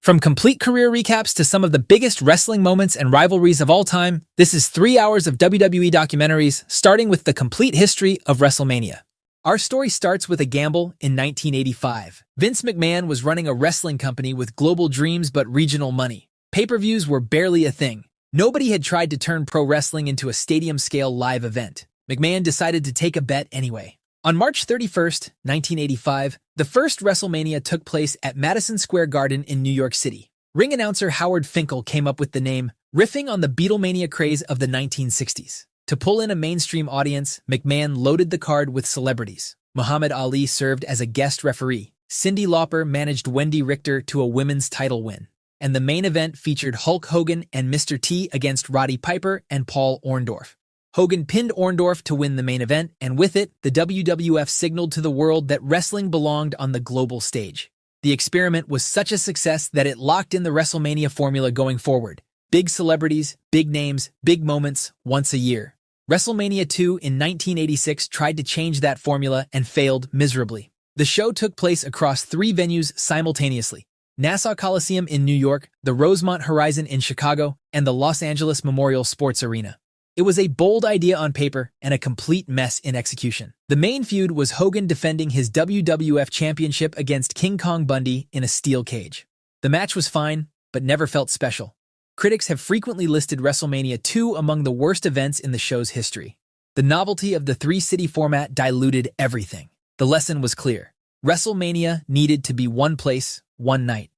From complete career recaps to some of the biggest wrestling moments and rivalries of all time, this is 3 hours of WWE documentaries, starting with the complete history of WrestleMania. Our story starts with a gamble in 1985. Vince McMahon was running a wrestling company with global dreams but regional money. Pay-per-views were barely a thing. Nobody had tried to turn pro wrestling into a stadium-scale live event. McMahon decided to take a bet anyway. On March 31st, 1985, the first WrestleMania took place at Madison Square Garden in New York City. Ring announcer Howard Finkel came up with the name, riffing on the Beatlemania craze of the 1960s. To pull in a mainstream audience, McMahon loaded the card with celebrities. Muhammad Ali served as a guest referee. Cyndi Lauper managed Wendy Richter to a women's title win. And the main event featured Hulk Hogan and Mr. T against Roddy Piper and Paul Orndorff. Hogan pinned Orndorff to win the main event, and with it, the WWF signaled to the world that wrestling belonged on the global stage. The experiment was such a success that it locked in the WrestleMania formula going forward. Big celebrities, big names, big moments, once a year. WrestleMania 2 in 1986 tried to change that formula and failed miserably. The show took place across 3 venues simultaneously: Nassau Coliseum in New York, the Rosemont Horizon in Chicago, and the Los Angeles Memorial Sports Arena. It was a bold idea on paper and a complete mess in execution. The main feud was Hogan defending his WWF Championship against King Kong Bundy in a steel cage. The match was fine, but never felt special. Critics have frequently listed WrestleMania 2 among the worst events in the show's history. The novelty of the 3-city format diluted everything. The lesson was clear. WrestleMania needed to be one place, one night.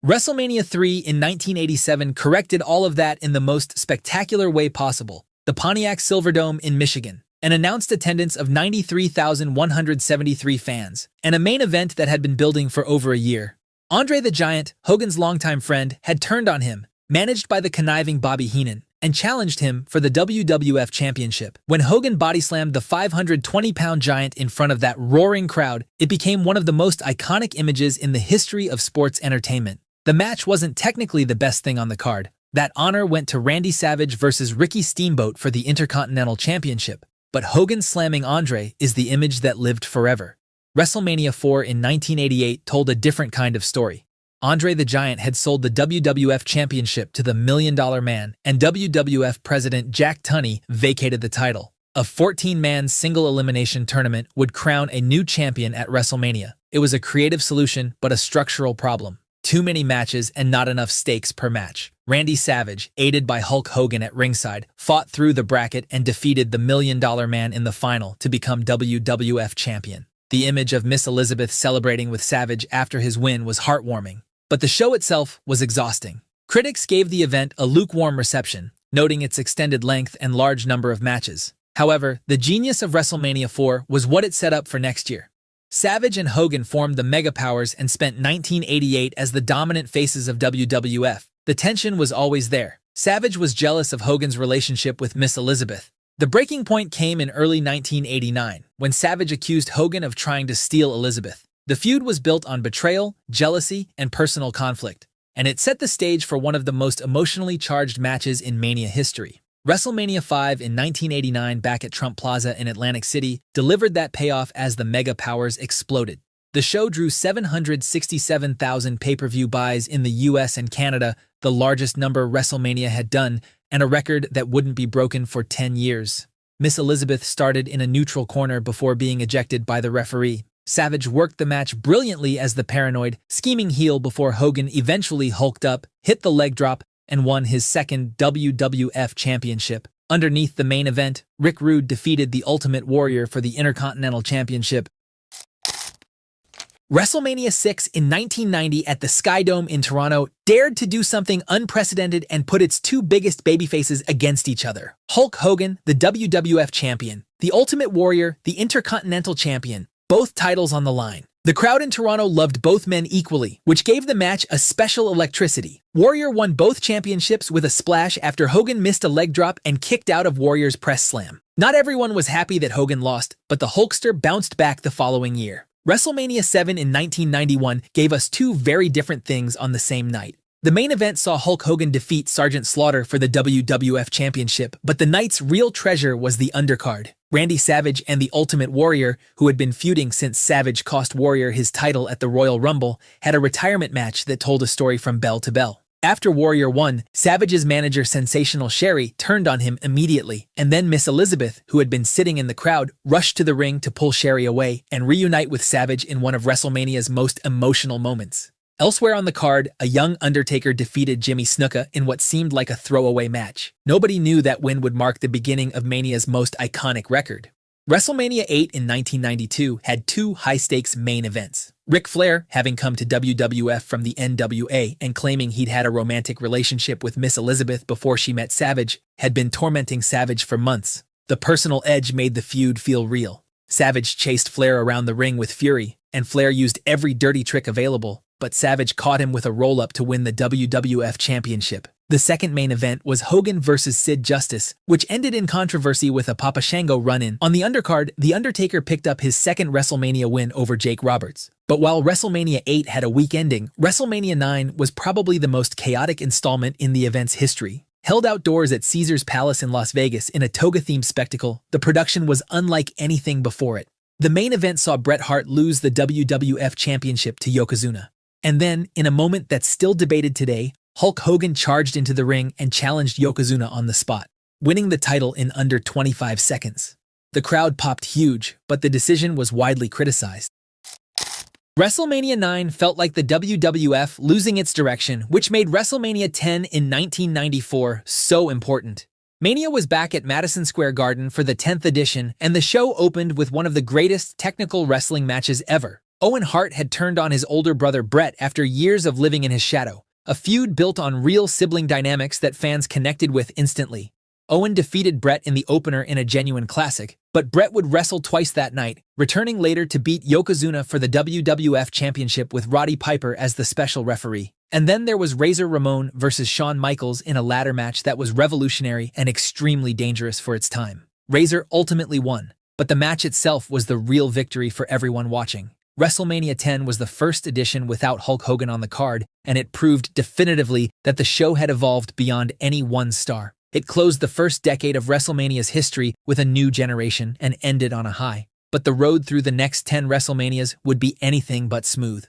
WrestleMania 3 in 1987 corrected all of that in the most spectacular way possible. The Pontiac Silverdome in Michigan, an announced attendance of 93,173 fans, and a main event that had been building for over a year. Andre the Giant, Hogan's longtime friend, had turned on him, managed by the conniving Bobby Heenan, and challenged him for the WWF Championship. When Hogan body-slammed the 520-pound giant in front of that roaring crowd, it became one of the most iconic images in the history of sports entertainment. The match wasn't technically the best thing on the card. That honor went to Randy Savage versus Ricky Steamboat for the Intercontinental Championship. But Hogan slamming Andre is the image that lived forever. WrestleMania 4 in 1988 told a different kind of story. Andre the Giant had sold the WWF Championship to the Million Dollar Man, and WWF President Jack Tunney vacated the title. A 14-man single-elimination tournament would crown a new champion at WrestleMania. It was a creative solution, but a structural problem. Too many matches and not enough stakes per match. Randy Savage, aided by Hulk Hogan at ringside, fought through the bracket and defeated the Million Dollar Man in the final to become WWF champion. The image of Miss Elizabeth celebrating with Savage after his win was heartwarming, but the show itself was exhausting. Critics gave the event a lukewarm reception, noting its extended length and large number of matches. However, the genius of WrestleMania 4 was what it set up for next year. Savage and Hogan formed the Mega Powers and spent 1988 as the dominant faces of WWF. The tension was always there. Savage was jealous of Hogan's relationship with Miss Elizabeth. The breaking point came in early 1989, when Savage accused Hogan of trying to steal Elizabeth. The feud was built on betrayal, jealousy, and personal conflict, and it set the stage for one of the most emotionally charged matches in Mania history. WrestleMania 5 in 1989 back at Trump Plaza in Atlantic City delivered that payoff as the Mega Powers exploded. The show drew 767,000 pay-per-view buys in the US and Canada, the largest number WrestleMania had done, and a record that wouldn't be broken for 10 years. Miss Elizabeth started in a neutral corner before being ejected by the referee. Savage worked the match brilliantly as the paranoid, scheming heel before Hogan eventually hulked up, hit the leg drop, and won his second WWF Championship. Underneath the main event, Rick Rude defeated the Ultimate Warrior for the Intercontinental Championship. WrestleMania 6 in 1990 at the Sky Dome in Toronto dared to do something unprecedented and put its 2 biggest babyfaces against each other. Hulk Hogan, the WWF Champion, the Ultimate Warrior, the Intercontinental Champion, both titles on the line. The crowd in Toronto loved both men equally, which gave the match a special electricity. Warrior won both championships with a splash after Hogan missed a leg drop and kicked out of Warrior's press slam. Not everyone was happy that Hogan lost, but the Hulkster bounced back the following year. WrestleMania 7 in 1991 gave us 2 very different things on the same night. The main event saw Hulk Hogan defeat Sergeant Slaughter for the WWF Championship, but the night's real treasure was the undercard. Randy Savage and the Ultimate Warrior, who had been feuding since Savage cost Warrior his title at the Royal Rumble, had a retirement match that told a story from bell to bell. After Warrior won, Savage's manager Sensational Sherry turned on him immediately, and then Miss Elizabeth, who had been sitting in the crowd, rushed to the ring to pull Sherry away and reunite with Savage in one of WrestleMania's most emotional moments. Elsewhere on the card, a young Undertaker defeated Jimmy Snuka in what seemed like a throwaway match. Nobody knew that win would mark the beginning of Mania's most iconic record. WrestleMania 8 in 1992 had two high-stakes main events. Ric Flair, having come to WWF from the NWA and claiming he'd had a romantic relationship with Miss Elizabeth before she met Savage, had been tormenting Savage for months. The personal edge made the feud feel real. Savage chased Flair around the ring with fury, and Flair used every dirty trick available, but Savage caught him with a roll-up to win the WWF Championship. The second main event was Hogan vs. Sid Justice, which ended in controversy with a Papa Shango run-in. On the undercard, The Undertaker picked up his second WrestleMania win over Jake Roberts. But while WrestleMania 8 had a weak ending, WrestleMania 9 was probably the most chaotic installment in the event's history. Held outdoors at Caesars Palace in Las Vegas in a toga-themed spectacle, the production was unlike anything before it. The main event saw Bret Hart lose the WWF Championship to Yokozuna. And then, in a moment that's still debated today, Hulk Hogan charged into the ring and challenged Yokozuna on the spot, winning the title in under 25 seconds. The crowd popped huge, but the decision was widely criticized. WrestleMania 9 felt like the WWF losing its direction, which made WrestleMania 10 in 1994 so important. Mania was back at Madison Square Garden for the 10th edition, and the show opened with one of the greatest technical wrestling matches ever. Owen Hart had turned on his older brother Bret after years of living in his shadow, a feud built on real sibling dynamics that fans connected with instantly. Owen defeated Bret in the opener in a genuine classic, but Bret would wrestle twice that night, returning later to beat Yokozuna for the WWF Championship with Roddy Piper as the special referee. And then there was Razor Ramon versus Shawn Michaels in a ladder match that was revolutionary and extremely dangerous for its time. Razor ultimately won, but the match itself was the real victory for everyone watching. WrestleMania 10 was the first edition without Hulk Hogan on the card, and it proved definitively that the show had evolved beyond any one star. It closed the first decade of WrestleMania's history with a new generation and ended on a high. But the road through the next 10 WrestleManias would be anything but smooth.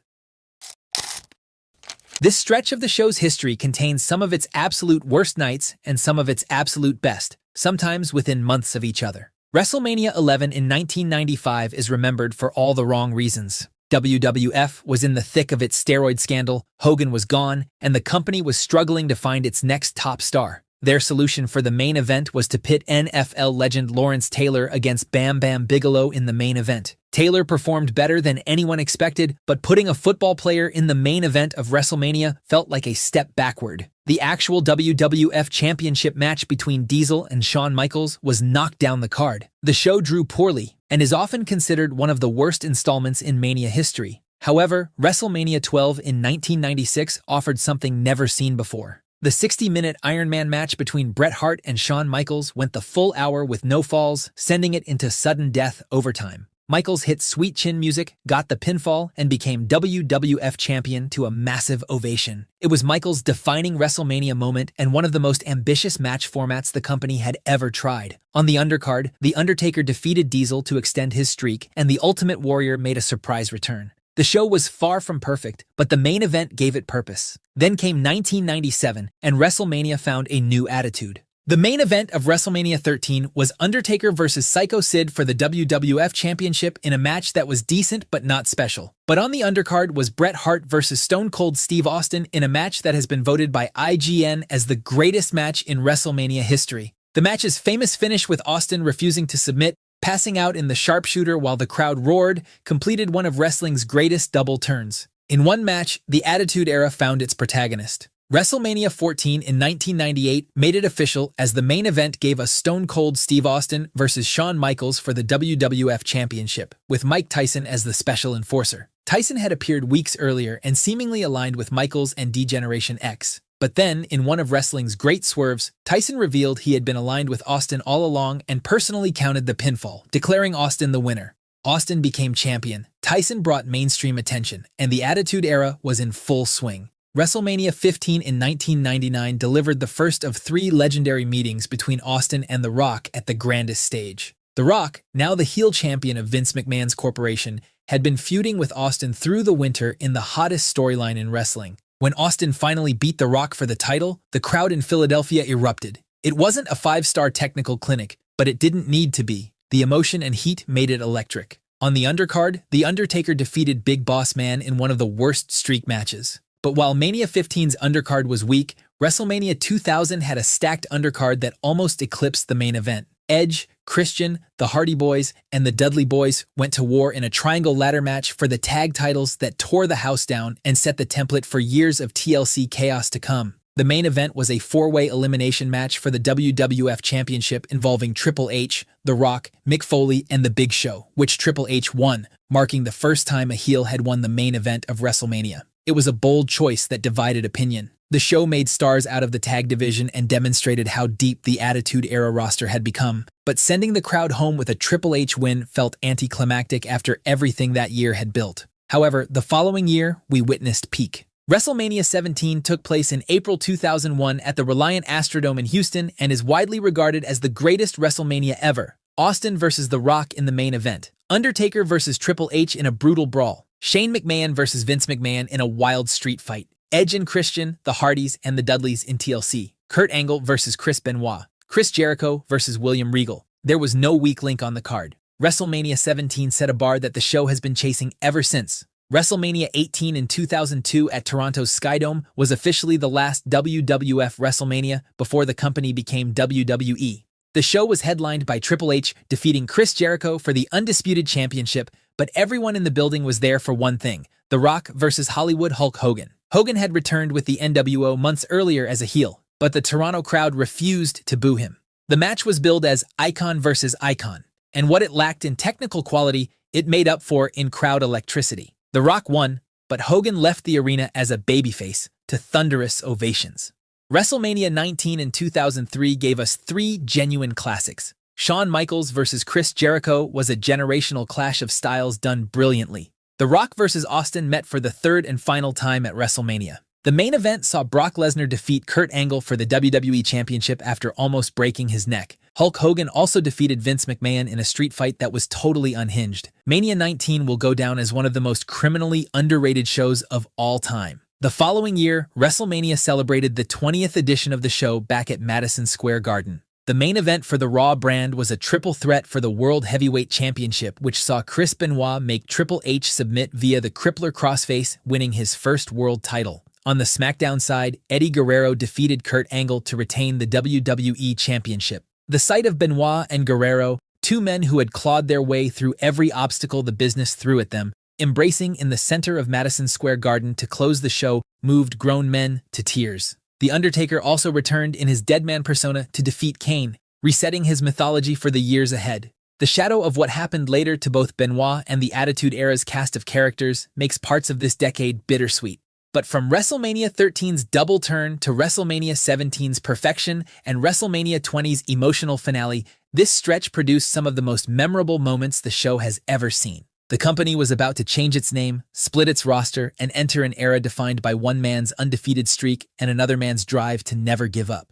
This stretch of the show's history contains some of its absolute worst nights and some of its absolute best, sometimes within months of each other. WrestleMania 11 in 1995 is remembered for all the wrong reasons. WWF was in the thick of its steroid scandal, Hogan was gone, and the company was struggling to find its next top star. Their solution for the main event was to pit NFL legend Lawrence Taylor against Bam Bam Bigelow in the main event. Taylor performed better than anyone expected, but putting a football player in the main event of WrestleMania felt like a step backward. The actual WWF Championship match between Diesel and Shawn Michaels was knocked down the card. The show drew poorly, and is often considered one of the worst installments in Mania history. However, WrestleMania 12 in 1996 offered something never seen before. The 60-minute Iron Man match between Bret Hart and Shawn Michaels went the full hour with no falls, sending it into sudden death overtime. Michaels hit sweet chin music, got the pinfall, and became WWF champion to a massive ovation. It was Michaels' defining WrestleMania moment and one of the most ambitious match formats the company had ever tried. On the undercard, The Undertaker defeated Diesel to extend his streak, and The Ultimate Warrior made a surprise return. The show was far from perfect, but the main event gave it purpose. Then came 1997, and WrestleMania found a new attitude. The main event of WrestleMania 13 was Undertaker vs. Psycho Sid for the WWF Championship in a match that was decent but not special. But on the undercard was Bret Hart vs. Stone Cold Steve Austin in a match that has been voted by IGN as the greatest match in WrestleMania history. The match's famous finish with Austin refusing to submit, passing out in the sharpshooter while the crowd roared, completed one of wrestling's greatest double turns. In one match, the Attitude Era found its protagonist. WrestleMania 14 in 1998 made it official as the main event gave us Stone Cold Steve Austin versus Shawn Michaels for the WWF Championship, with Mike Tyson as the special enforcer. Tyson had appeared weeks earlier and seemingly aligned with Michaels and D-Generation X. But then, in one of wrestling's great swerves, Tyson revealed he had been aligned with Austin all along and personally counted the pinfall, declaring Austin the winner. Austin became champion, Tyson brought mainstream attention, and the Attitude Era was in full swing. WrestleMania 15 in 1999 delivered the first of three legendary meetings between Austin and The Rock at the grandest stage. The Rock, now the heel champion of Vince McMahon's corporation, had been feuding with Austin through the winter in the hottest storyline in wrestling. When Austin finally beat The Rock for the title, the crowd in Philadelphia erupted. It wasn't a five-star technical clinic, but it didn't need to be. The emotion and heat made it electric. On the undercard, The Undertaker defeated Big Boss Man in one of the worst streak matches. But while Mania 15's undercard was weak, WrestleMania 2000 had a stacked undercard that almost eclipsed the main event. Edge, Christian, the Hardy Boys, and the Dudley Boys went to war in a triangle ladder match for the tag titles that tore the house down and set the template for years of TLC chaos to come. The main event was a four-way elimination match for the WWF Championship involving Triple H, The Rock, Mick Foley, and The Big Show, which Triple H won, marking the first time a heel had won the main event of WrestleMania. It was a bold choice that divided opinion. The show made stars out of the tag division and demonstrated how deep the Attitude Era roster had become, but sending the crowd home with a Triple H win felt anticlimactic after everything that year had built. However, the following year, we witnessed peak. WrestleMania 17 took place in April 2001 at the Reliant Astrodome in Houston and is widely regarded as the greatest WrestleMania ever. Austin versus The Rock in the main event. Undertaker versus Triple H in a brutal brawl. Shane McMahon versus Vince McMahon in a wild street fight. Edge and Christian, the Hardys, and the Dudleys in TLC. Kurt Angle versus Chris Benoit. Chris Jericho versus William Regal. There was no weak link on the card. WrestleMania 17 set a bar that the show has been chasing ever since. WrestleMania 18 in 2002 at Toronto's Skydome was officially the last WWF WrestleMania before the company became WWE. The show was headlined by Triple H defeating Chris Jericho for the Undisputed Championship, but everyone in the building was there for one thing: The Rock versus Hollywood Hulk Hogan. Hogan had returned with the NWO months earlier as a heel, but the Toronto crowd refused to boo him. The match was billed as Icon versus Icon, and what it lacked in technical quality, it made up for in crowd electricity. The Rock won, but Hogan left the arena as a babyface to thunderous ovations. WrestleMania 19 in 2003 gave us three genuine classics. Shawn Michaels versus Chris Jericho was a generational clash of styles done brilliantly. The Rock versus Austin met for the third and final time at WrestleMania. The main event saw Brock Lesnar defeat Kurt Angle for the WWE Championship after almost breaking his neck. Hulk Hogan also defeated Vince McMahon in a street fight that was totally unhinged. Mania 19 will go down as one of the most criminally underrated shows of all time. The following year, WrestleMania celebrated the 20th edition of the show back at Madison Square Garden. The main event for the Raw brand was a triple threat for the World Heavyweight Championship, which saw Chris Benoit make Triple H submit via the Crippler Crossface, winning his first world title. On the SmackDown side, Eddie Guerrero defeated Kurt Angle to retain the WWE Championship. The sight of Benoit and Guerrero, two men who had clawed their way through every obstacle the business threw at them, embracing in the center of Madison Square Garden to close the show, moved grown men to tears. The Undertaker also returned in his Deadman persona to defeat Kane, resetting his mythology for the years ahead. The shadow of what happened later to both Benoit and the Attitude Era's cast of characters makes parts of this decade bittersweet. But from WrestleMania 13's double turn to WrestleMania 17's perfection and WrestleMania 20's emotional finale, this stretch produced some of the most memorable moments the show has ever seen. The company was about to change its name, split its roster, and enter an era defined by one man's undefeated streak and another man's drive to never give up.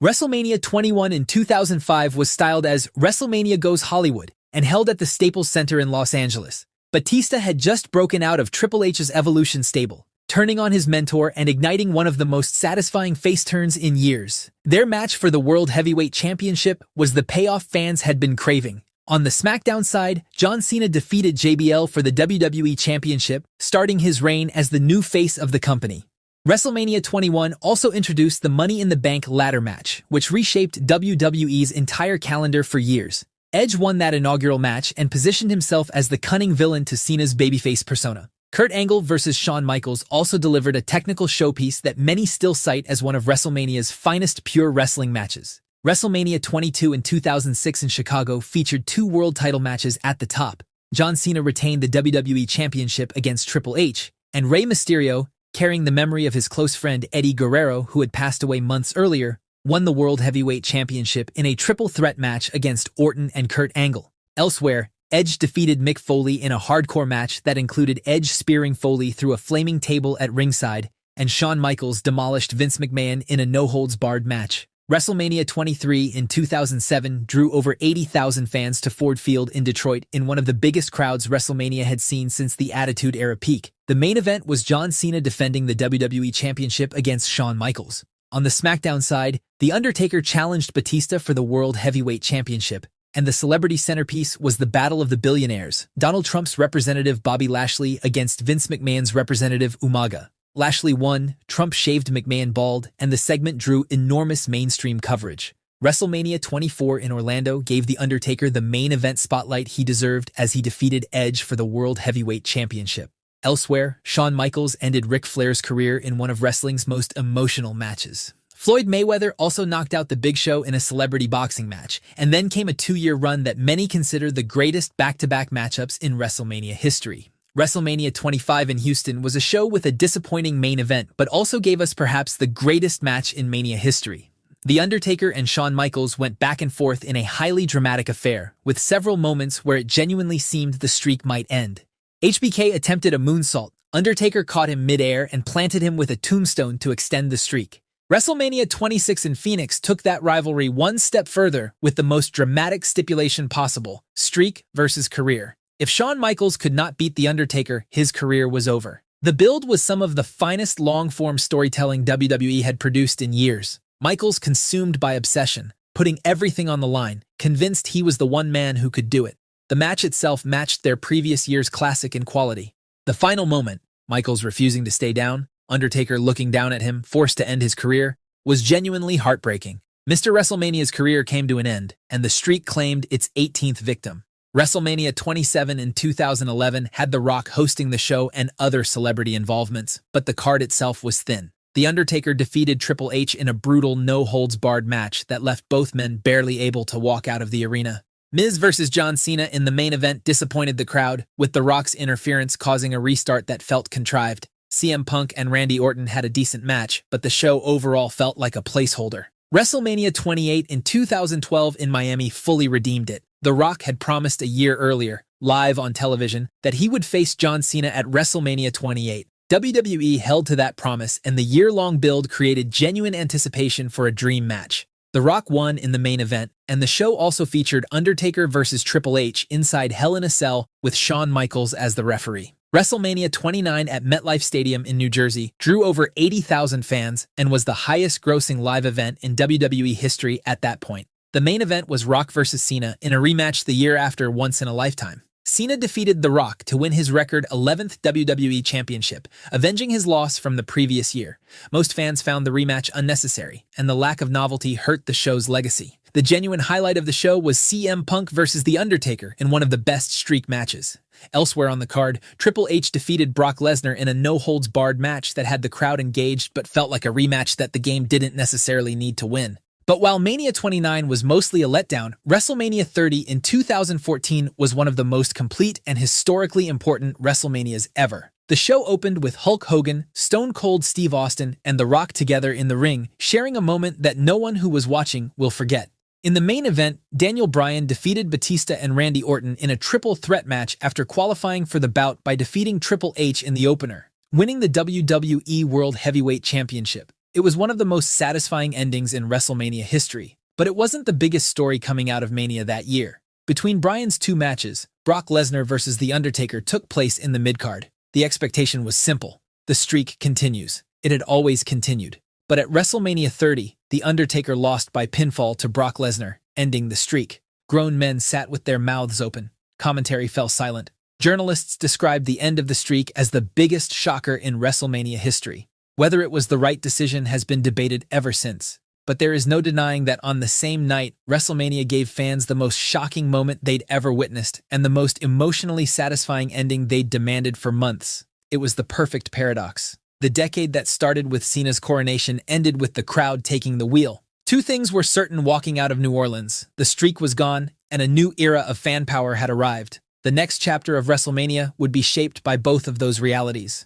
WrestleMania 21 in 2005 was styled as WrestleMania Goes Hollywood and held at the Staples Center in Los Angeles. Batista had just broken out of Triple H's Evolution stable, turning on his mentor and igniting one of the most satisfying face turns in years. Their match for the World Heavyweight Championship was the payoff fans had been craving. On the SmackDown side, John Cena defeated JBL for the WWE Championship, starting his reign as the new face of the company. WrestleMania 21 also introduced the Money in the Bank ladder match, which reshaped WWE's entire calendar for years. Edge won that inaugural match and positioned himself as the cunning villain to Cena's babyface persona. Kurt Angle versus Shawn Michaels also delivered a technical showpiece that many still cite as one of WrestleMania's finest pure wrestling matches. WrestleMania 22 in 2006 in Chicago featured two world title matches at the top. John Cena retained the WWE Championship against Triple H, and Rey Mysterio, carrying the memory of his close friend Eddie Guerrero, who had passed away months earlier, won the World Heavyweight Championship in a triple threat match against Orton and Kurt Angle. Elsewhere, Edge defeated Mick Foley in a hardcore match that included Edge spearing Foley through a flaming table at ringside, and Shawn Michaels demolished Vince McMahon in a no-holds-barred match. WrestleMania 23 in 2007 drew over 80,000 fans to Ford Field in Detroit in one of the biggest crowds WrestleMania had seen since the Attitude Era peak. The main event was John Cena defending the WWE Championship against Shawn Michaels. On the SmackDown side, The Undertaker challenged Batista for the World Heavyweight Championship, and the celebrity centerpiece was the Battle of the Billionaires, Donald Trump's representative Bobby Lashley against Vince McMahon's representative Umaga. Lashley won, Trump shaved McMahon bald, and the segment drew enormous mainstream coverage. WrestleMania 24 in Orlando gave The Undertaker the main event spotlight he deserved as he defeated Edge for the World Heavyweight Championship. Elsewhere, Shawn Michaels ended Ric Flair's career in one of wrestling's most emotional matches. Floyd Mayweather also knocked out the Big Show in a celebrity boxing match, and then came a 2-year run that many consider the greatest back-to-back matchups in WrestleMania history. WrestleMania 25 in Houston was a show with a disappointing main event, but also gave us perhaps the greatest match in Mania history. The Undertaker and Shawn Michaels went back and forth in a highly dramatic affair, with several moments where it genuinely seemed the streak might end. HBK attempted a moonsault, Undertaker caught him mid-air and planted him with a tombstone to extend the streak. WrestleMania 26 in Phoenix took that rivalry one step further with the most dramatic stipulation possible: streak versus career. If Shawn Michaels could not beat The Undertaker, his career was over. The build was some of the finest long-form storytelling WWE had produced in years. Michaels consumed by obsession, putting everything on the line, convinced he was the one man who could do it. The match itself matched their previous year's classic in quality. The final moment, Michaels refusing to stay down, Undertaker looking down at him, forced to end his career, was genuinely heartbreaking. Mr. WrestleMania's career came to an end, and the streak claimed its 18th victim. WrestleMania 27 in 2011 had The Rock hosting the show and other celebrity involvements, but the card itself was thin. The Undertaker defeated Triple H in a brutal no-holds-barred match that left both men barely able to walk out of the arena. Miz versus John Cena in the main event disappointed the crowd, with The Rock's interference causing a restart that felt contrived. CM Punk and Randy Orton had a decent match, but the show overall felt like a placeholder. WrestleMania 28 in 2012 in Miami fully redeemed it. The Rock had promised a year earlier, live on television, that he would face John Cena at WrestleMania 28. WWE held to that promise, and the year-long build created genuine anticipation for a dream match. The Rock won in the main event, and the show also featured Undertaker versus Triple H inside Hell in a Cell with Shawn Michaels as the referee. WrestleMania 29 at MetLife Stadium in New Jersey drew over 80,000 fans and was the highest-grossing live event in WWE history at that point. The main event was Rock vs. Cena in a rematch the year after Once in a Lifetime. Cena defeated The Rock to win his record 11th WWE Championship, avenging his loss from the previous year. Most fans found the rematch unnecessary, and the lack of novelty hurt the show's legacy. The genuine highlight of the show was CM Punk versus The Undertaker in one of the best streak matches. Elsewhere on the card, Triple H defeated Brock Lesnar in a no-holds-barred match that had the crowd engaged but felt like a rematch that the game didn't necessarily need to win. But while Mania 29 was mostly a letdown, WrestleMania 30 in 2014 was one of the most complete and historically important WrestleManias ever. The show opened with Hulk Hogan, Stone Cold Steve Austin, and The Rock together in the ring, sharing a moment that no one who was watching will forget. In the main event, Daniel Bryan defeated Batista and Randy Orton in a triple threat match after qualifying for the bout by defeating Triple H in the opener, winning the WWE World Heavyweight Championship. It was one of the most satisfying endings in WrestleMania history, but it wasn't the biggest story coming out of Mania that year. Between Bryan's two matches, Brock Lesnar versus The Undertaker took place in the midcard. The expectation was simple. The streak continues. It had always continued. But at WrestleMania 30, The Undertaker lost by pinfall to Brock Lesnar, ending the streak. Grown men sat with their mouths open. Commentary fell silent. Journalists described the end of the streak as the biggest shocker in WrestleMania history. Whether it was the right decision has been debated ever since. But there is no denying that on the same night, WrestleMania gave fans the most shocking moment they'd ever witnessed and the most emotionally satisfying ending they'd demanded for months. It was the perfect paradox. The decade that started with Cena's coronation ended with the crowd taking the wheel. Two things were certain walking out of New Orleans. The streak was gone, and a new era of fan power had arrived. The next chapter of WrestleMania would be shaped by both of those realities.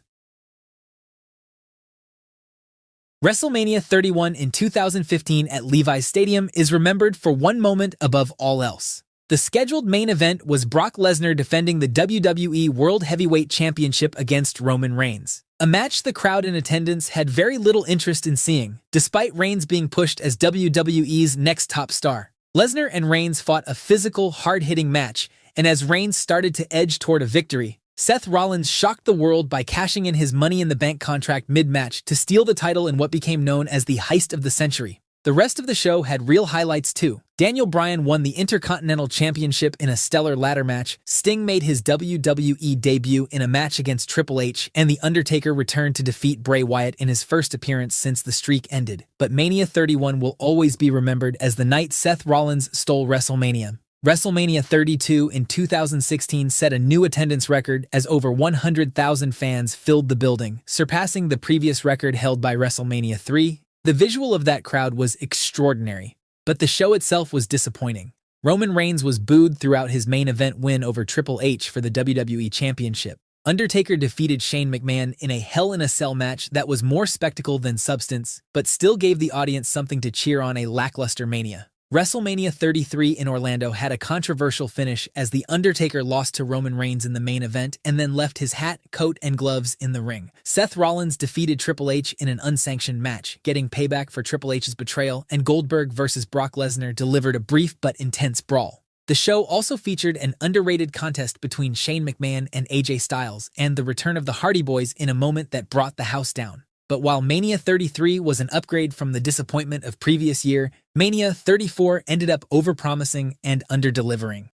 WrestleMania 31 in 2015 at Levi's Stadium is remembered for one moment above all else. The The scheduled main event was Brock Lesnar defending the WWE World Heavyweight Championship against Roman Reigns, a match the crowd in attendance had very little interest in seeing, despite Reigns being pushed as WWE's next top star. Lesnar and Reigns fought a physical, hard-hitting match, and as Reigns started to edge toward a victory, Seth Rollins shocked the world by cashing in his Money in the Bank contract mid-match to steal the title in what became known as the heist of the century. The rest of the show had real highlights too. Daniel Bryan won the Intercontinental Championship in a stellar ladder match, Sting made his WWE debut in a match against Triple H, and The Undertaker returned to defeat Bray Wyatt in his first appearance since the streak ended. But Mania 31 will always be remembered as the night Seth Rollins stole WrestleMania. WrestleMania 32 in 2016 set a new attendance record as over 100,000 fans filled the building, surpassing the previous record held by WrestleMania 3. The visual of that crowd was extraordinary, but the show itself was disappointing. Roman Reigns was booed throughout his main event win over Triple H for the WWE Championship. Undertaker defeated Shane McMahon in a Hell in a Cell match that was more spectacle than substance, but still gave the audience something to cheer on a lackluster Mania. WrestleMania 33 in Orlando had a controversial finish as The Undertaker lost to Roman Reigns in the main event and then left his hat, coat, and gloves in the ring. Seth Rollins defeated Triple H in an unsanctioned match, getting payback for Triple H's betrayal, and Goldberg vs. Brock Lesnar delivered a brief but intense brawl. The show also featured an underrated contest between Shane McMahon and AJ Styles and the return of the Hardy Boys in a moment that brought the house down. But while Mania 33 was an upgrade from the disappointment of previous year, Mania 34 ended up overpromising and underdelivering.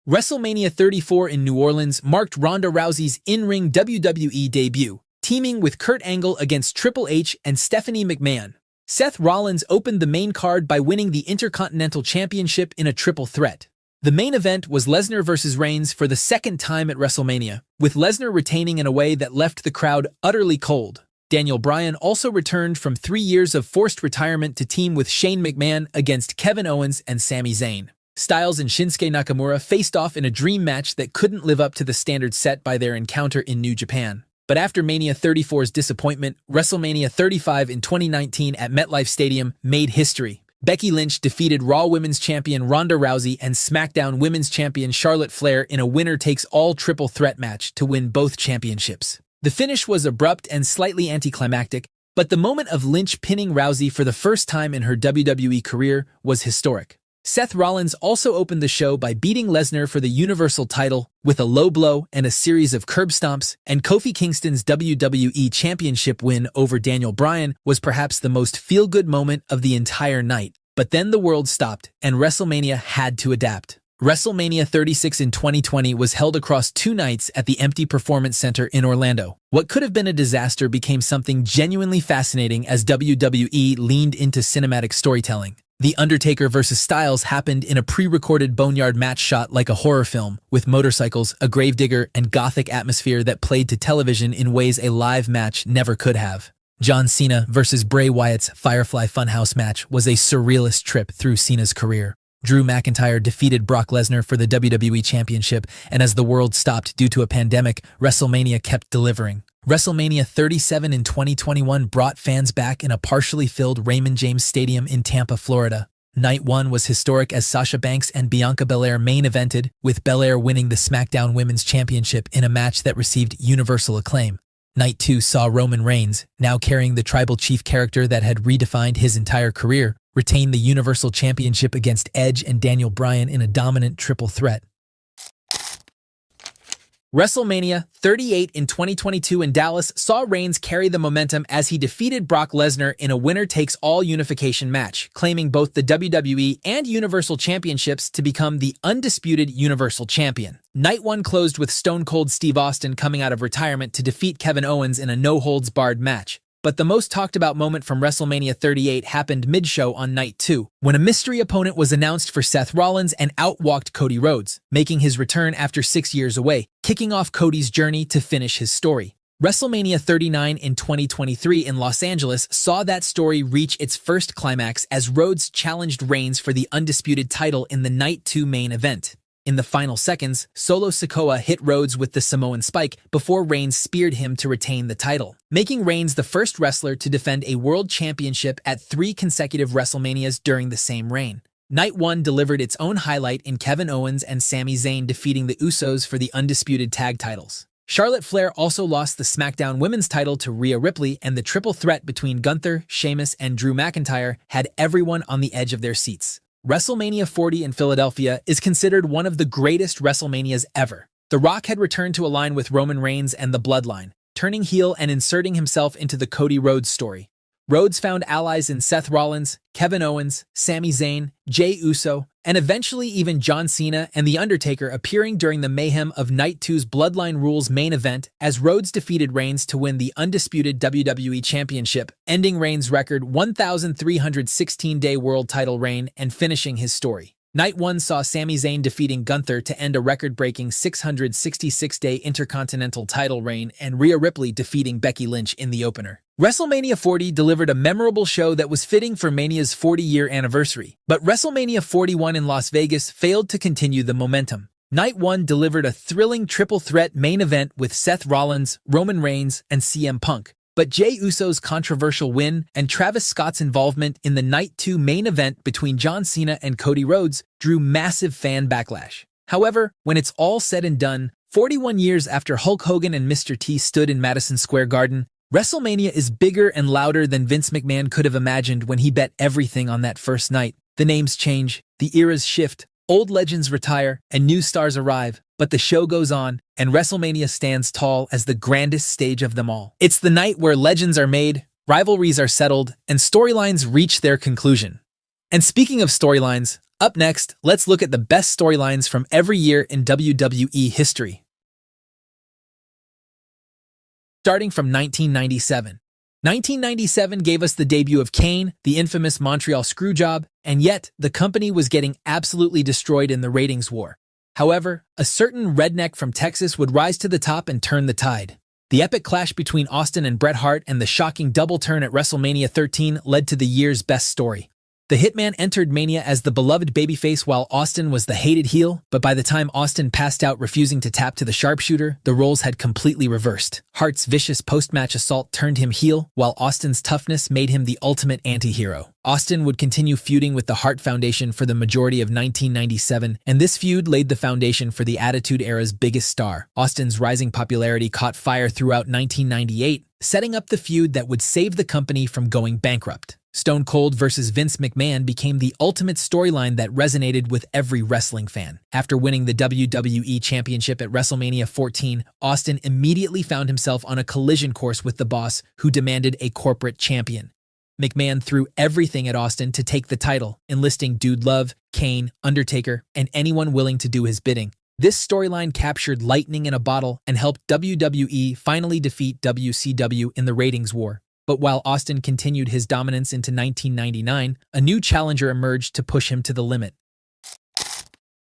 WrestleMania 34 in New Orleans marked Ronda Rousey's in-ring WWE debut, teaming with Kurt Angle against Triple H and Stephanie McMahon. Seth Rollins opened the main card by winning the Intercontinental Championship in a triple threat. The main event was Lesnar vs. Reigns for the second time at WrestleMania, with Lesnar retaining in a way that left the crowd utterly cold. Daniel Bryan also returned from 3 years of forced retirement to team with Shane McMahon against Kevin Owens and Sami Zayn. Styles and Shinsuke Nakamura faced off in a dream match that couldn't live up to the standard set by their encounter in New Japan. But after Mania 34's disappointment, WrestleMania 35 in 2019 at MetLife Stadium made history. Becky Lynch defeated Raw Women's Champion Ronda Rousey and SmackDown Women's Champion Charlotte Flair in a winner-takes-all triple threat match to win both championships. The finish was abrupt and slightly anticlimactic, but the moment of Lynch pinning Rousey for the first time in her WWE career was historic. Seth Rollins also opened the show by beating Lesnar for the Universal title with a low blow and a series of curb stomps, and Kofi Kingston's WWE Championship win over Daniel Bryan was perhaps the most feel-good moment of the entire night. But then the world stopped, and WrestleMania had to adapt. WrestleMania 36 in 2020 was held across 2 nights at the Empty Performance Center in Orlando. What could have been a disaster became something genuinely fascinating as WWE leaned into cinematic storytelling. The Undertaker vs. Styles happened in a pre-recorded boneyard match shot like a horror film, with motorcycles, a gravedigger, and gothic atmosphere that played to television in ways a live match never could have. John Cena vs. Bray Wyatt's Firefly Funhouse match was a surrealist trip through Cena's career. Drew McIntyre defeated Brock Lesnar for the WWE Championship, and as the world stopped due to a pandemic, WrestleMania kept delivering. WrestleMania 37 in 2021 brought fans back in a partially filled Raymond James Stadium in Tampa, Florida. Night 1 was historic as Sasha Banks and Bianca Belair main evented, with Belair winning the SmackDown Women's Championship in a match that received universal acclaim. Night 2 saw Roman Reigns, now carrying the tribal chief character that had redefined his entire career, retain the Universal Championship against Edge and Daniel Bryan in a dominant triple threat. WrestleMania 38 in 2022 in Dallas saw Reigns carry the momentum as he defeated Brock Lesnar in a winner-takes-all unification match, claiming both the WWE and Universal Championships to become the undisputed Universal Champion. Night 1 closed with Stone Cold Steve Austin coming out of retirement to defeat Kevin Owens in a no-holds-barred match. But the most talked-about moment from WrestleMania 38 happened mid-show on Night 2, when a mystery opponent was announced for Seth Rollins and out-walked Cody Rhodes, making his return after 6 years away, kicking off Cody's journey to finish his story. WrestleMania 39 in 2023 in Los Angeles saw that story reach its first climax as Rhodes challenged Reigns for the undisputed title in the Night 2 main event. In the final seconds, Solo Sikoa hit Rhodes with the Samoan Spike before Reigns speared him to retain the title, making Reigns the first wrestler to defend a world championship at 3 consecutive WrestleManias during the same reign. Night 1 delivered its own highlight in Kevin Owens and Sami Zayn defeating the Usos for the undisputed tag titles. Charlotte Flair also lost the SmackDown Women's title to Rhea Ripley, and the triple threat between Gunther, Sheamus, and Drew McIntyre had everyone on the edge of their seats. WrestleMania 40 in Philadelphia is considered one of the greatest WrestleManias ever. The Rock had returned to align with Roman Reigns and the Bloodline, turning heel and inserting himself into the Cody Rhodes story. Rhodes found allies in Seth Rollins, Kevin Owens, Sami Zayn, Jey Uso, and eventually even John Cena and The Undertaker appearing during the mayhem of Night 2's Bloodline Rules main event as Rhodes defeated Reigns to win the undisputed WWE Championship, ending Reigns' record 1,316-day world title reign and finishing his story. Night 1 saw Sami Zayn defeating Gunther to end a record-breaking 666-day Intercontinental title reign and Rhea Ripley defeating Becky Lynch in the opener. WrestleMania 40 delivered a memorable show that was fitting for Mania's 40-year anniversary, but WrestleMania 41 in Las Vegas failed to continue the momentum. Night 1 delivered a thrilling triple-threat main event with Seth Rollins, Roman Reigns, and CM Punk, but Jey Uso's controversial win and Travis Scott's involvement in the Night 2 main event between John Cena and Cody Rhodes drew massive fan backlash. However, when it's all said and done, 41 years after Hulk Hogan and Mr. T stood in Madison Square Garden, WrestleMania is bigger and louder than Vince McMahon could have imagined when he bet everything on that first night. The names change, the eras shift, old legends retire, and new stars arrive, but the show goes on, and WrestleMania stands tall as the grandest stage of them all. It's the night where legends are made, rivalries are settled, and storylines reach their conclusion. And speaking of storylines, up next, let's look at the best storylines from every year in WWE history. Starting from 1997. 1997 gave us the debut of Kane, the infamous Montreal Screwjob, and yet the company was getting absolutely destroyed in the ratings war. However, a certain redneck from Texas would rise to the top and turn the tide. The epic clash between Austin and Bret Hart and the shocking double turn at WrestleMania 13 led to the year's best story. The Hitman entered Mania as the beloved babyface while Austin was the hated heel, but by the time Austin passed out refusing to tap to the sharpshooter, the roles had completely reversed. Hart's vicious post-match assault turned him heel, while Austin's toughness made him the ultimate anti-hero. Austin would continue feuding with the Hart Foundation for the majority of 1997, and this feud laid the foundation for the Attitude Era's biggest star. Austin's rising popularity caught fire throughout 1998, setting up the feud that would save the company from going bankrupt. Stone Cold versus Vince McMahon became the ultimate storyline that resonated with every wrestling fan. After winning the WWE Championship at WrestleMania 14, Austin immediately found himself on a collision course with the boss, who demanded a corporate champion. McMahon threw everything at Austin to take the title, enlisting Dude Love, Kane, Undertaker, and anyone willing to do his bidding. This storyline captured lightning in a bottle and helped WWE finally defeat WCW in the ratings war. But while Austin continued his dominance into 1999, a new challenger emerged to push him to the limit.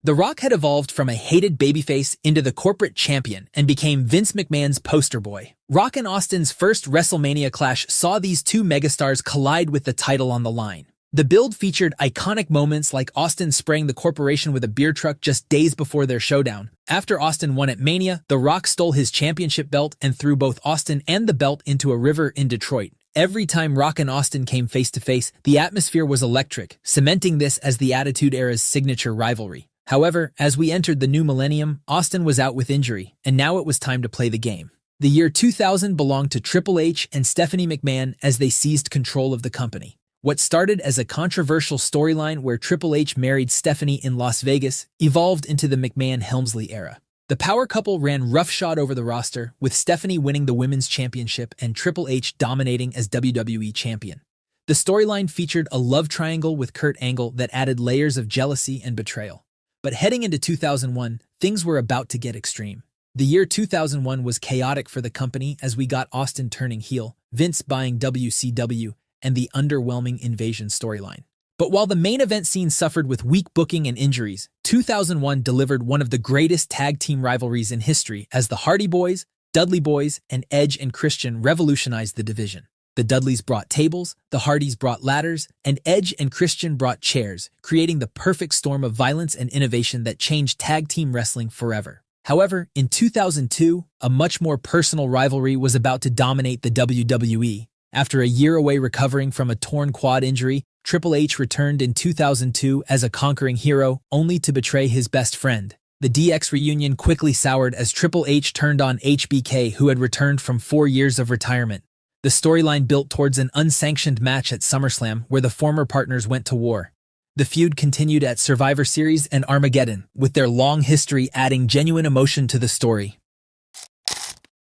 The Rock had evolved from a hated babyface into the corporate champion and became Vince McMahon's poster boy. Rock and Austin's first WrestleMania clash saw these two megastars collide with the title on the line. The build featured iconic moments like Austin spraying the corporation with a beer truck just days before their showdown. After Austin won at Mania, The Rock stole his championship belt and threw both Austin and the belt into a river in Detroit. Every time Rock and Austin came face-to-face, the atmosphere was electric, cementing this as the Attitude Era's signature rivalry. However, as we entered the new millennium, Austin was out with injury, and now it was time to play the game. The year 2000 belonged to Triple H and Stephanie McMahon as they seized control of the company. What started as a controversial storyline where Triple H married Stephanie in Las Vegas evolved into the McMahon-Helmsley era. The power couple ran roughshod over the roster, with Stephanie winning the Women's Championship and Triple H dominating as WWE Champion. The storyline featured a love triangle with Kurt Angle that added layers of jealousy and betrayal. But heading into 2001, things were about to get extreme. The year 2001 was chaotic for the company as we got Austin turning heel, Vince buying WCW, and the underwhelming Invasion storyline. But while the main event scene suffered with weak booking and injuries, 2001 delivered one of the greatest tag team rivalries in history as the Hardy Boys, Dudley Boys, and Edge and Christian revolutionized the division. The Dudleys brought tables, the Hardys brought ladders, and Edge and Christian brought chairs, creating the perfect storm of violence and innovation that changed tag team wrestling forever. However, in 2002, a much more personal rivalry was about to dominate the WWE. After a year away recovering from a torn quad injury, Triple H returned in 2002 as a conquering hero, only to betray his best friend. The DX reunion quickly soured as Triple H turned on HBK, who had returned from 4 years of retirement. The storyline built towards an unsanctioned match at SummerSlam where the former partners went to war. The feud continued at Survivor Series and Armageddon, with their long history adding genuine emotion to the story.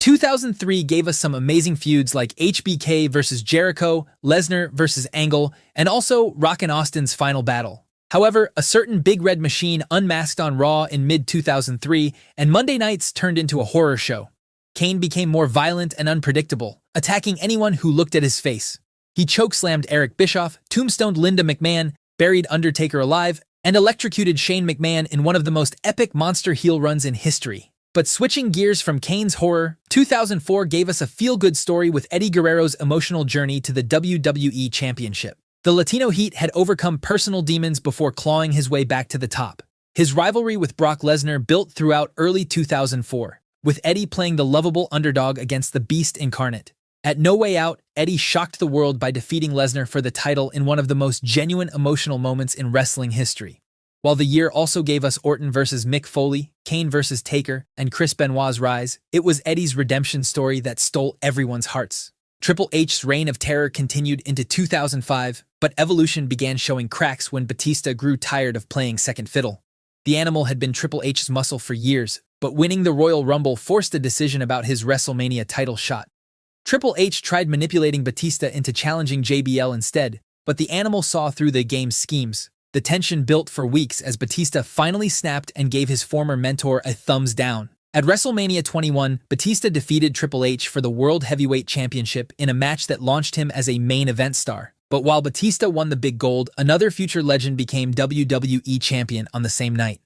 2003 gave us some amazing feuds like HBK versus Jericho, Lesnar versus Angle, and also Rock and Austin's final battle. However, a certain Big Red Machine unmasked on Raw in mid-2003, and Monday nights turned into a horror show. Kane became more violent and unpredictable, attacking anyone who looked at his face. He chokeslammed Eric Bischoff, tombstoned Linda McMahon, buried Undertaker alive, and electrocuted Shane McMahon in one of the most epic monster heel runs in history. But switching gears from Kane's horror, 2004 gave us a feel-good story with Eddie Guerrero's emotional journey to the WWE Championship. The Latino Heat had overcome personal demons before clawing his way back to the top. His rivalry with Brock Lesnar built throughout early 2004, with Eddie playing the lovable underdog against the Beast incarnate. At No Way Out, Eddie shocked the world by defeating Lesnar for the title in one of the most genuine emotional moments in wrestling history. While the year also gave us Orton versus Mick Foley, Kane versus Taker, and Chris Benoit's rise, it was Eddie's redemption story that stole everyone's hearts. Triple H's reign of terror continued into 2005, but evolution began showing cracks when Batista grew tired of playing second fiddle. The animal had been Triple H's muscle for years, but winning the Royal Rumble forced a decision about his WrestleMania title shot. Triple H tried manipulating Batista into challenging JBL instead, but the animal saw through the game's schemes. The tension built for weeks as Batista finally snapped and gave his former mentor a thumbs down. At WrestleMania 21, Batista defeated Triple H for the World Heavyweight Championship in a match that launched him as a main event star. But while Batista won the big gold, another future legend became WWE Champion on the same night.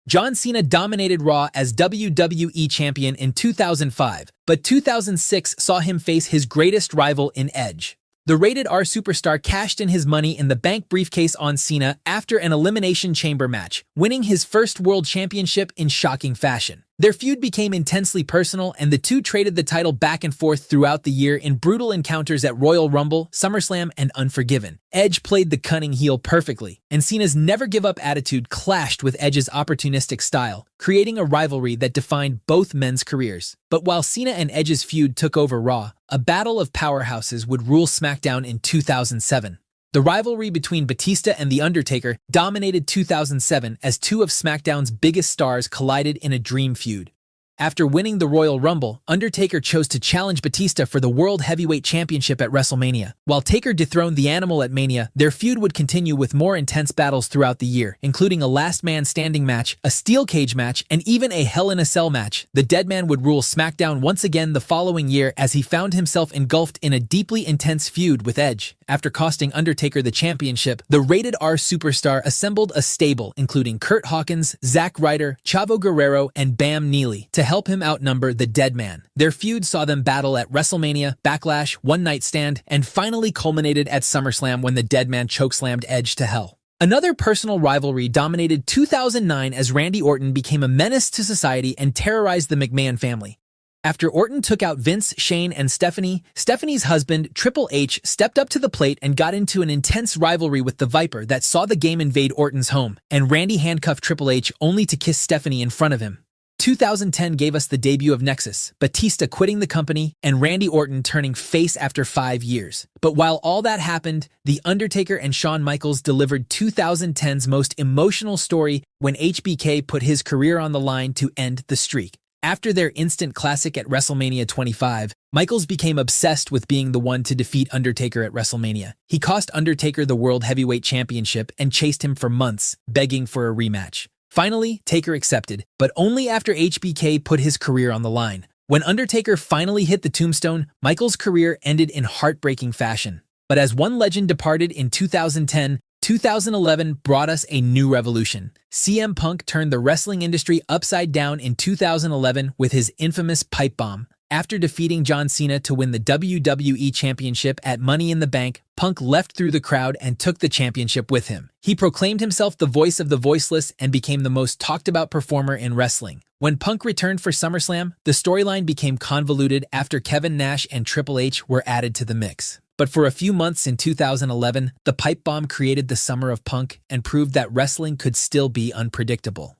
John Cena dominated Raw as WWE Champion in 2005, but 2006 saw him face his greatest rival in Edge. The Rated R superstar cashed in his Money in the Bank briefcase on Cena after an Elimination Chamber match, winning his first World Championship in shocking fashion. Their feud became intensely personal, and the two traded the title back and forth throughout the year in brutal encounters at Royal Rumble, SummerSlam, and Unforgiven. Edge played the cunning heel perfectly, and Cena's never-give-up attitude clashed with Edge's opportunistic style, creating a rivalry that defined both men's careers. But while Cena and Edge's feud took over Raw, a battle of powerhouses would rule SmackDown in 2007. The rivalry between Batista and The Undertaker dominated 2007 as two of SmackDown's biggest stars collided in a dream feud. After winning the Royal Rumble, Undertaker chose to challenge Batista for the World Heavyweight Championship at WrestleMania. While Taker dethroned the Animal at Mania, their feud would continue with more intense battles throughout the year, including a last man standing match, a steel cage match, and even a Hell in a Cell match. The Deadman would rule SmackDown once again the following year as he found himself engulfed in a deeply intense feud with Edge. After costing Undertaker the championship, the Rated R superstar assembled a stable including Curt Hawkins, Zack Ryder, Chavo Guerrero, and Bam Neely to help him outnumber the Deadman. Their feud saw them battle at WrestleMania, Backlash, One Night Stand, and finally culminated at SummerSlam when the Deadman chokeslammed Edge to hell. Another personal rivalry dominated 2009 as Randy Orton became a menace to society and terrorized the McMahon family. After Orton took out Vince, Shane, and Stephanie's husband, Triple H, stepped up to the plate and got into an intense rivalry with the Viper that saw the game invade Orton's home, and Randy handcuffed Triple H only to kiss Stephanie in front of him. 2010 gave us the debut of Nexus, Batista quitting the company, and Randy Orton turning face after 5 years. But while all that happened, The Undertaker and Shawn Michaels delivered 2010's most emotional story when HBK put his career on the line to end the streak. After their instant classic at WrestleMania 25, Michaels became obsessed with being the one to defeat Undertaker at WrestleMania. He cost Undertaker the World Heavyweight Championship and chased him for months, begging for a rematch. Finally, Taker accepted, but only after HBK put his career on the line. When Undertaker finally hit the tombstone, Michaels' career ended in heartbreaking fashion. But as one legend departed in 2010, 2011 brought us a new revolution. CM Punk turned the wrestling industry upside down in 2011 with his infamous pipe bomb. After defeating John Cena to win the WWE Championship at Money in the Bank, Punk left through the crowd and took the championship with him. He proclaimed himself the voice of the voiceless and became the most talked-about performer in wrestling. When Punk returned for SummerSlam, the storyline became convoluted after Kevin Nash and Triple H were added to the mix. But for a few months in 2011, the pipe bomb created the summer of Punk and proved that wrestling could still be unpredictable.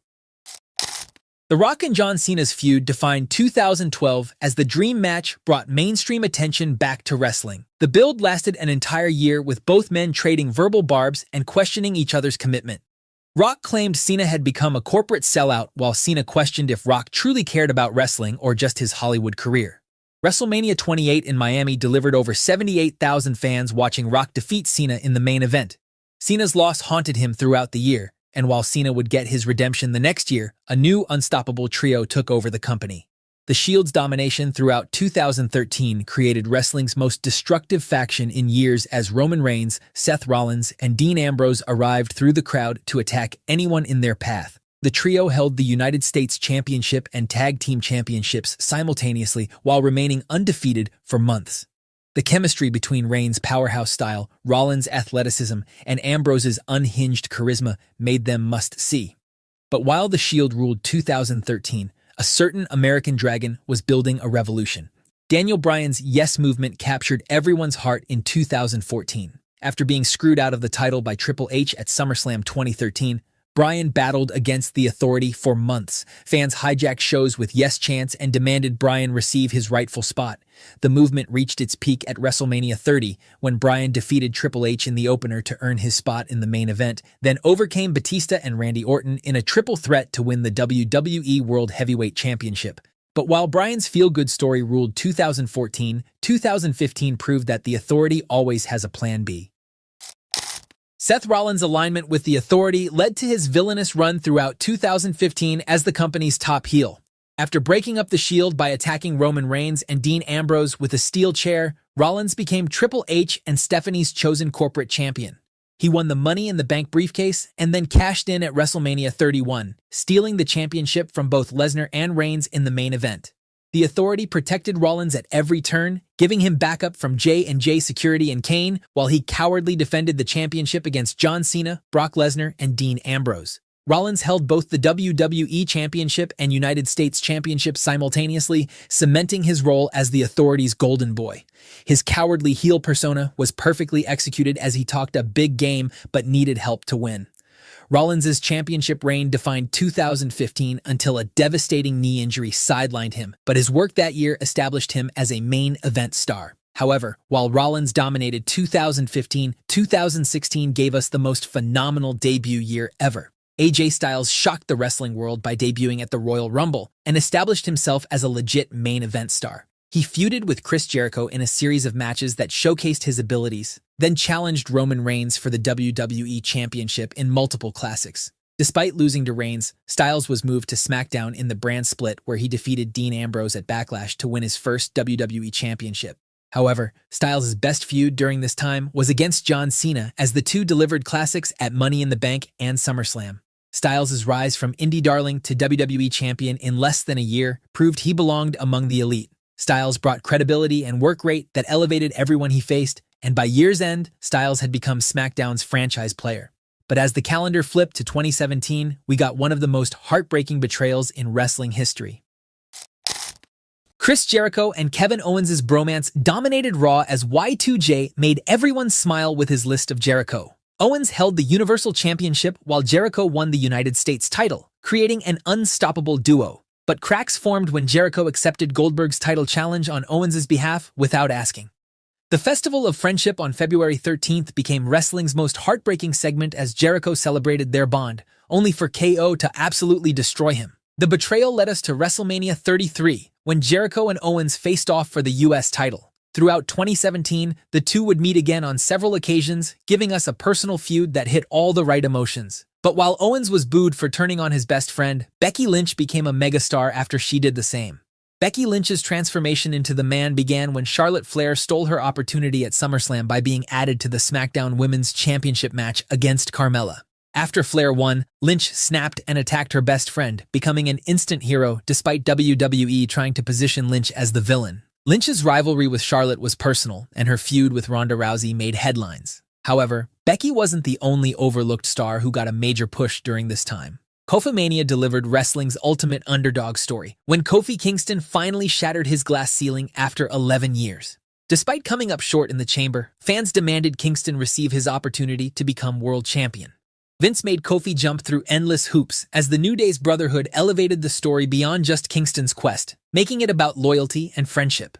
The Rock and John Cena's feud defined 2012 as the dream match brought mainstream attention back to wrestling. The build lasted an entire year with both men trading verbal barbs and questioning each other's commitment. Rock claimed Cena had become a corporate sellout while Cena questioned if Rock truly cared about wrestling or just his Hollywood career. WrestleMania 28 in Miami delivered over 78,000 fans watching Rock defeat Cena in the main event. Cena's loss haunted him throughout the year, and while Cena would get his redemption the next year, a new unstoppable trio took over the company. The Shield's domination throughout 2013 created wrestling's most destructive faction in years as Roman Reigns, Seth Rollins, and Dean Ambrose arrived through the crowd to attack anyone in their path. The trio held the United States Championship and Tag Team Championships simultaneously while remaining undefeated for months. The chemistry between Reigns' powerhouse style, Rollins' athleticism, and Ambrose's unhinged charisma made them must-see. But while the Shield ruled 2013, a certain American dragon was building a revolution. Daniel Bryan's Yes movement captured everyone's heart in 2014. After being screwed out of the title by Triple H at SummerSlam 2013, Bryan battled against the Authority for months. Fans hijacked shows with yes chants and demanded Bryan receive his rightful spot. The movement reached its peak at WrestleMania 30, when Bryan defeated Triple H in the opener to earn his spot in the main event, then overcame Batista and Randy Orton in a triple threat to win the WWE World Heavyweight Championship. But while Bryan's feel-good story ruled 2014, 2015 proved that the Authority always has a plan B. Seth Rollins' alignment with the Authority led to his villainous run throughout 2015 as the company's top heel. After breaking up the Shield by attacking Roman Reigns and Dean Ambrose with a steel chair, Rollins became Triple H and Stephanie's chosen corporate champion. He won the Money in the Bank briefcase and then cashed in at WrestleMania 31, stealing the championship from both Lesnar and Reigns in the main event. The Authority protected Rollins at every turn, giving him backup from J&J Security and Kane, while he cowardly defended the championship against John Cena, Brock Lesnar, and Dean Ambrose. Rollins held both the WWE Championship and United States Championship simultaneously, cementing his role as the Authority's golden boy. His cowardly heel persona was perfectly executed as he talked a big game but needed help to win. Rollins' championship reign defined 2015 until a devastating knee injury sidelined him, but his work that year established him as a main event star. However, while Rollins dominated 2015, 2016 gave us the most phenomenal debut year ever. AJ Styles shocked the wrestling world by debuting at the Royal Rumble and established himself as a legit main event star. He feuded with Chris Jericho in a series of matches that showcased his abilities, then challenged Roman Reigns for the WWE Championship in multiple classics. Despite losing to Reigns, Styles was moved to SmackDown in the brand split where he defeated Dean Ambrose at Backlash to win his first WWE Championship. However, Styles' best feud during this time was against John Cena as the two delivered classics at Money in the Bank and SummerSlam. Styles' rise from indie darling to WWE champion in less than a year proved he belonged among the elite. Styles brought credibility and work rate that elevated everyone he faced, and by year's end, Styles had become SmackDown's franchise player. But as the calendar flipped to 2017, we got one of the most heartbreaking betrayals in wrestling history. Chris Jericho and Kevin Owens' bromance dominated Raw as Y2J made everyone smile with his list of Jericho. Owens held the Universal Championship while Jericho won the United States title, creating an unstoppable duo. But cracks formed when Jericho accepted Goldberg's title challenge on Owens' behalf without asking. The Festival of Friendship on February 13th became wrestling's most heartbreaking segment as Jericho celebrated their bond, only for KO to absolutely destroy him. The betrayal led us to WrestleMania 33, when Jericho and Owens faced off for the US title. Throughout 2017, the two would meet again on several occasions, giving us a personal feud that hit all the right emotions. But while Owens was booed for turning on his best friend, Becky Lynch became a megastar after she did the same. Becky Lynch's transformation into the man began when Charlotte Flair stole her opportunity at SummerSlam by being added to the SmackDown Women's Championship match against Carmella. After Flair won, Lynch snapped and attacked her best friend, becoming an instant hero despite WWE trying to position Lynch as the villain. Lynch's rivalry with Charlotte was personal, and her feud with Ronda Rousey made headlines. However, Becky wasn't the only overlooked star who got a major push during this time. Kofi-Mania delivered wrestling's ultimate underdog story, when Kofi Kingston finally shattered his glass ceiling after 11 years. Despite coming up short in the chamber, fans demanded Kingston receive his opportunity to become world champion. Vince made Kofi jump through endless hoops as the New Day's brotherhood elevated the story beyond just Kingston's quest, making it about loyalty and friendship.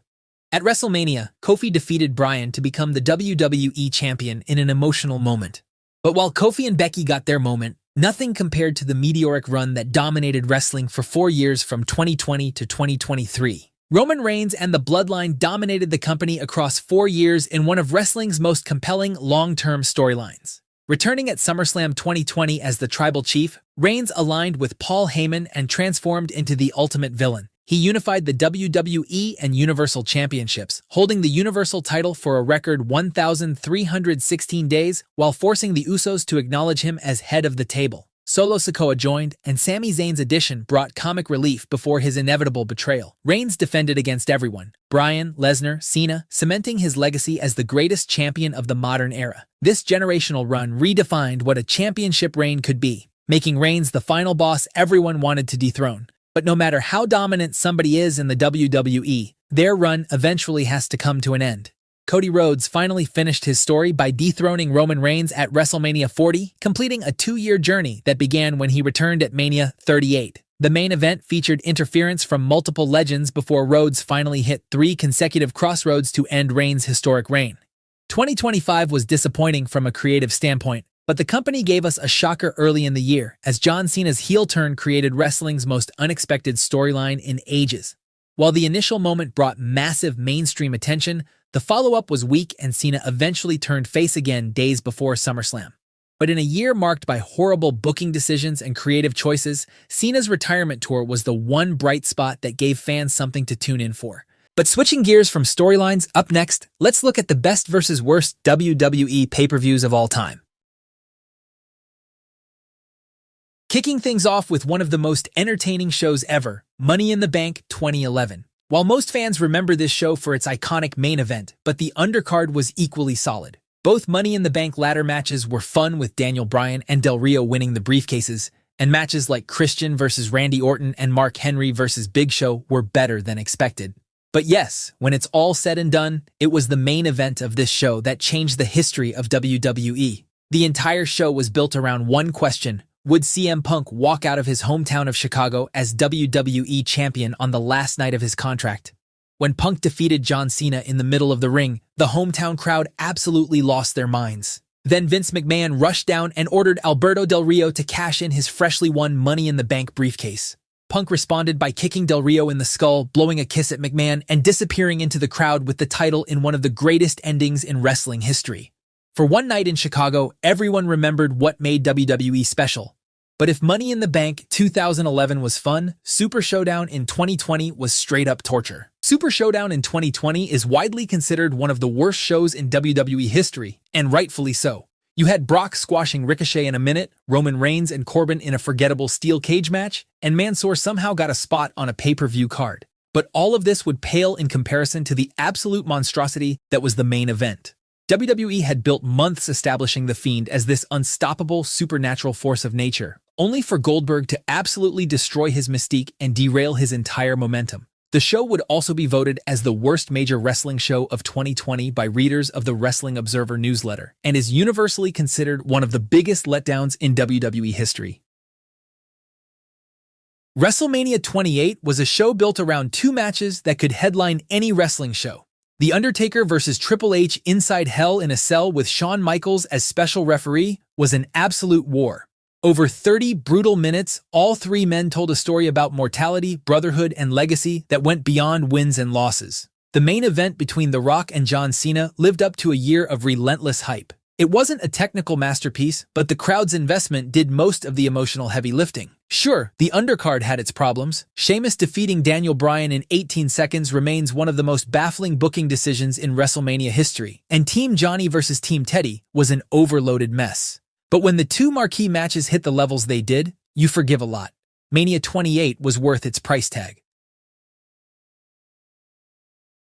At WrestleMania, Kofi defeated Bryan to become the WWE champion in an emotional moment. But while Kofi and Becky got their moment, nothing compared to the meteoric run that dominated wrestling for 4 years from 2020 to 2023. Roman Reigns and the Bloodline dominated the company across 4 years in one of wrestling's most compelling long-term storylines. Returning at SummerSlam 2020 as the Tribal Chief, Reigns aligned with Paul Heyman and transformed into the ultimate villain. He unified the WWE and Universal Championships, holding the Universal title for a record 1,316 days while forcing the Usos to acknowledge him as head of the table. Solo Sikoa joined, and Sami Zayn's addition brought comic relief before his inevitable betrayal. Reigns defended against everyone, Bryan, Lesnar, Cena, cementing his legacy as the greatest champion of the modern era. This generational run redefined what a championship reign could be, making Reigns the final boss everyone wanted to dethrone. But no matter how dominant somebody is in the WWE, their run eventually has to come to an end. Cody Rhodes finally finished his story by dethroning Roman Reigns at WrestleMania 40, completing a 2-year journey that began when he returned at Mania 38. The main event featured interference from multiple legends before Rhodes finally hit 3 consecutive crossroads to end Reigns' historic reign. 2025 was disappointing from a creative standpoint, but the company gave us a shocker early in the year as John Cena's heel turn created wrestling's most unexpected storyline in ages. While the initial moment brought massive mainstream attention, the follow-up was weak and Cena eventually turned face again days before SummerSlam. But in a year marked by horrible booking decisions and creative choices, Cena's retirement tour was the one bright spot that gave fans something to tune in for. But switching gears from storylines, up next, let's look at the best versus worst WWE pay-per-views of all time. Kicking things off with one of the most entertaining shows ever, Money in the Bank 2011. While most fans remember this show for its iconic main event, but the undercard was equally solid. Both Money in the Bank ladder matches were fun with Daniel Bryan and Del Rio winning the briefcases, and matches like Christian versus Randy Orton and Mark Henry versus Big Show were better than expected. But yes, when it's all said and done, it was the main event of this show that changed the history of WWE. The entire show was built around one question: would CM Punk walk out of his hometown of Chicago as WWE champion on the last night of his contract? When Punk defeated John Cena in the middle of the ring, the hometown crowd absolutely lost their minds. Then Vince McMahon rushed down and ordered Alberto Del Rio to cash in his freshly won Money in the Bank briefcase. Punk responded by kicking Del Rio in the skull, blowing a kiss at McMahon, and disappearing into the crowd with the title in one of the greatest endings in wrestling history. For one night in Chicago, everyone remembered what made WWE special. But if Money in the Bank 2011 was fun, Super Showdown in 2020 was straight-up torture. Super Showdown in 2020 is widely considered one of the worst shows in WWE history, and rightfully so. You had Brock squashing Ricochet in a minute, Roman Reigns and Corbin in a forgettable steel cage match, and Mansoor somehow got a spot on a pay-per-view card. But all of this would pale in comparison to the absolute monstrosity that was the main event. WWE had built months establishing The Fiend as this unstoppable supernatural force of nature, only for Goldberg to absolutely destroy his mystique and derail his entire momentum. The show would also be voted as the worst major wrestling show of 2020 by readers of the Wrestling Observer newsletter, and is universally considered one of the biggest letdowns in WWE history. WrestleMania 28 was a show built around 2 matches that could headline any wrestling show. The Undertaker versus Triple H inside Hell in a Cell with Shawn Michaels as special referee was an absolute war. Over 30 brutal minutes, all 3 men told a story about mortality, brotherhood, and legacy that went beyond wins and losses. The main event between The Rock and John Cena lived up to a year of relentless hype. It wasn't a technical masterpiece, but the crowd's investment did most of the emotional heavy lifting. Sure, the undercard had its problems. Sheamus defeating Daniel Bryan in 18 seconds remains one of the most baffling booking decisions in WrestleMania history, and Team Johnny versus Team Teddy was an overloaded mess. But when the two marquee matches hit the levels they did, you forgive a lot. Mania 28 was worth its price tag.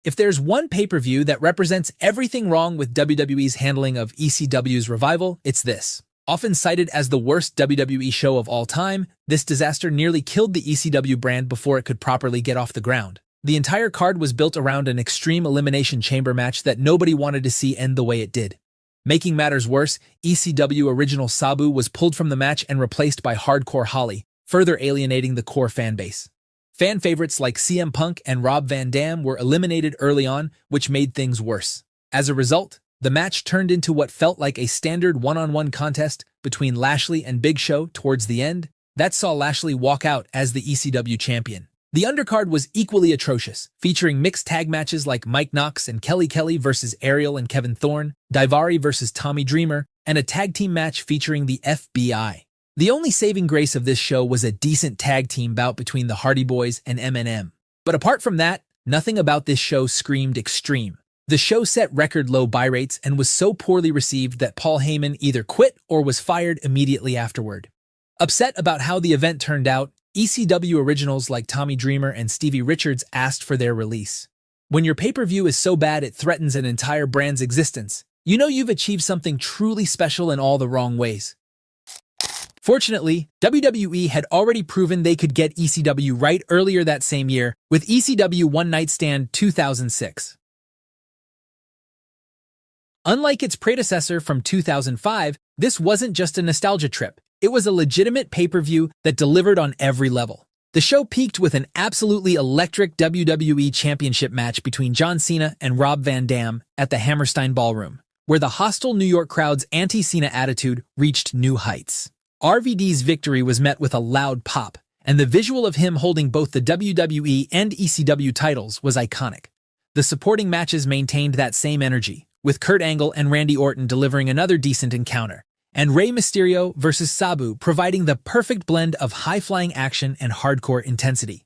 If there's one pay-per-view that represents everything wrong with WWE's handling of ECW's revival, it's this. Often cited as the worst WWE show of all time, this disaster nearly killed the ECW brand before it could properly get off the ground. The entire card was built around an extreme elimination chamber match that nobody wanted to see end the way it did. Making matters worse, ECW original Sabu was pulled from the match and replaced by Hardcore Holly, further alienating the core fanbase. Fan favorites like CM Punk and Rob Van Dam were eliminated early on, which made things worse. As a result, the match turned into what felt like a standard one-on-one contest between Lashley and Big Show towards the end that saw Lashley walk out as the ECW champion. The undercard was equally atrocious, featuring mixed tag matches like Mike Knox and Kelly Kelly versus Ariel and Kevin Thorne, Daivari versus Tommy Dreamer, and a tag team match featuring the FBI. The only saving grace of this show was a decent tag team bout between the Hardy Boys and M&M. But apart from that, nothing about this show screamed extreme. The show set record low buy rates and was so poorly received that Paul Heyman either quit or was fired immediately afterward. Upset about how the event turned out, ECW originals like Tommy Dreamer and Stevie Richards asked for their release. When your pay-per-view is so bad it threatens an entire brand's existence, you know you've achieved something truly special in all the wrong ways. Fortunately, WWE had already proven they could get ECW right earlier that same year with ECW One Night Stand 2006. Unlike its predecessor from 2005, this wasn't just a nostalgia trip. It was a legitimate pay-per-view that delivered on every level. The show peaked with an absolutely electric WWE Championship match between John Cena and Rob Van Dam at the Hammerstein Ballroom, where the hostile New York crowd's anti-Cena attitude reached new heights. RVD's victory was met with a loud pop, and the visual of him holding both the WWE and ECW titles was iconic. The supporting matches maintained that same energy, with Kurt Angle and Randy Orton delivering another decent encounter, and Rey Mysterio versus Sabu providing the perfect blend of high-flying action and hardcore intensity.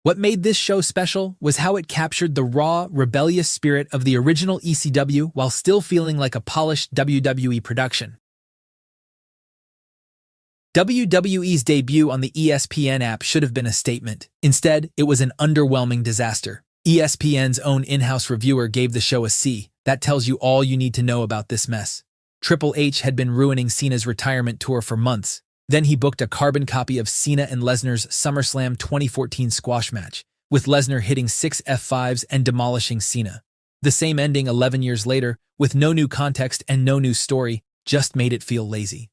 What made this show special was how it captured the raw, rebellious spirit of the original ECW while still feeling like a polished WWE production. WWE's debut on the ESPN app should have been a statement. Instead, it was an underwhelming disaster. ESPN's own in-house reviewer gave the show a C. That tells you all you need to know about this mess. Triple H had been ruining Cena's retirement tour for months. Then he booked a carbon copy of Cena and Lesnar's SummerSlam 2014 squash match, with Lesnar hitting 6 F5s and demolishing Cena. The same ending 11 years later, with no new context and no new story, just made it feel lazy.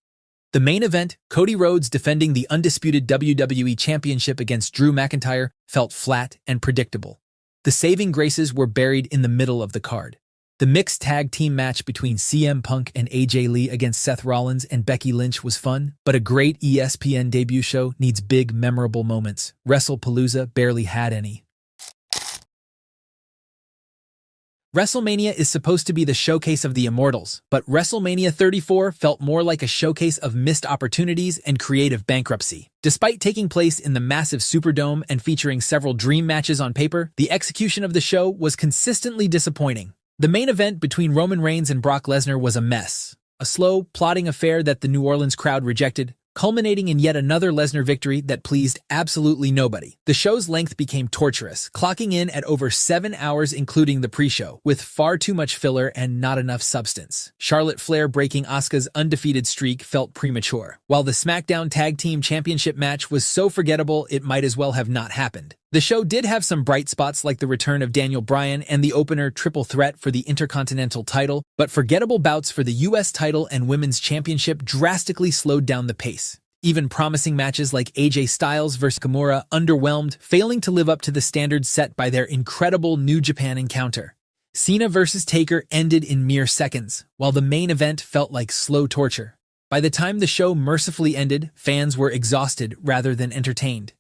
The main event, Cody Rhodes defending the undisputed WWE Championship against Drew McIntyre, felt flat and predictable. The saving graces were buried in the middle of the card. The mixed tag team match between CM Punk and AJ Lee against Seth Rollins and Becky Lynch was fun, but a great ESPN debut show needs big, memorable moments. WrestlePalooza barely had any. WrestleMania is supposed to be the showcase of the immortals, but WrestleMania 34 felt more like a showcase of missed opportunities and creative bankruptcy. Despite taking place in the massive Superdome and featuring several dream matches on paper, the execution of the show was consistently disappointing. The main event between Roman Reigns and Brock Lesnar was a mess. A slow, plodding affair that the New Orleans crowd rejected, culminating in yet another Lesnar victory that pleased absolutely nobody. The show's length became torturous, clocking in at over 7 hours including the pre-show, with far too much filler and not enough substance. Charlotte Flair breaking Asuka's undefeated streak felt premature, while the SmackDown Tag Team Championship match was so forgettable it might as well have not happened. The show did have some bright spots like the return of Daniel Bryan and the opener triple threat for the Intercontinental title, but forgettable bouts for the US title and Women's Championship drastically slowed down the pace. Even promising matches like AJ Styles vs. Kimura underwhelmed, failing to live up to the standards set by their incredible New Japan encounter. Cena vs. Taker ended in mere seconds, while the main event felt like slow torture. By the time the show mercifully ended, fans were exhausted rather than entertained.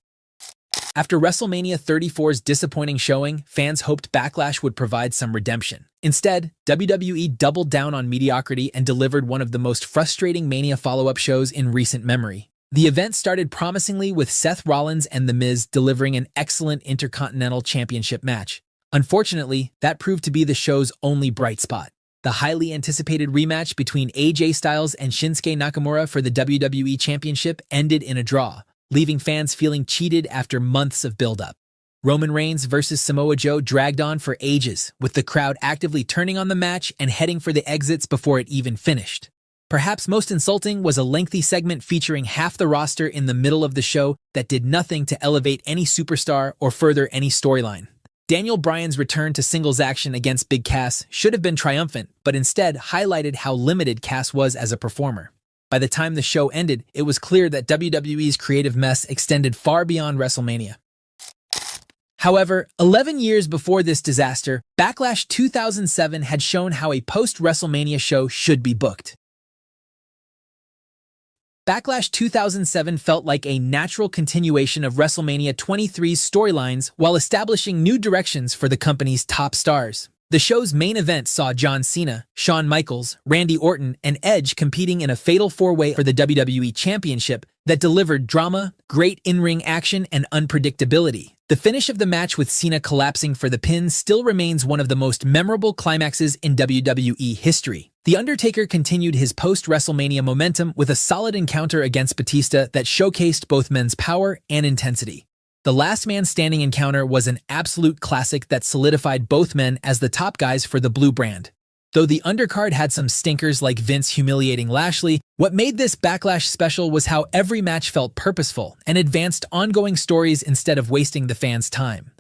After WrestleMania 34's disappointing showing, fans hoped Backlash would provide some redemption. Instead, WWE doubled down on mediocrity and delivered one of the most frustrating Mania follow-up shows in recent memory. The event started promisingly with Seth Rollins and The Miz delivering an excellent Intercontinental Championship match. Unfortunately, that proved to be the show's only bright spot. The highly anticipated rematch between AJ Styles and Shinsuke Nakamura for the WWE Championship ended in a draw, leaving fans feeling cheated after months of build-up. Roman Reigns versus Samoa Joe dragged on for ages, with the crowd actively turning on the match and heading for the exits before it even finished. Perhaps most insulting was a lengthy segment featuring half the roster in the middle of the show that did nothing to elevate any superstar or further any storyline. Daniel Bryan's return to singles action against Big Cass should have been triumphant, but instead highlighted how limited Cass was as a performer. By the time the show ended, it was clear that WWE's creative mess extended far beyond WrestleMania. However, 11 years before this disaster, Backlash 2007 had shown how a post-WrestleMania show should be booked. Backlash 2007 felt like a natural continuation of WrestleMania 23's storylines while establishing new directions for the company's top stars. The show's main event saw John Cena, Shawn Michaels, Randy Orton, and Edge competing in a fatal four-way for the WWE Championship that delivered drama, great in-ring action, and unpredictability. The finish of the match with Cena collapsing for the pin still remains one of the most memorable climaxes in WWE history. The Undertaker continued his post-WrestleMania momentum with a solid encounter against Batista that showcased both men's power and intensity. The Last Man Standing encounter was an absolute classic that solidified both men as the top guys for the Blue brand. Though the undercard had some stinkers like Vince humiliating Lashley, what made this Backlash special was how every match felt purposeful and advanced ongoing stories instead of wasting the fans' time.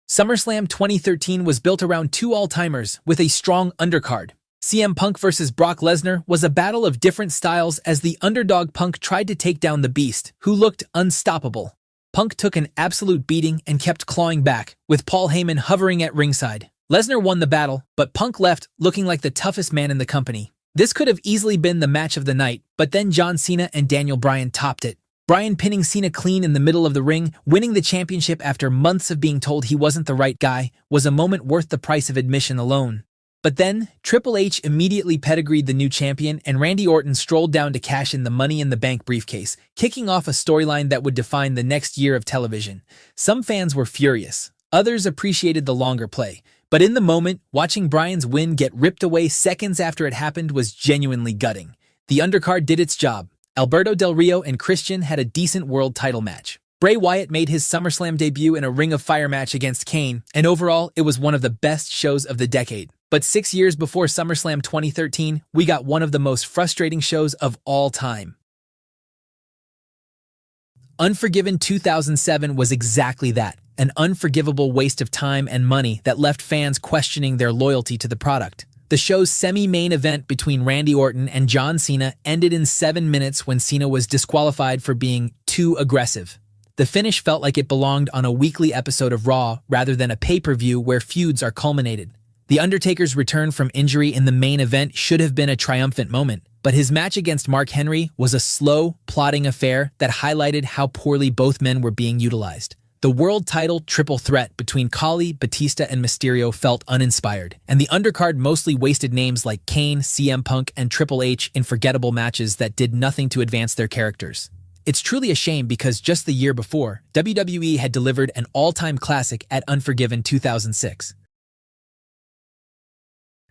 SummerSlam 2013 was built around two all-timers with a strong undercard. CM Punk vs. Brock Lesnar was a battle of different styles as the underdog Punk tried to take down the Beast, who looked unstoppable. Punk took an absolute beating and kept clawing back, with Paul Heyman hovering at ringside. Lesnar won the battle, but Punk left looking like the toughest man in the company. This could have easily been the match of the night, but then John Cena and Daniel Bryan topped it. Bryan pinning Cena clean in the middle of the ring, winning the championship after months of being told he wasn't the right guy, was a moment worth the price of admission alone. But then, Triple H immediately pedigreed the new champion, and Randy Orton strolled down to cash in the Money in the Bank briefcase, kicking off a storyline that would define the next year of television. Some fans were furious. Others appreciated the longer play. But in the moment, watching Bryan's win get ripped away seconds after it happened was genuinely gutting. The undercard did its job. Alberto Del Rio and Christian had a decent world title match. Bray Wyatt made his SummerSlam debut in a Ring of Fire match against Kane, and overall, it was one of the best shows of the decade. But 6 years before SummerSlam 2013, we got one of the most frustrating shows of all time. Unforgiven 2007 was exactly that, an unforgivable waste of time and money that left fans questioning their loyalty to the product. The show's semi-main event between Randy Orton and John Cena ended in 7 minutes when Cena was disqualified for being too aggressive. The finish felt like it belonged on a weekly episode of Raw rather than a pay-per-view where feuds are culminated. The Undertaker's return from injury in the main event should have been a triumphant moment, but his match against Mark Henry was a slow, plodding affair that highlighted how poorly both men were being utilized. The world title triple threat between Khali, Batista, and Mysterio felt uninspired, and the undercard mostly wasted names like Kane, CM Punk, and Triple H in forgettable matches that did nothing to advance their characters. It's truly a shame because just the year before, WWE had delivered an all-time classic at Unforgiven 2006.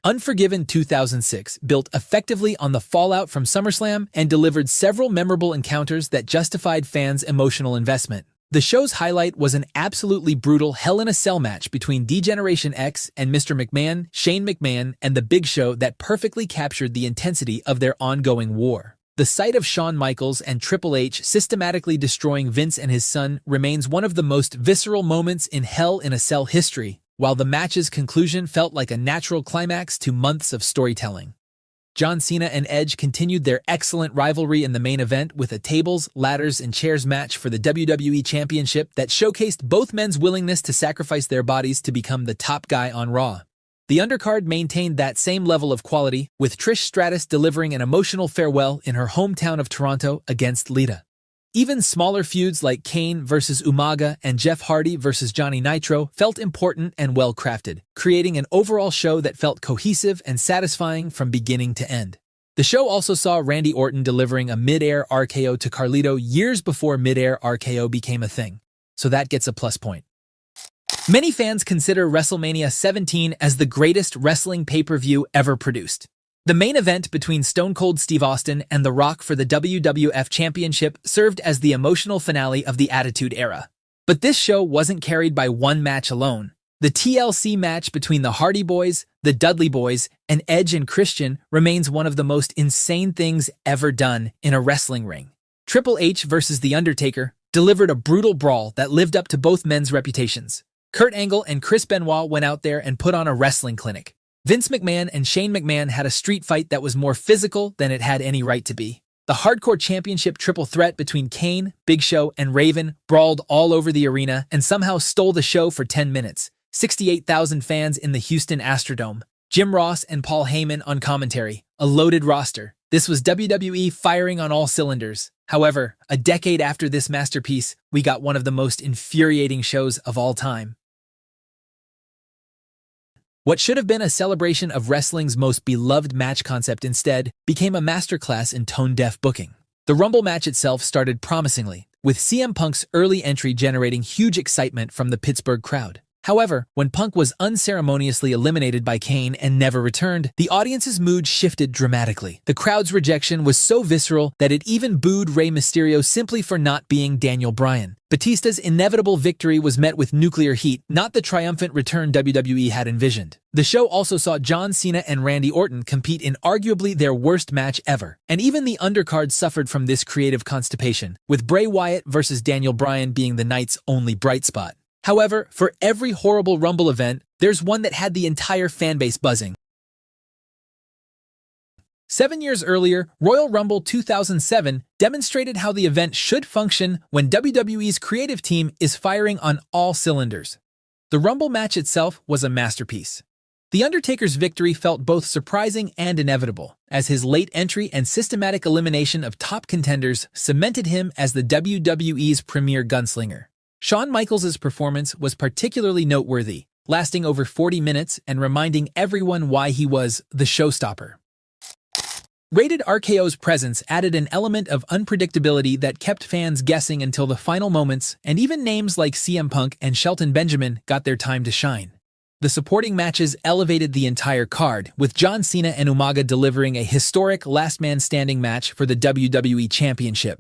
Unforgiven 2006 built effectively on the fallout from SummerSlam and delivered several memorable encounters that justified fans' emotional investment. The show's highlight was an absolutely brutal Hell in a Cell match between D-Generation X and Mr. McMahon, Shane McMahon, and The Big Show that perfectly captured the intensity of their ongoing war. The sight of Shawn Michaels and Triple H systematically destroying Vince and his son remains one of the most visceral moments in Hell in a Cell history, while the match's conclusion felt like a natural climax to months of storytelling. John Cena and Edge continued their excellent rivalry in the main event with a tables, ladders, and chairs match for the WWE Championship that showcased both men's willingness to sacrifice their bodies to become the top guy on Raw. The undercard maintained that same level of quality, with Trish Stratus delivering an emotional farewell in her hometown of Toronto against Lita. Even smaller feuds like Kane vs. Umaga and Jeff Hardy vs. Johnny Nitro felt important and well-crafted, creating an overall show that felt cohesive and satisfying from beginning to end. The show also saw Randy Orton delivering a mid-air RKO to Carlito years before mid-air RKO became a thing, so that gets a plus point. Many fans consider WrestleMania 17 as the greatest wrestling pay-per-view ever produced. The main event between Stone Cold Steve Austin and The Rock for the WWF Championship served as the emotional finale of the Attitude Era. But this show wasn't carried by one match alone. The TLC match between the Hardy Boys, the Dudley Boys, and Edge and Christian remains one of the most insane things ever done in a wrestling ring. Triple H versus The Undertaker delivered a brutal brawl that lived up to both men's reputations. Kurt Angle and Chris Benoit went out there and put on a wrestling clinic. Vince McMahon and Shane McMahon had a street fight that was more physical than it had any right to be. The Hardcore Championship triple threat between Kane, Big Show, and Raven brawled all over the arena and somehow stole the show for 10 minutes. 68,000 fans in the Houston Astrodome. Jim Ross and Paul Heyman on commentary. A loaded roster. This was WWE firing on all cylinders. However, a decade after this masterpiece, we got one of the most infuriating shows of all time. What should have been a celebration of wrestling's most beloved match concept instead became a masterclass in tone-deaf booking. The Rumble match itself started promisingly, with CM Punk's early entry generating huge excitement from the Pittsburgh crowd. However, when Punk was unceremoniously eliminated by Kane and never returned, the audience's mood shifted dramatically. The crowd's rejection was so visceral that it even booed Rey Mysterio simply for not being Daniel Bryan. Batista's inevitable victory was met with nuclear heat, not the triumphant return WWE had envisioned. The show also saw John Cena and Randy Orton compete in arguably their worst match ever, and even the undercard suffered from this creative constipation, with Bray Wyatt versus Daniel Bryan being the night's only bright spot. However, for every horrible Rumble event, there's one that had the entire fanbase buzzing. 7 years earlier, Royal Rumble 2007 demonstrated how the event should function when WWE's creative team is firing on all cylinders. The Rumble match itself was a masterpiece. The Undertaker's victory felt both surprising and inevitable, as his late entry and systematic elimination of top contenders cemented him as the WWE's premier gunslinger. Shawn Michaels' performance was particularly noteworthy, lasting over 40 minutes and reminding everyone why he was the showstopper. Rated RKO's presence added an element of unpredictability that kept fans guessing until the final moments, and even names like CM Punk and Shelton Benjamin got their time to shine. The supporting matches elevated the entire card, with John Cena and Umaga delivering a historic last man standing match for the WWE Championship.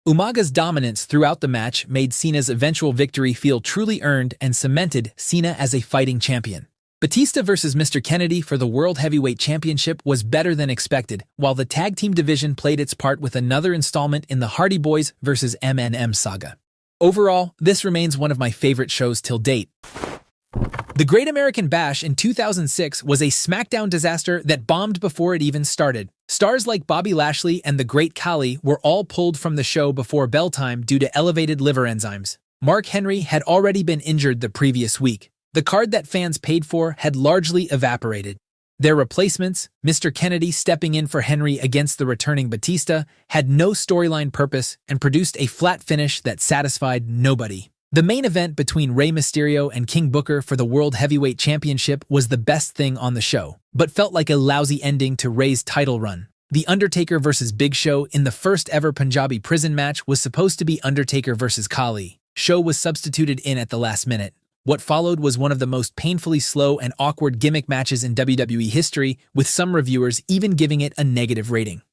Umaga's dominance throughout the match made Cena's eventual victory feel truly earned and cemented Cena as a fighting champion. Batista versus Mr. Kennedy for the World Heavyweight Championship was better than expected, while the tag team division played its part with another installment in the Hardy Boys versus MNM saga. Overall, this remains one of my favorite shows till date. The Great American Bash in 2006 was a SmackDown disaster that bombed before it even started. Stars like Bobby Lashley and the Great Khali were all pulled from the show before bell time due to elevated liver enzymes. Mark Henry had already been injured the previous week. The card that fans paid for had largely evaporated. Their replacements, Mr. Kennedy stepping in for Henry against the returning Batista, had no storyline purpose and produced a flat finish that satisfied nobody. The main event between Rey Mysterio and King Booker for the World Heavyweight Championship was the best thing on the show, but felt like a lousy ending to Rey's title run. The Undertaker versus Big Show in the first ever Punjabi prison match was supposed to be Undertaker versus Khali. Show was substituted in at the last minute. What followed was one of the most painfully slow and awkward gimmick matches in WWE history, with some reviewers even giving it a negative rating.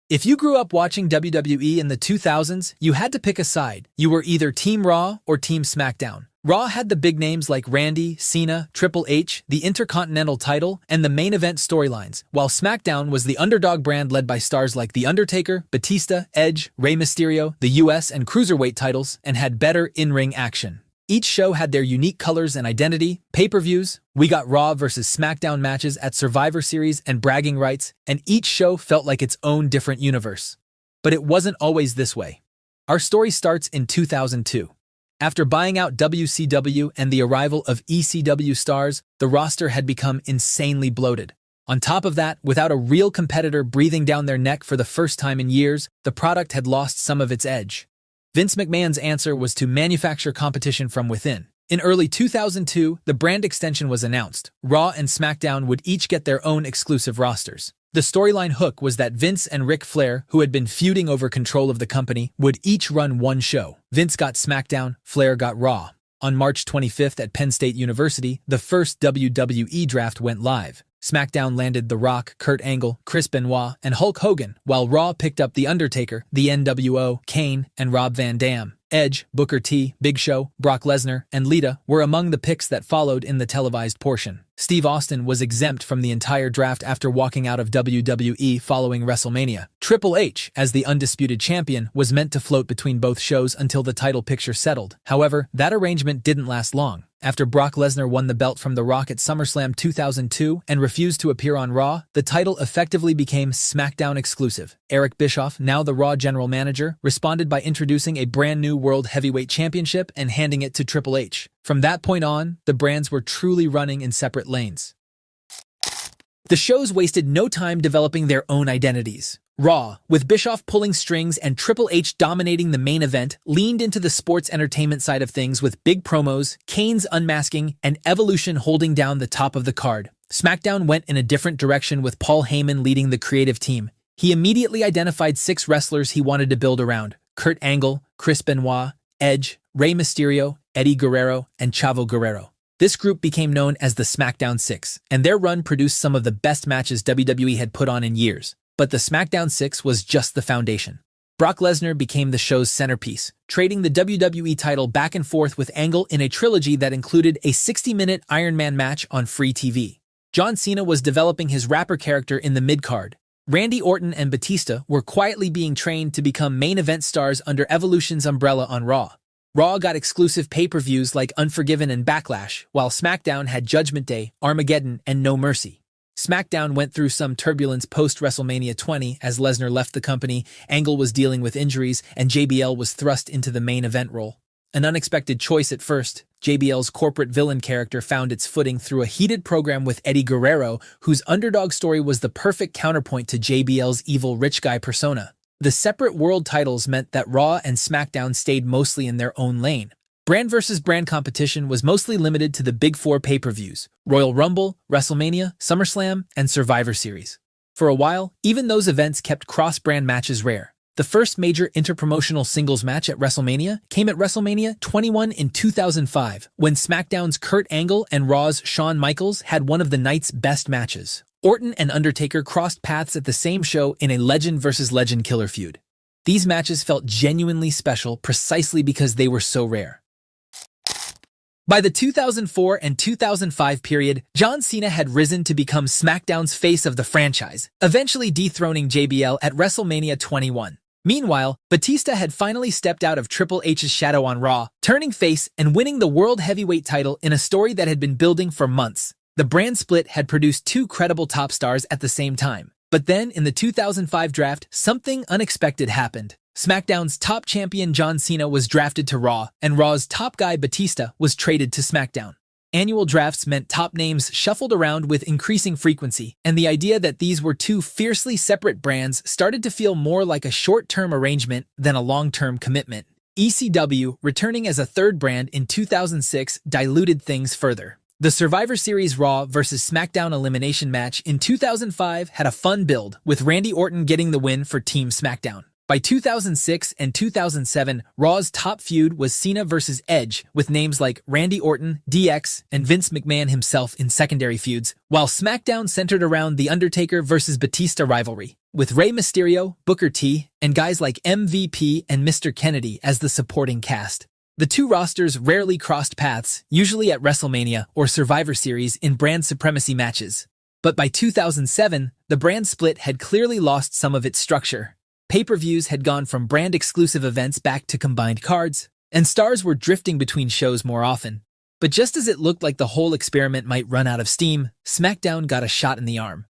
If you grew up watching WWE in the 2000s, you had to pick a side. You were either Team Raw or Team SmackDown. Raw had the big names like Randy, Cena, Triple H, the Intercontinental title, and the main event storylines, while SmackDown was the underdog brand led by stars like The Undertaker, Batista, Edge, Rey Mysterio, the US and Cruiserweight titles, and had better in-ring action. Each show had their unique colors and identity. Pay-per-views, we got Raw versus SmackDown matches at Survivor Series and bragging rights, and each show felt like its own different universe. But it wasn't always this way. Our story starts in 2002. After buying out WCW and the arrival of ECW stars, the roster had become insanely bloated. On top of that, without a real competitor breathing down their neck for the first time in years, the product had lost some of its edge. Vince McMahon's answer was to manufacture competition from within. In early 2002, the brand extension was announced. Raw and SmackDown would each get their own exclusive rosters. The storyline hook was that Vince and Ric Flair, who had been feuding over control of the company, would each run one show. Vince got SmackDown, Flair got Raw. On March 25th at Penn State University, the first WWE draft went live. SmackDown landed The Rock, Kurt Angle, Chris Benoit, and Hulk Hogan, while Raw picked up The Undertaker, the NWO, Kane, and Rob Van Dam. Edge, Booker T, Big Show, Brock Lesnar, and Lita were among the picks that followed in the televised portion. Steve Austin was exempt from the entire draft after walking out of WWE following WrestleMania. Triple H, as the undisputed champion, was meant to float between both shows until the title picture settled. However, that arrangement didn't last long. After Brock Lesnar won the belt from The Rock at SummerSlam 2002 and refused to appear on Raw, the title effectively became SmackDown exclusive. Eric Bischoff, now the Raw general manager, responded by introducing a brand new World Heavyweight Championship and handing it to Triple H. From that point on, the brands were truly running in separate lanes. The shows wasted no time developing their own identities. Raw, with Bischoff pulling strings and Triple H dominating the main event, leaned into the sports entertainment side of things with big promos, Kane's unmasking, and Evolution holding down the top of the card. SmackDown went in a different direction with Paul Heyman leading the creative team. He immediately identified 6 wrestlers he wanted to build around: Kurt Angle, Chris Benoit, Edge, Rey Mysterio, Eddie Guerrero, and Chavo Guerrero. This group became known as the SmackDown Six, and their run produced some of the best matches WWE had put on in years. But the SmackDown Six was just the foundation. Brock Lesnar became the show's centerpiece, trading the WWE title back and forth with Angle in a trilogy that included a 60-minute Iron Man match on free TV. John Cena was developing his rapper character in the mid-card. Randy Orton and Batista were quietly being trained to become main event stars under Evolution's umbrella on Raw. Raw got exclusive pay-per-views like Unforgiven and Backlash, while SmackDown had Judgment Day, Armageddon, and No Mercy. SmackDown went through some turbulence post-WrestleMania 20 as Lesnar left the company, Angle was dealing with injuries, and JBL was thrust into the main event role. An unexpected choice at first, JBL's corporate villain character found its footing through a heated program with Eddie Guerrero, whose underdog story was the perfect counterpoint to JBL's evil rich guy persona. The separate world titles meant that Raw and SmackDown stayed mostly in their own lane. Brand versus brand competition was mostly limited to the Big Four pay-per-views: Royal Rumble, WrestleMania, SummerSlam, and Survivor Series. For a while, even those events kept cross-brand matches rare. The first major interpromotional singles match at WrestleMania came at WrestleMania 21 in 2005, when SmackDown's Kurt Angle and Raw's Shawn Michaels had one of the night's best matches. Orton and Undertaker crossed paths at the same show in a legend versus legend killer feud. These matches felt genuinely special precisely because they were so rare. By the 2004 and 2005 period, John Cena had risen to become SmackDown's face of the franchise, eventually dethroning JBL at WrestleMania 21. Meanwhile, Batista had finally stepped out of Triple H's shadow on Raw, turning face and winning the World Heavyweight title in a story that had been building for months. The brand split had produced 2 credible top stars at the same time. But then, in the 2005 draft, something unexpected happened. SmackDown's top champion John Cena was drafted to Raw, and Raw's top guy Batista was traded to SmackDown. Annual drafts meant top names shuffled around with increasing frequency, and the idea that these were 2 fiercely separate brands started to feel more like a short-term arrangement than a long-term commitment. ECW, returning as a third brand in 2006, diluted things further. The Survivor Series Raw vs. SmackDown elimination match in 2005 had a fun build, with Randy Orton getting the win for Team SmackDown. By 2006 and 2007, Raw's top feud was Cena vs. Edge, with names like Randy Orton, DX, and Vince McMahon himself in secondary feuds, while SmackDown centered around The Undertaker vs. Batista rivalry, with Rey Mysterio, Booker T, and guys like MVP and Mr. Kennedy as the supporting cast. The 2 rosters rarely crossed paths, usually at WrestleMania or Survivor Series in brand supremacy matches. But by 2007, the brand split had clearly lost some of its structure. Pay-per-views had gone from brand-exclusive events back to combined cards, and stars were drifting between shows more often. But just as it looked like the whole experiment might run out of steam, SmackDown got a shot in the arm.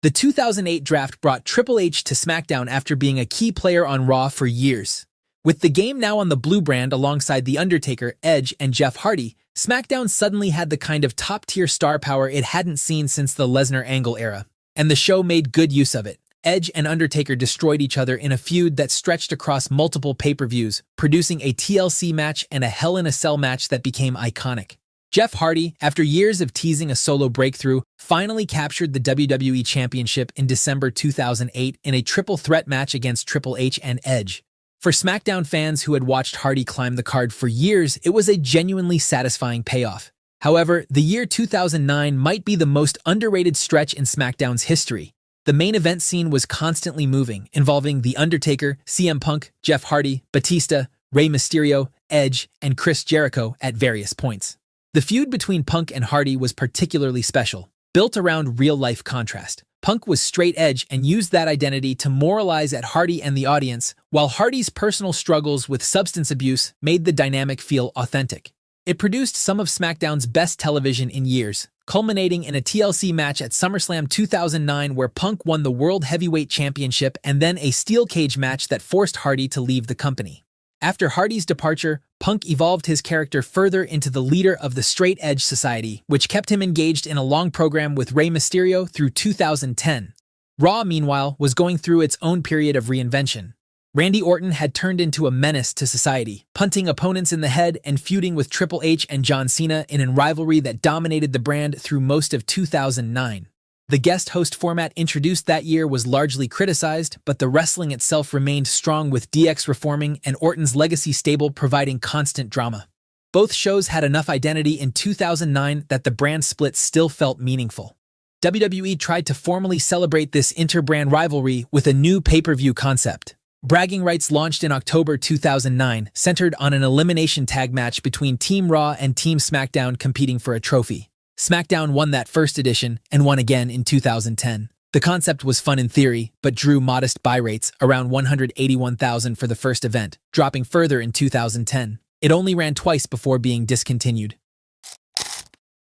The 2008 draft brought Triple H to SmackDown after being a key player on Raw for years. With the game now on the blue brand alongside The Undertaker, Edge, and Jeff Hardy, SmackDown suddenly had the kind of top-tier star power it hadn't seen since the Lesnar-Angle era. And the show made good use of it. Edge and Undertaker destroyed each other in a feud that stretched across multiple pay-per-views, producing a TLC match and a Hell in a Cell match that became iconic. Jeff Hardy, after years of teasing a solo breakthrough, finally captured the WWE Championship in December 2008 in a triple threat match against Triple H and Edge. For SmackDown fans who had watched Hardy climb the card for years, it was a genuinely satisfying payoff. However, the year 2009 might be the most underrated stretch in SmackDown's history. The main event scene was constantly moving, involving The Undertaker, CM Punk, Jeff Hardy, Batista, Rey Mysterio, Edge, and Chris Jericho at various points. The feud between Punk and Hardy was particularly special, built around real-life contrast. Punk was straight edge and used that identity to moralize at Hardy and the audience, while Hardy's personal struggles with substance abuse made the dynamic feel authentic. It produced some of SmackDown's best television in years, culminating in a TLC match at SummerSlam 2009 where Punk won the World Heavyweight Championship and then a steel cage match that forced Hardy to leave the company. After Hardy's departure, Punk evolved his character further into the leader of the Straight Edge Society, which kept him engaged in a long program with Rey Mysterio through 2010. Raw, meanwhile, was going through its own period of reinvention. Randy Orton had turned into a menace to society, punting opponents in the head and feuding with Triple H and John Cena in a rivalry that dominated the brand through most of 2009. The guest host format introduced that year was largely criticized, but the wrestling itself remained strong with DX reforming and Orton's legacy stable providing constant drama. Both shows had enough identity in 2009 that the brand split still felt meaningful. WWE tried to formally celebrate this inter-brand rivalry with a new pay-per-view concept. Bragging rights launched in October 2009, centered on an elimination tag match between Team Raw and Team SmackDown competing for a trophy. SmackDown won that first edition and won again in 2010. The concept was fun in theory, but drew modest buy rates, around 181,000 for the first event, dropping further in 2010. It only ran twice before being discontinued.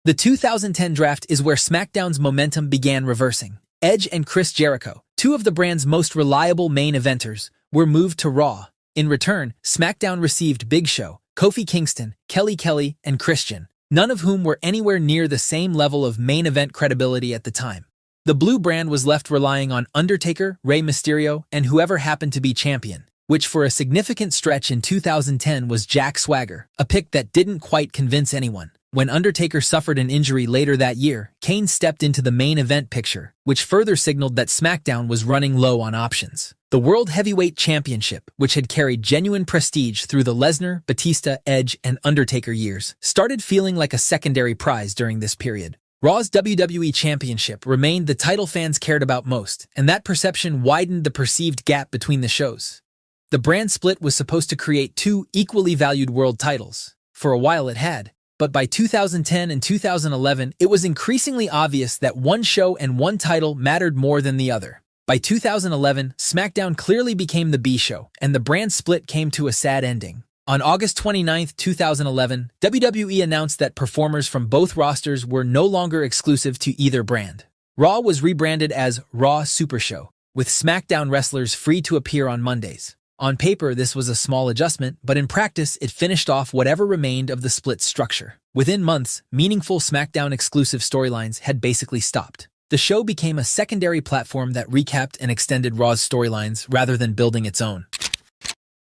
The 2010 draft is where SmackDown's momentum began reversing. Edge and Chris Jericho, two of the brand's most reliable main eventers, were moved to Raw. In return, SmackDown received Big Show, Kofi Kingston, Kelly, and Christian, none of whom were anywhere near the same level of main event credibility at the time. The blue brand was left relying on Undertaker, Rey Mysterio, and whoever happened to be champion, which for a significant stretch in 2010 was Jack Swagger, a pick that didn't quite convince anyone. When Undertaker suffered an injury later that year, Kane stepped into the main event picture, which further signaled that SmackDown was running low on options. The World Heavyweight Championship, which had carried genuine prestige through the Lesnar, Batista, Edge, and Undertaker years, started feeling like a secondary prize during this period. Raw's WWE Championship remained the title fans cared about most, and that perception widened the perceived gap between the shows. The brand split was supposed to create two equally valued world titles. For a while it had. But by 2010 and 2011, it was increasingly obvious that one show and one title mattered more than the other. By 2011, SmackDown clearly became the B show, and the brand split came to a sad ending. On August 29, 2011, WWE announced that performers from both rosters were no longer exclusive to either brand. Raw was rebranded as Raw Super Show, with SmackDown wrestlers free to appear on Mondays. On paper, this was a small adjustment, but in practice, it finished off whatever remained of the split structure. Within months, meaningful SmackDown exclusive storylines had basically stopped. The show became a secondary platform that recapped and extended Raw's storylines rather than building its own.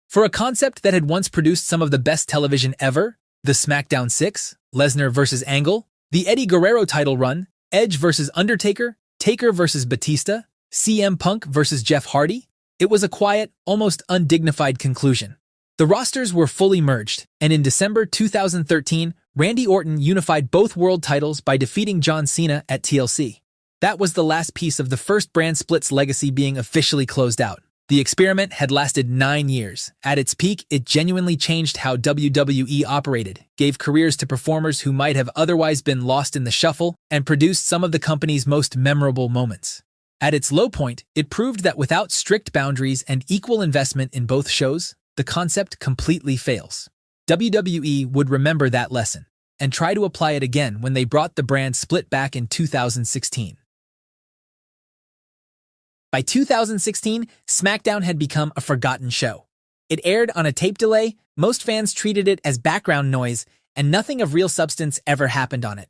For a concept that had once produced some of the best television ever, the SmackDown 6, Lesnar vs. Angle, the Eddie Guerrero title run, Edge vs. Undertaker, Taker vs. Batista, CM Punk vs. Jeff Hardy, it was a quiet, almost undignified conclusion. The rosters were fully merged, and in December 2013, Randy Orton unified both world titles by defeating John Cena at TLC. That was the last piece of the first brand split's legacy being officially closed out. The experiment had lasted 9 years. At its peak, it genuinely changed how WWE operated, gave careers to performers who might have otherwise been lost in the shuffle, and produced some of the company's most memorable moments. At its low point, it proved that without strict boundaries and equal investment in both shows, the concept completely fails. WWE would remember that lesson and try to apply it again when they brought the brand split back in 2016. By 2016, SmackDown had become a forgotten show. It aired on a tape delay, most fans treated it as background noise, and nothing of real substance ever happened on it.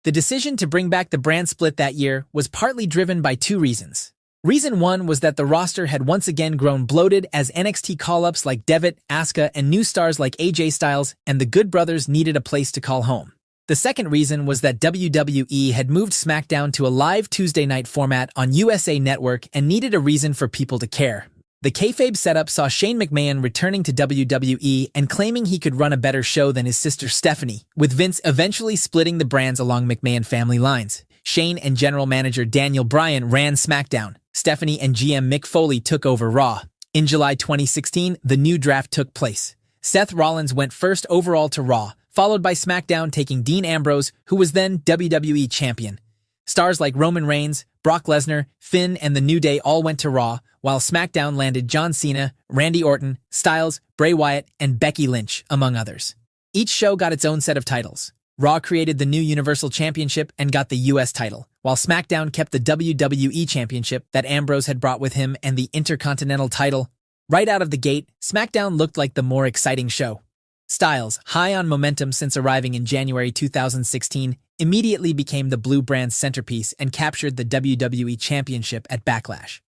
The decision to bring back the brand split that year was partly driven by two reasons. Reason one was that the roster had once again grown bloated as NXT call-ups like Devitt, Asuka, and new stars like AJ Styles and the Good Brothers needed a place to call home. The second reason was that WWE had moved SmackDown to a live Tuesday night format on USA Network and needed a reason for people to care. The kayfabe setup saw Shane McMahon returning to WWE and claiming he could run a better show than his sister Stephanie, with Vince eventually splitting the brands along McMahon family lines. Shane and general manager Daniel Bryan ran SmackDown. Stephanie and GM Mick Foley took over Raw. In July 2016, the new draft took place. Seth Rollins went first overall to Raw, followed by SmackDown taking Dean Ambrose, who was then WWE Champion. Stars like Roman Reigns, Brock Lesnar, Finn, and The New Day all went to Raw, while SmackDown landed John Cena, Randy Orton, Styles, Bray Wyatt, and Becky Lynch, among others. Each show got its own set of titles. Raw created the new Universal Championship and got the US title, while SmackDown kept the WWE Championship that Ambrose had brought with him and the Intercontinental title. Right out of the gate, SmackDown looked like the more exciting show. Styles, high on momentum since arriving in January 2016, immediately became the Blue brand's centerpiece and captured the WWE Championship at Backlash.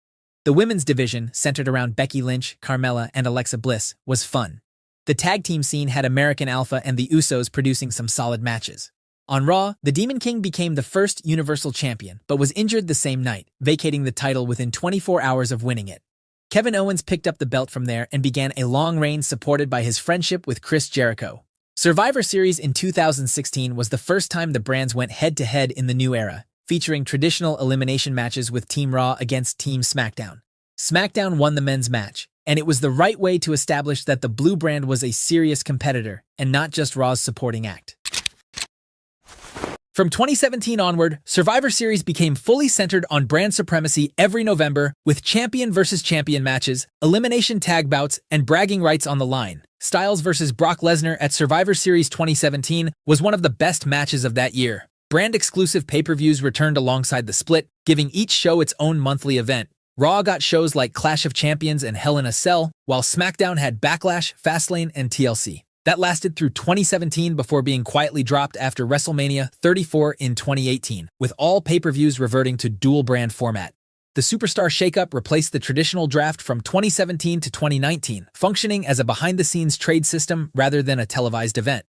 The women's division, centered around Becky Lynch, Carmella, and Alexa Bliss, was fun. The tag team scene had American Alpha and the Usos producing some solid matches. On Raw, the Demon King became the first Universal Champion, but was injured the same night, vacating the title within 24 hours of winning it. Kevin Owens picked up the belt from there and began a long reign supported by his friendship with Chris Jericho. Survivor Series in 2016 was the first time the brands went head-to-head in the new era, featuring traditional elimination matches with Team Raw against Team SmackDown. SmackDown won the men's match, and it was the right way to establish that the Blue brand was a serious competitor and not just Raw's supporting act. From 2017 onward, Survivor Series became fully centered on brand supremacy every November, with champion versus champion matches, elimination tag bouts, and bragging rights on the line. Styles versus Brock Lesnar at Survivor Series 2017 was one of the best matches of that year. Brand-exclusive pay-per-views returned alongside the split, giving each show its own monthly event. Raw got shows like Clash of Champions and Hell in a Cell, while SmackDown had Backlash, Fastlane, and TLC. That lasted through 2017 before being quietly dropped after WrestleMania 34 in 2018, with all pay-per-views reverting to dual-brand format. The Superstar shakeup replaced the traditional draft from 2017 to 2019, functioning as a behind-the-scenes trade system rather than a televised event.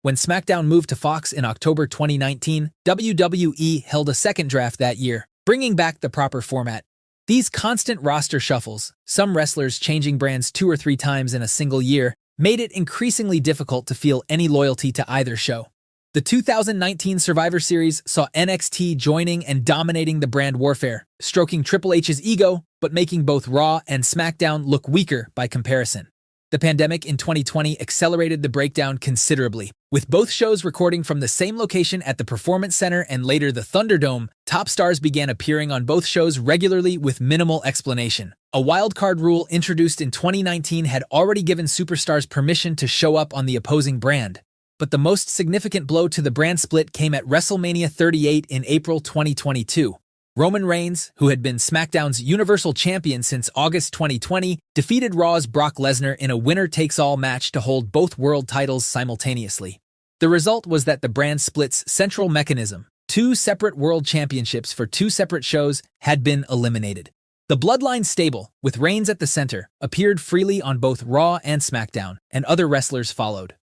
When SmackDown moved to Fox in October 2019, WWE held a second draft that year, bringing back the proper format. These constant roster shuffles, some wrestlers changing brands 2 or 3 times in a single year, made it increasingly difficult to feel any loyalty to either show. The 2019 Survivor Series saw NXT joining and dominating the brand warfare, stroking Triple H's ego, but making both Raw and SmackDown look weaker by comparison. The pandemic in 2020 accelerated the breakdown considerably. With both shows recording from the same location at the Performance Center and later the Thunderdome, top stars began appearing on both shows regularly with minimal explanation. A wildcard rule introduced in 2019 had already given superstars permission to show up on the opposing brand. But the most significant blow to the brand split came at WrestleMania 38 in April 2022. Roman Reigns, who had been SmackDown's Universal Champion since August 2020, defeated Raw's Brock Lesnar in a winner-takes-all match to hold both world titles simultaneously. The result was that the brand split's central mechanism, 2 separate world championships for 2 separate shows, had been eliminated. The Bloodline stable, with Reigns at the center, appeared freely on both Raw and SmackDown, and other wrestlers followed.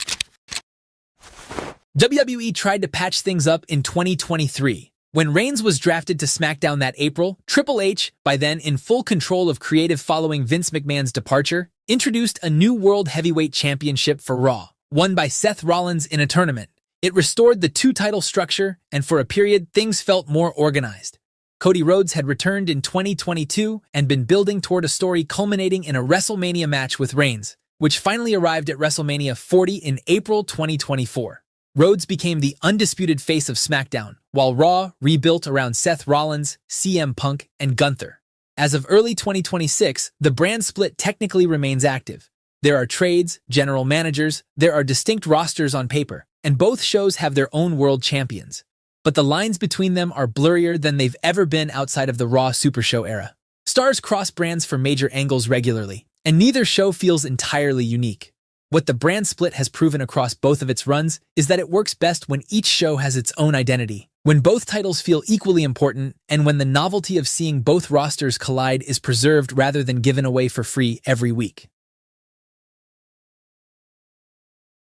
WWE tried to patch things up in 2023. When Reigns was drafted to SmackDown that April, Triple H, by then in full control of creative following Vince McMahon's departure, introduced a new World Heavyweight Championship for Raw, won by Seth Rollins in a tournament. It restored the 2-title structure, and for a period, things felt more organized. Cody Rhodes had returned in 2022 and been building toward a story culminating in a WrestleMania match with Reigns, which finally arrived at WrestleMania 40 in April 2024. Rhodes became the undisputed face of SmackDown, while Raw rebuilt around Seth Rollins, CM Punk, and Gunther. As of early 2026, the brand split technically remains active. There are trades, general managers, there are distinct rosters on paper, and both shows have their own world champions. But the lines between them are blurrier than they've ever been outside of the Raw Super Show era. Stars cross brands for major angles regularly, and neither show feels entirely unique. What the brand split has proven across both of its runs is that it works best when each show has its own identity, when both titles feel equally important, and when the novelty of seeing both rosters collide is preserved rather than given away for free every week.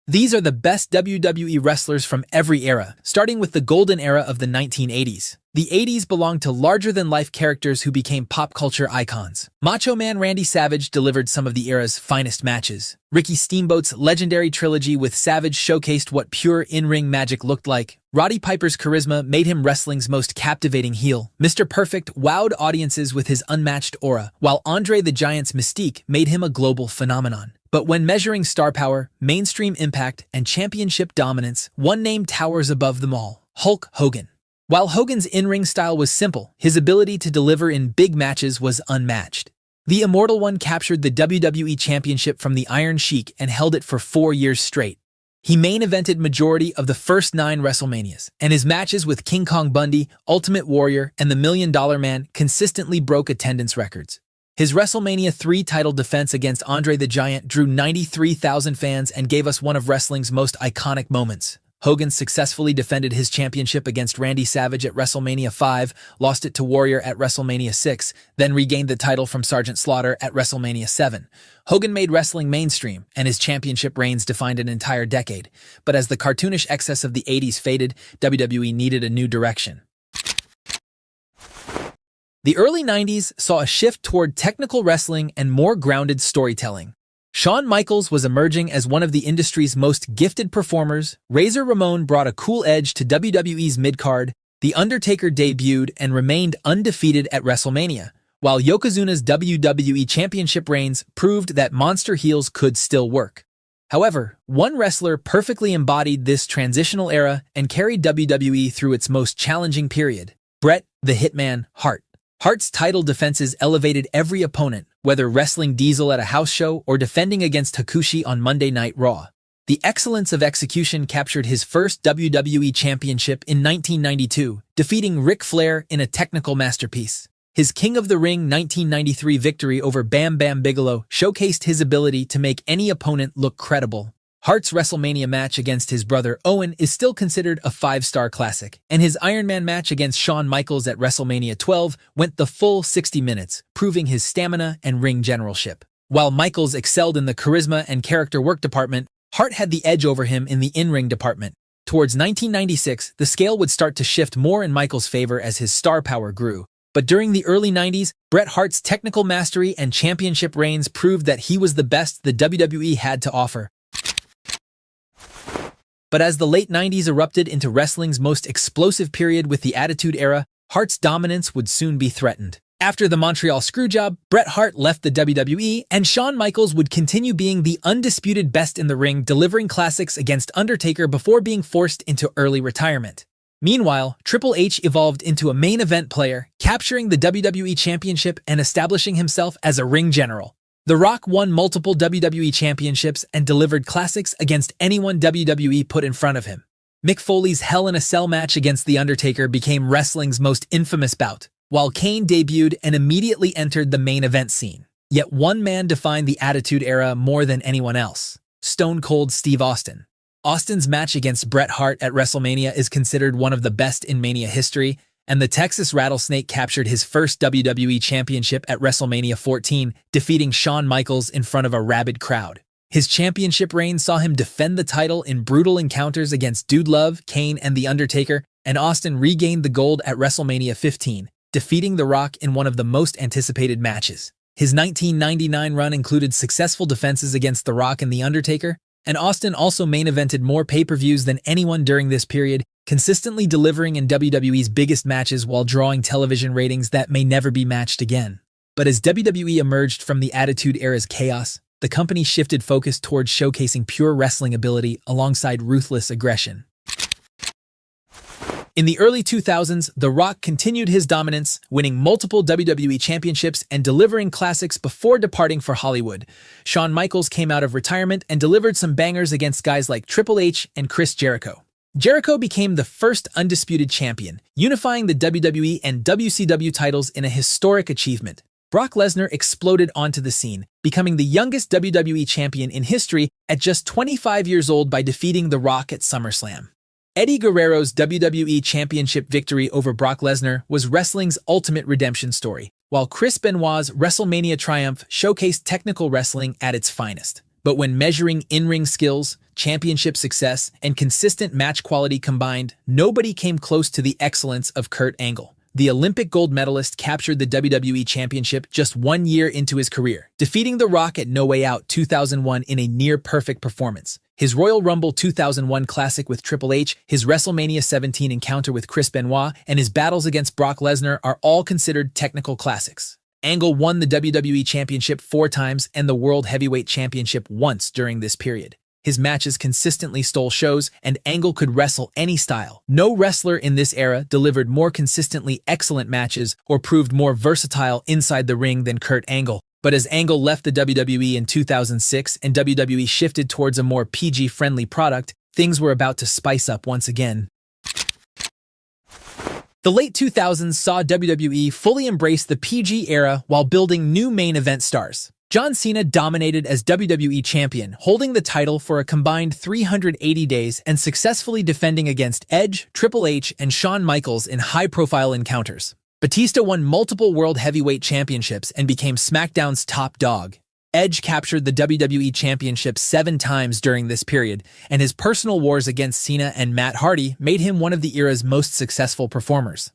These are the best WWE wrestlers from every era, starting with the golden era of the 1980s. The 80s belonged to larger-than-life characters who became pop culture icons. Macho Man Randy Savage delivered some of the era's finest matches. Ricky Steamboat's legendary trilogy with Savage showcased what pure in-ring magic looked like. Roddy Piper's charisma made him wrestling's most captivating heel. Mr. Perfect wowed audiences with his unmatched aura, while Andre the Giant's mystique made him a global phenomenon. But when measuring star power, mainstream impact, and championship dominance, one name towers above them all: Hulk Hogan. While Hogan's in-ring style was simple, his ability to deliver in big matches was unmatched. The Immortal One captured the WWE Championship from the Iron Sheik and held it for 4 years straight. He main-evented majority of the first 9 WrestleManias, and his matches with King Kong Bundy, Ultimate Warrior, and the $1 Million Man consistently broke attendance records. His WrestleMania 3 title defense against Andre the Giant drew 93,000 fans and gave us one of wrestling's most iconic moments. Hogan successfully defended his championship against Randy Savage at WrestleMania 5, lost it to Warrior at WrestleMania 6, then regained the title from Sergeant Slaughter at WrestleMania 7. Hogan made wrestling mainstream, and his championship reigns defined an entire decade. But as the cartoonish excess of the 80s faded, WWE needed a new direction. The early 90s saw a shift toward technical wrestling and more grounded storytelling. Shawn Michaels was emerging as one of the industry's most gifted performers. Razor Ramon brought a cool edge to WWE's mid-card. The Undertaker debuted and remained undefeated at WrestleMania, while Yokozuna's WWE Championship reigns proved that monster heels could still work. However, one wrestler perfectly embodied this transitional era and carried WWE through its most challenging period: Bret the Hitman Hart. Hart's title defenses elevated every opponent, whether wrestling Diesel at a house show or defending against Hakushi on Monday Night Raw. The excellence of execution captured his first WWE Championship in 1992, defeating Ric Flair in a technical masterpiece. His King of the Ring 1993 victory over Bam Bam Bigelow showcased his ability to make any opponent look credible. Hart's WrestleMania match against his brother Owen is still considered a 5-star classic, and his Iron Man match against Shawn Michaels at WrestleMania 12 went the full 60 minutes, proving his stamina and ring generalship. While Michaels excelled in the charisma and character work department, Hart had the edge over him in the in-ring department. Towards 1996, the scale would start to shift more in Michaels' favor as his star power grew. But during the early 90s, Bret Hart's technical mastery and championship reigns proved that he was the best the WWE had to offer. But as the late 90s erupted into wrestling's most explosive period with the Attitude Era, Hart's dominance would soon be threatened. After the Montreal Screwjob, Bret Hart left the WWE, and Shawn Michaels would continue being the undisputed best in the ring, delivering classics against Undertaker before being forced into early retirement. Meanwhile, Triple H evolved into a main event player, capturing the WWE Championship and establishing himself as a ring general. The Rock won multiple WWE championships and delivered classics against anyone WWE put in front of him. Mick Foley's Hell in a Cell match against The Undertaker became wrestling's most infamous bout, while Kane debuted and immediately entered the main event scene. Yet one man defined the Attitude Era more than anyone else: Stone Cold Steve Austin. Austin's match against Bret Hart at WrestleMania is considered one of the best in Mania history, and the Texas Rattlesnake captured his first WWE Championship at WrestleMania 14, defeating Shawn Michaels in front of a rabid crowd. His championship reign saw him defend the title in brutal encounters against Dude Love, Kane, and The Undertaker, and Austin regained the gold at WrestleMania 15, defeating The Rock in one of the most anticipated matches. His 1999 run included successful defenses against The Rock and The Undertaker, and Austin also main-evented more pay-per-views than anyone during this period, consistently delivering in WWE's biggest matches while drawing television ratings that may never be matched again. But as WWE emerged from the Attitude Era's chaos, the company shifted focus towards showcasing pure wrestling ability alongside ruthless aggression. In the early 2000s, The Rock continued his dominance, winning multiple WWE championships and delivering classics before departing for Hollywood. Shawn Michaels came out of retirement and delivered some bangers against guys like Triple H and Chris Jericho. Jericho became the first undisputed champion, unifying the WWE and WCW titles in a historic achievement. Brock Lesnar exploded onto the scene, becoming the youngest WWE champion in history at just 25 years old by defeating The Rock at SummerSlam. Eddie Guerrero's WWE Championship victory over Brock Lesnar was wrestling's ultimate redemption story, while Chris Benoit's WrestleMania triumph showcased technical wrestling at its finest. But when measuring in-ring skills, championship success, and consistent match quality combined, nobody came close to the excellence of Kurt Angle. The Olympic gold medalist captured the WWE Championship just 1 year into his career, defeating The Rock at No Way Out 2001 in a near-perfect performance. His Royal Rumble 2001 classic with Triple H, his WrestleMania 17 encounter with Chris Benoit, and his battles against Brock Lesnar are all considered technical classics. Angle won the WWE Championship 4 times and the World Heavyweight Championship once during this period. His matches consistently stole shows, and Angle could wrestle any style. No wrestler in this era delivered more consistently excellent matches or proved more versatile inside the ring than Kurt Angle. But as Angle left the WWE in 2006 and WWE shifted towards a more PG-friendly product, things were about to spice up once again. The late 2000s saw WWE fully embrace the PG era while building new main event stars. John Cena dominated as WWE Champion, holding the title for a combined 380 days and successfully defending against Edge, Triple H, and Shawn Michaels in high-profile encounters. Batista won multiple World Heavyweight Championships and became SmackDown's top dog. Edge captured the WWE Championship 7 times during this period, and his personal wars against Cena and Matt Hardy made him one of the era's most successful performers.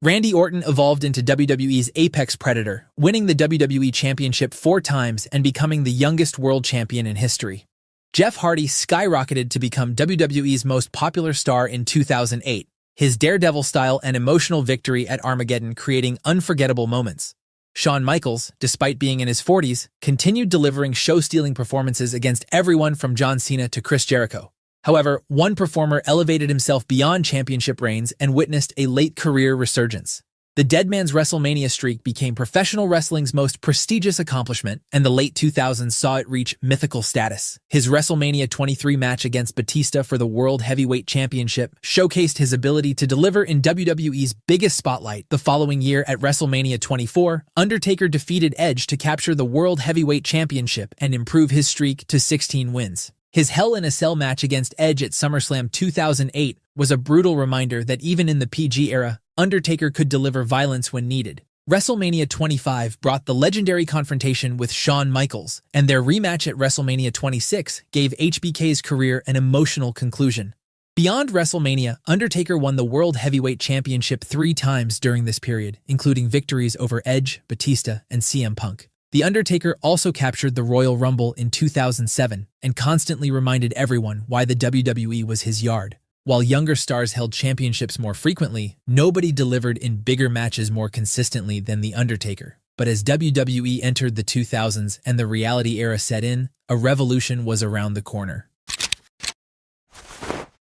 Randy Orton evolved into WWE's apex predator, winning the WWE Championship 4 times and becoming the youngest world champion in history. Jeff Hardy skyrocketed to become WWE's most popular star in 2008, his daredevil style and emotional victory at Armageddon creating unforgettable moments. Shawn Michaels, despite being in his 40s, continued delivering show-stealing performances against everyone from John Cena to Chris Jericho. However, one performer elevated himself beyond championship reigns and witnessed a late career resurgence. The Deadman's WrestleMania streak became professional wrestling's most prestigious accomplishment, and the late 2000s saw it reach mythical status. His WrestleMania 23 match against Batista for the World Heavyweight Championship showcased his ability to deliver in WWE's biggest spotlight. The following year at WrestleMania 24, Undertaker defeated Edge to capture the World Heavyweight Championship and improve his streak to 16 wins. His Hell in a Cell match against Edge at SummerSlam 2008 was a brutal reminder that even in the PG era, Undertaker could deliver violence when needed. WrestleMania 25 brought the legendary confrontation with Shawn Michaels, and their rematch at WrestleMania 26 gave HBK's career an emotional conclusion. Beyond WrestleMania, Undertaker won the World Heavyweight Championship 3 times during this period, including victories over Edge, Batista, and CM Punk. The Undertaker also captured the Royal Rumble in 2007 and constantly reminded everyone why the WWE was his yard. While younger stars held championships more frequently, nobody delivered in bigger matches more consistently than The Undertaker. But as WWE entered the 2000s and the reality era set in, a revolution was around the corner.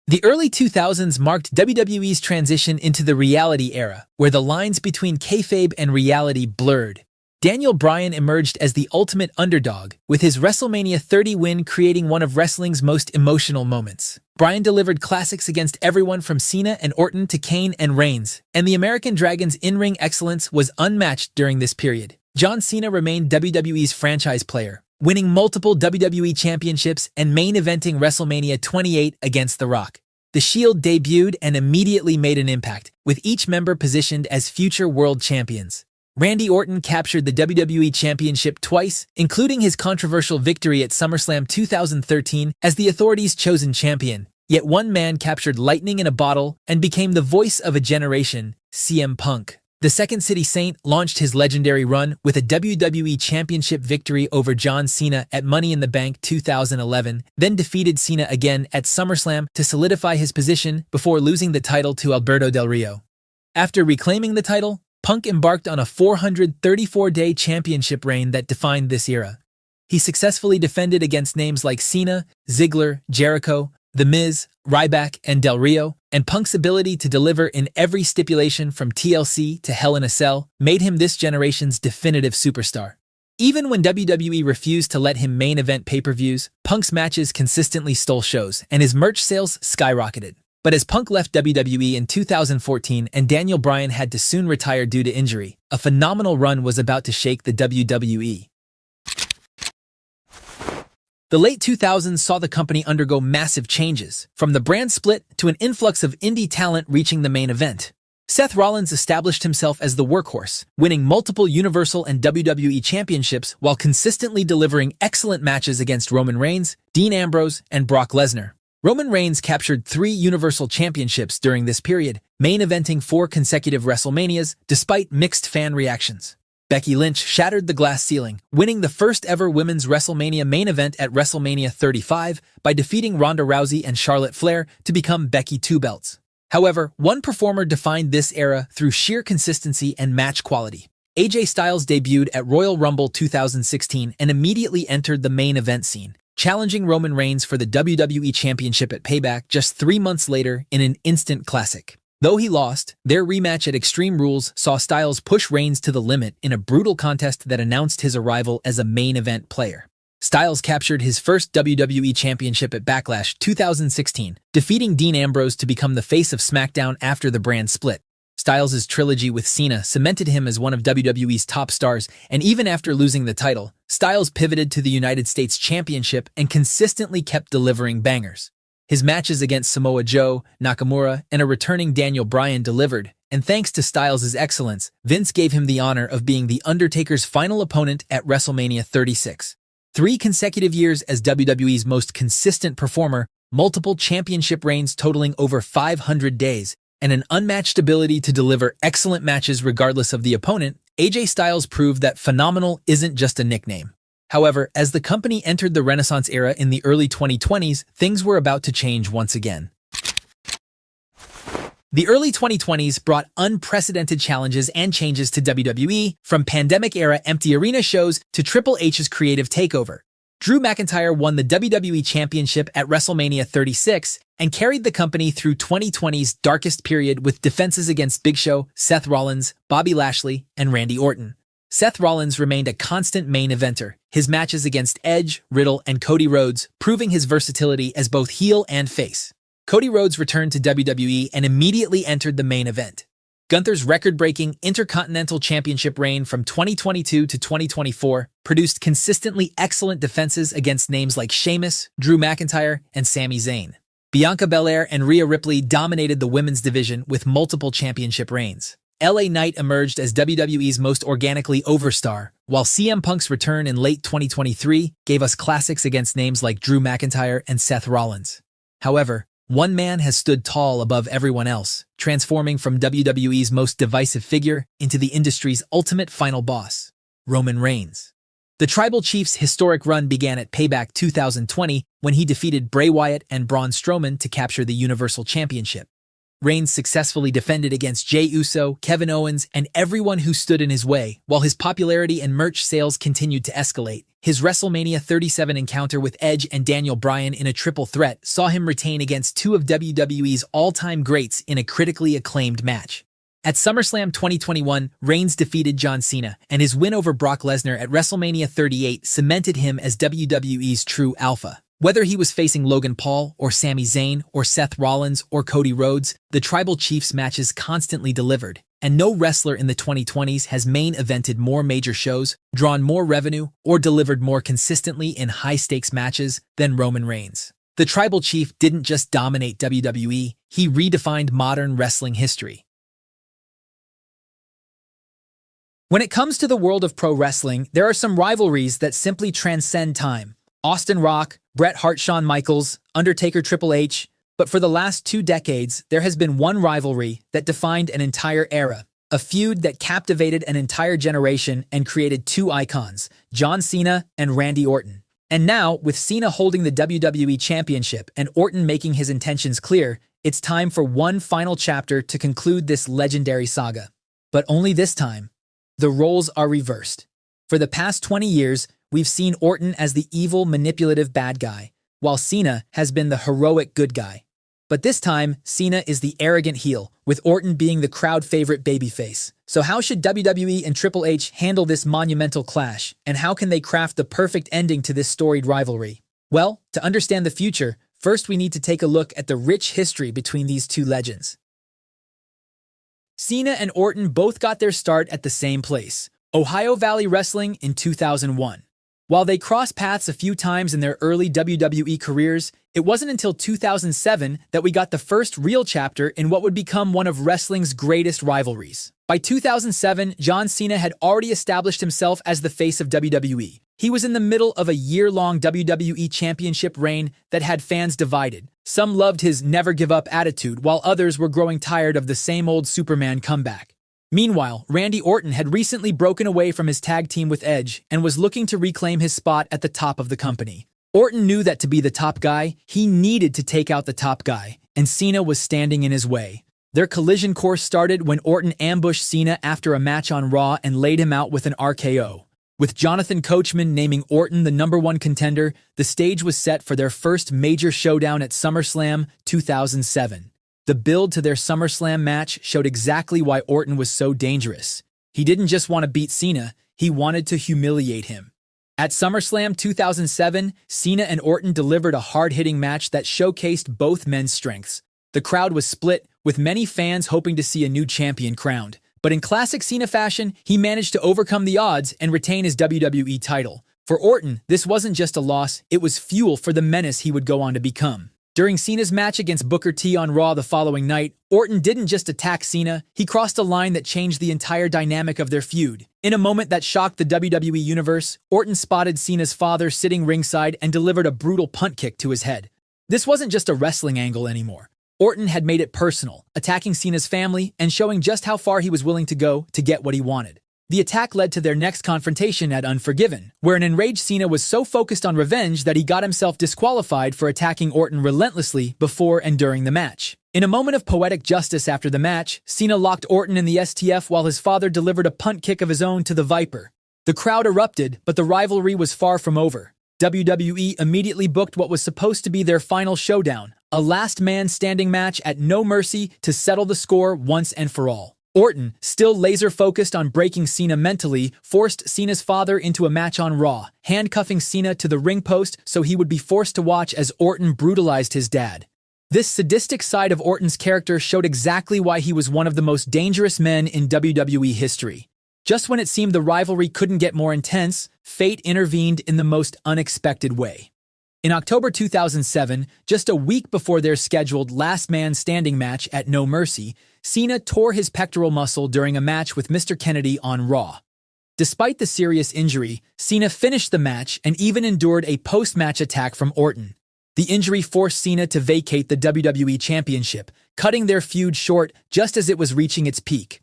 The early 2000s marked WWE's transition into the reality era, where the lines between kayfabe and reality blurred. Daniel Bryan emerged as the ultimate underdog, with his WrestleMania 30 win creating one of wrestling's most emotional moments. Bryan delivered classics against everyone from Cena and Orton to Kane and Reigns, and the American Dragon's in-ring excellence was unmatched during this period. John Cena remained WWE's franchise player, winning multiple WWE championships and main eventing WrestleMania 28 against The Rock. The Shield debuted and immediately made an impact, with each member positioned as future world champions. Randy Orton captured the WWE Championship twice, including his controversial victory at SummerSlam 2013 as the Authority's chosen champion. Yet one man captured lightning in a bottle and became the voice of a generation, CM Punk. The Second City Saint launched his legendary run with a WWE Championship victory over John Cena at Money in the Bank 2011, then defeated Cena again at SummerSlam to solidify his position before losing the title to Alberto Del Rio. After reclaiming the title, Punk embarked on a 434-day championship reign that defined this era. He successfully defended against names like Cena, Ziggler, Jericho, The Miz, Ryback, and Del Rio, and Punk's ability to deliver in every stipulation from TLC to Hell in a Cell made him this generation's definitive superstar. Even when WWE refused to let him main event pay-per-views, Punk's matches consistently stole shows, and his merch sales skyrocketed. But as Punk left WWE in 2014 and Daniel Bryan had to soon retire due to injury, a phenomenal run was about to shake the WWE. The late 2000s saw the company undergo massive changes, from the brand split to an influx of indie talent reaching the main event. Seth Rollins established himself as the workhorse, winning multiple Universal and WWE championships while consistently delivering excellent matches against Roman Reigns, Dean Ambrose, and Brock Lesnar. Roman Reigns captured 3 Universal Championships during this period, main eventing 4 consecutive WrestleManias despite mixed fan reactions. Becky Lynch shattered the glass ceiling, winning the first ever women's WrestleMania main event at WrestleMania 35 by defeating Ronda Rousey and Charlotte Flair to become Becky Two Belts. However, one performer defined this era through sheer consistency and match quality. AJ Styles debuted at Royal Rumble 2016 and immediately entered the main event scene, challenging Roman Reigns for the WWE Championship at Payback just 3 months later in an instant classic. Though he lost, their rematch at Extreme Rules saw Styles push Reigns to the limit in a brutal contest that announced his arrival as a main event player. Styles captured his first WWE Championship at Backlash 2016, defeating Dean Ambrose to become the face of SmackDown after the brand split. Styles' trilogy with Cena cemented him as one of WWE's top stars, and even after losing the title, Styles pivoted to the United States Championship and consistently kept delivering bangers. His matches against Samoa Joe, Nakamura, and a returning Daniel Bryan delivered, and thanks to Styles' excellence, Vince gave him the honor of being The Undertaker's final opponent at WrestleMania 36. 3 consecutive years as WWE's most consistent performer, multiple championship reigns totaling over 500 days, and an unmatched ability to deliver excellent matches regardless of the opponent, AJ Styles proved that phenomenal isn't just a nickname. However, as the company entered the Renaissance era in the early 2020s, things were about to change once again. The early 2020s brought unprecedented challenges and changes to WWE, from pandemic-era empty arena shows to Triple H's creative takeover. Drew McIntyre won the WWE Championship at WrestleMania 36 and carried the company through 2020's darkest period with defenses against Big Show, Seth Rollins, Bobby Lashley, and Randy Orton. Seth Rollins remained a constant main eventer, his matches against Edge, Riddle, and Cody Rhodes proving his versatility as both heel and face. Cody Rhodes returned to WWE and immediately entered the main event. Gunther's record-breaking Intercontinental Championship reign from 2022 to 2024 produced consistently excellent defenses against names like Sheamus, Drew McIntyre, and Sami Zayn. Bianca Belair and Rhea Ripley dominated the women's division with multiple championship reigns. LA Knight emerged as WWE's most organically over star, while CM Punk's return in late 2023 gave us classics against names like Drew McIntyre and Seth Rollins. However, one man has stood tall above everyone else, transforming from WWE's most divisive figure into the industry's ultimate final boss, Roman Reigns. The Tribal Chief's historic run began at Payback 2020 when he defeated Bray Wyatt and Braun Strowman to capture the Universal Championship. Reigns successfully defended against Jey Uso, Kevin Owens, and everyone who stood in his way, while his popularity and merch sales continued to escalate. His WrestleMania 37 encounter with Edge and Daniel Bryan in a triple threat saw him retain against 2 of WWE's all-time greats in a critically acclaimed match. At SummerSlam 2021, Reigns defeated John Cena, and his win over Brock Lesnar at WrestleMania 38 cemented him as WWE's true alpha. Whether he was facing Logan Paul, or Sami Zayn, or Seth Rollins, or Cody Rhodes, the Tribal Chiefs matches constantly delivered, and no wrestler in the 2020s has main evented more major shows, drawn more revenue, or delivered more consistently in high-stakes matches than Roman Reigns. The Tribal Chief didn't just dominate WWE, he redefined modern wrestling history. When it comes to the world of pro wrestling, there are some rivalries that simply transcend time. Austin Rock, Bret Hart, Shawn Michaels, Undertaker, Triple H. But for the last 2 decades, there has been one rivalry that defined an entire era. A feud that captivated an entire generation and created 2 icons, John Cena and Randy Orton. And now, with Cena holding the WWE Championship and Orton making his intentions clear, it's time for one final chapter to conclude this legendary saga. But only this time, the roles are reversed. For the past 20 years, we've seen Orton as the evil, manipulative bad guy, while Cena has been the heroic good guy. But this time, Cena is the arrogant heel, with Orton being the crowd favorite babyface. So how should WWE and Triple H handle this monumental clash, and how can they craft the perfect ending to this storied rivalry? Well, to understand the future, first we need to take a look at the rich history between these 2 legends. Cena and Orton both got their start at the same place, Ohio Valley Wrestling in 2001. While they crossed paths a few times in their early WWE careers, it wasn't until 2007 that we got the first real chapter in what would become one of wrestling's greatest rivalries. By 2007, John Cena had already established himself as the face of WWE. He was in the middle of a year-long WWE Championship reign that had fans divided. Some loved his never-give-up attitude, while others were growing tired of the same old Superman comeback. Meanwhile, Randy Orton had recently broken away from his tag team with Edge and was looking to reclaim his spot at the top of the company. Orton knew that to be the top guy, he needed to take out the top guy, and Cena was standing in his way. Their collision course started when Orton ambushed Cena after a match on Raw and laid him out with an RKO. With Jonathan Coachman naming Orton the #1 contender, the stage was set for their first major showdown at SummerSlam 2007. The build to their SummerSlam match showed exactly why Orton was so dangerous. He didn't just want to beat Cena, he wanted to humiliate him. At SummerSlam 2007, Cena and Orton delivered a hard-hitting match that showcased both men's strengths. The crowd was split, with many fans hoping to see a new champion crowned. But in classic Cena fashion, he managed to overcome the odds and retain his WWE title. For Orton, this wasn't just a loss, it was fuel for the menace he would go on to become. During Cena's match against Booker T on Raw the following night, Orton didn't just attack Cena, he crossed a line that changed the entire dynamic of their feud. In a moment that shocked the WWE Universe, Orton spotted Cena's father sitting ringside and delivered a brutal punt kick to his head. This wasn't just a wrestling angle anymore. Orton had made it personal, attacking Cena's family and showing just how far he was willing to go to get what he wanted. The attack led to their next confrontation at Unforgiven, where an enraged Cena was so focused on revenge that he got himself disqualified for attacking Orton relentlessly before and during the match. In a moment of poetic justice after the match, Cena locked Orton in the STF while his father delivered a punt kick of his own to the Viper. The crowd erupted, but the rivalry was far from over. WWE immediately booked what was supposed to be their final showdown, a last man standing match at No Mercy to settle the score once and for all. Orton, still laser-focused on breaking Cena mentally, forced Cena's father into a match on Raw, handcuffing Cena to the ring post so he would be forced to watch as Orton brutalized his dad. This sadistic side of Orton's character showed exactly why he was one of the most dangerous men in WWE history. Just when it seemed the rivalry couldn't get more intense, fate intervened in the most unexpected way. In October 2007, just a week before their scheduled last man standing match at No Mercy, Cena tore his pectoral muscle during a match with Mr. Kennedy on Raw. Despite the serious injury, Cena finished the match and even endured a post-match attack from Orton. The injury forced Cena to vacate the WWE Championship, cutting their feud short just as it was reaching its peak.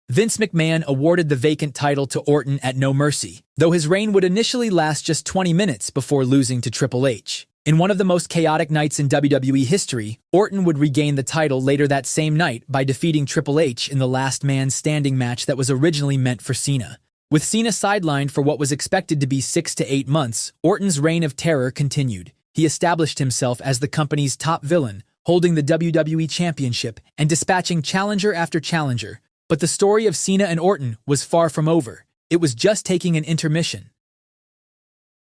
Vince McMahon awarded the vacant title to Orton at No Mercy, though his reign would initially last just 20 minutes before losing to Triple H. In one of the most chaotic nights in WWE history, Orton would regain the title later that same night by defeating Triple H in the last man standing match that was originally meant for Cena. With Cena sidelined for what was expected to be 6 to 8 months, Orton's reign of terror continued. He established himself as the company's top villain, holding the WWE Championship and dispatching challenger after challenger. But the story of Cena and Orton was far from over. It was just taking an intermission.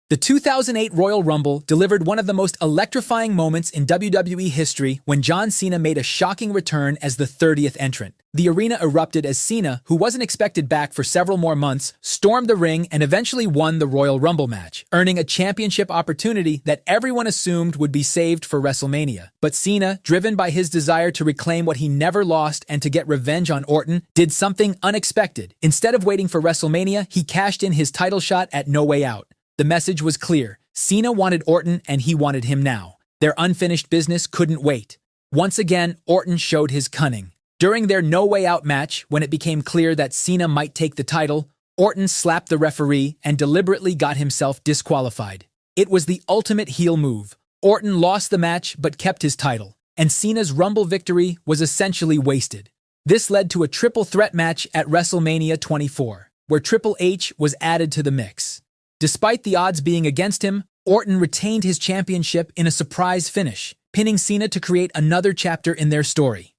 The 2008 Royal Rumble delivered one of the most electrifying moments in WWE history when John Cena made a shocking return as the 30th entrant. The arena erupted as Cena, who wasn't expected back for several more months, stormed the ring and eventually won the Royal Rumble match, earning a championship opportunity that everyone assumed would be saved for WrestleMania. But Cena, driven by his desire to reclaim what he never lost and to get revenge on Orton, did something unexpected. Instead of waiting for WrestleMania, he cashed in his title shot at No Way Out. The message was clear. Cena wanted Orton and he wanted him now. Their unfinished business couldn't wait. Once again, Orton showed his cunning. During their No Way Out match, when it became clear that Cena might take the title, Orton slapped the referee and deliberately got himself disqualified. It was the ultimate heel move. Orton lost the match but kept his title, and Cena's Rumble victory was essentially wasted. This led to a triple threat match at WrestleMania 24, where Triple H was added to the mix. Despite the odds being against him, Orton retained his championship in a surprise finish, pinning Cena to create another chapter in their story.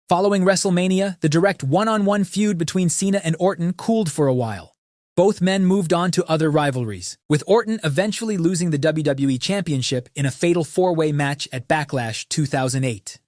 Following WrestleMania, the direct one-on-one feud between Cena and Orton cooled for a while. Both men moved on to other rivalries, with Orton eventually losing the WWE Championship in a fatal four-way match at Backlash 2008.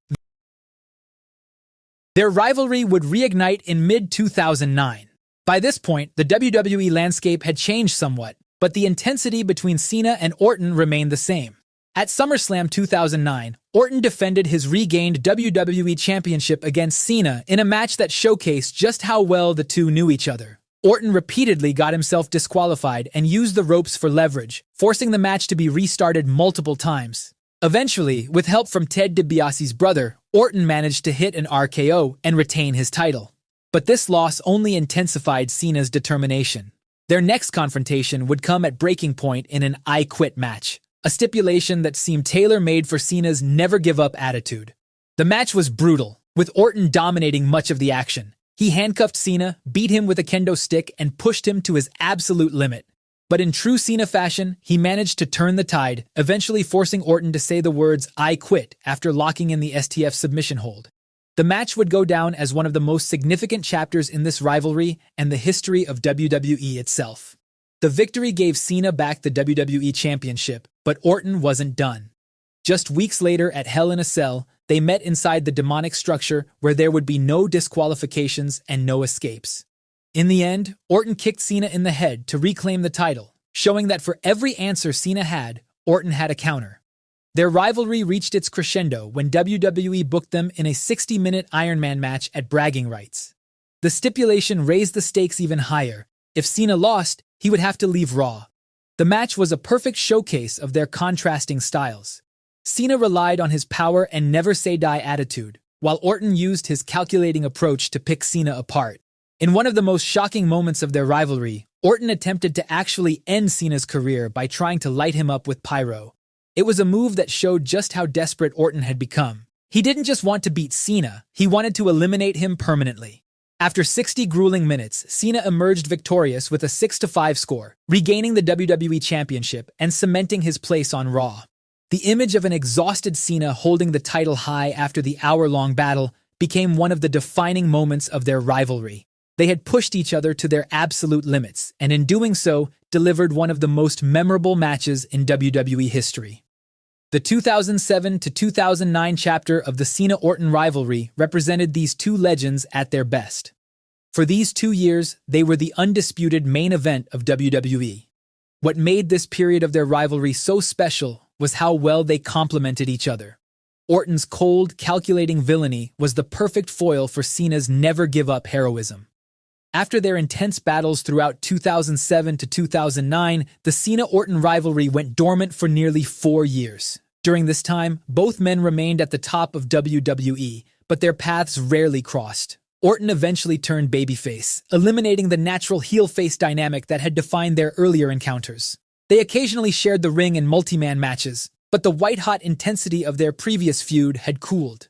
Their rivalry would reignite in mid-2009. By this point, the WWE landscape had changed somewhat. but the intensity between Cena and Orton remained the same. At SummerSlam 2009, Orton defended his regained WWE Championship against Cena in a match that showcased just how well the two knew each other. Orton repeatedly got himself disqualified and used the ropes for leverage, forcing the match to be restarted multiple times. Eventually, with help from Ted DiBiase's brother, Orton managed to hit an RKO and retain his title. But this loss only intensified Cena's determination. Their next confrontation would come at breaking point in an I Quit match, a stipulation that seemed tailor-made for Cena's never-give-up attitude. The match was brutal, with Orton dominating much of the action. He handcuffed Cena, beat him with a kendo stick, and pushed him to his absolute limit. But in true Cena fashion, he managed to turn the tide, eventually forcing Orton to say the words "I quit" after locking in the STF submission hold. The match would go down as one of the most significant chapters in this rivalry and the history of WWE itself. The victory gave Cena back the WWE Championship, but Orton wasn't done. Just weeks later at Hell in a Cell, they met inside the demonic structure where there would be no disqualifications and no escapes. In the end, Orton kicked Cena in the head to reclaim the title, showing that for every answer Cena had, Orton had a counter. Their rivalry reached its crescendo when WWE booked them in a 60-minute Iron Man match at Bragging Rights. The stipulation raised the stakes even higher. If Cena lost, he would have to leave Raw. The match was a perfect showcase of their contrasting styles. Cena relied on his power and never-say-die attitude, while Orton used his calculating approach to pick Cena apart. In one of the most shocking moments of their rivalry, Orton attempted to actually end Cena's career by trying to light him up with pyro. It was a move that showed just how desperate Orton had become. He didn't just want to beat Cena, he wanted to eliminate him permanently. After 60 grueling minutes, Cena emerged victorious with a 6-5 score, regaining the WWE Championship and cementing his place on Raw. The image of an exhausted Cena holding the title high after the hour-long battle became one of the defining moments of their rivalry. They had pushed each other to their absolute limits, and in doing so, delivered one of the most memorable matches in WWE history. The 2007 to 2009 chapter of the Cena-Orton rivalry represented these two legends at their best. For these 2 years, they were the undisputed main event of WWE. What made this period of their rivalry so special was how well they complemented each other. Orton's cold, calculating villainy was the perfect foil for Cena's never-give-up heroism. After their intense battles throughout 2007 to 2009, the Cena-Orton rivalry went dormant for nearly 4 years. During this time, both men remained at the top of WWE, but their paths rarely crossed. Orton eventually turned babyface, eliminating the natural heel-face dynamic that had defined their earlier encounters. They occasionally shared the ring in multi-man matches, but the white-hot intensity of their previous feud had cooled.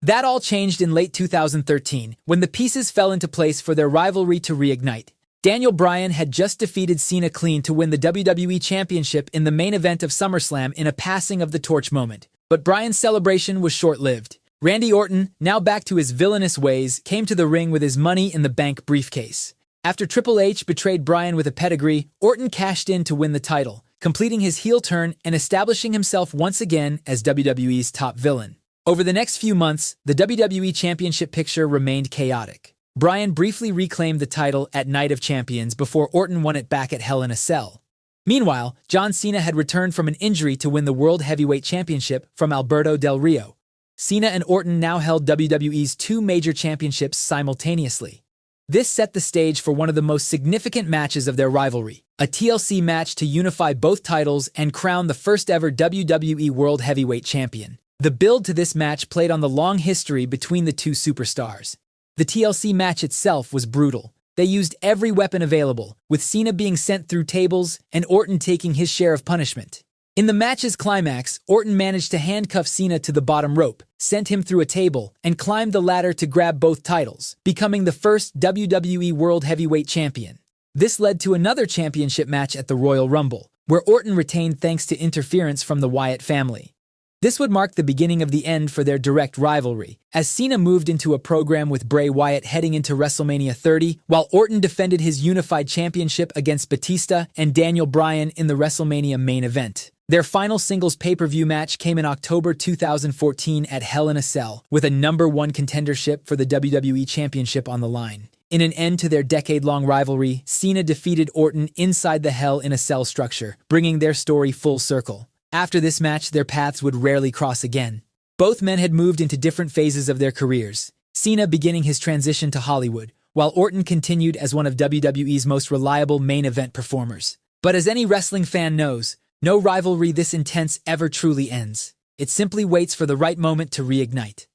That all changed in late 2013, when the pieces fell into place for their rivalry to reignite. Daniel Bryan had just defeated Cena clean to win the WWE Championship in the main event of SummerSlam in a passing of the torch moment. But Bryan's celebration was short-lived. Randy Orton, now back to his villainous ways, came to the ring with his Money in the Bank briefcase. After Triple H betrayed Bryan with a pedigree, Orton cashed in to win the title, completing his heel turn and establishing himself once again as WWE's top villain. Over the next few months, the WWE Championship picture remained chaotic. Bryan briefly reclaimed the title at Night of Champions before Orton won it back at Hell in a Cell. Meanwhile, John Cena had returned from an injury to win the World Heavyweight Championship from Alberto Del Rio. Cena and Orton now held WWE's 2 major championships simultaneously. This set the stage for one of the most significant matches of their rivalry, a TLC match to unify both titles and crown the first-ever WWE World Heavyweight Champion. The build to this match played on the long history between the two superstars. The TLC match itself was brutal. They used every weapon available, with Cena being sent through tables and Orton taking his share of punishment. In the match's climax, Orton managed to handcuff Cena to the bottom rope, sent him through a table, and climbed the ladder to grab both titles, becoming the first WWE World Heavyweight Champion. This led to another championship match at the Royal Rumble, where Orton retained thanks to interference from the Wyatt family. This would mark the beginning of the end for their direct rivalry, as Cena moved into a program with Bray Wyatt heading into WrestleMania 30, while Orton defended his unified championship against Batista and Daniel Bryan in the WrestleMania main event. Their final singles pay-per-view match came in October 2014 at Hell in a Cell, with a #1 contendership for the WWE Championship on the line. In an end to their decade-long rivalry, Cena defeated Orton inside the Hell in a Cell structure, bringing their story full circle. After this match, their paths would rarely cross again. Both men had moved into different phases of their careers, Cena beginning his transition to Hollywood, while Orton continued as one of WWE's most reliable main event performers. But as any wrestling fan knows, no rivalry this intense ever truly ends. It simply waits for the right moment to reignite.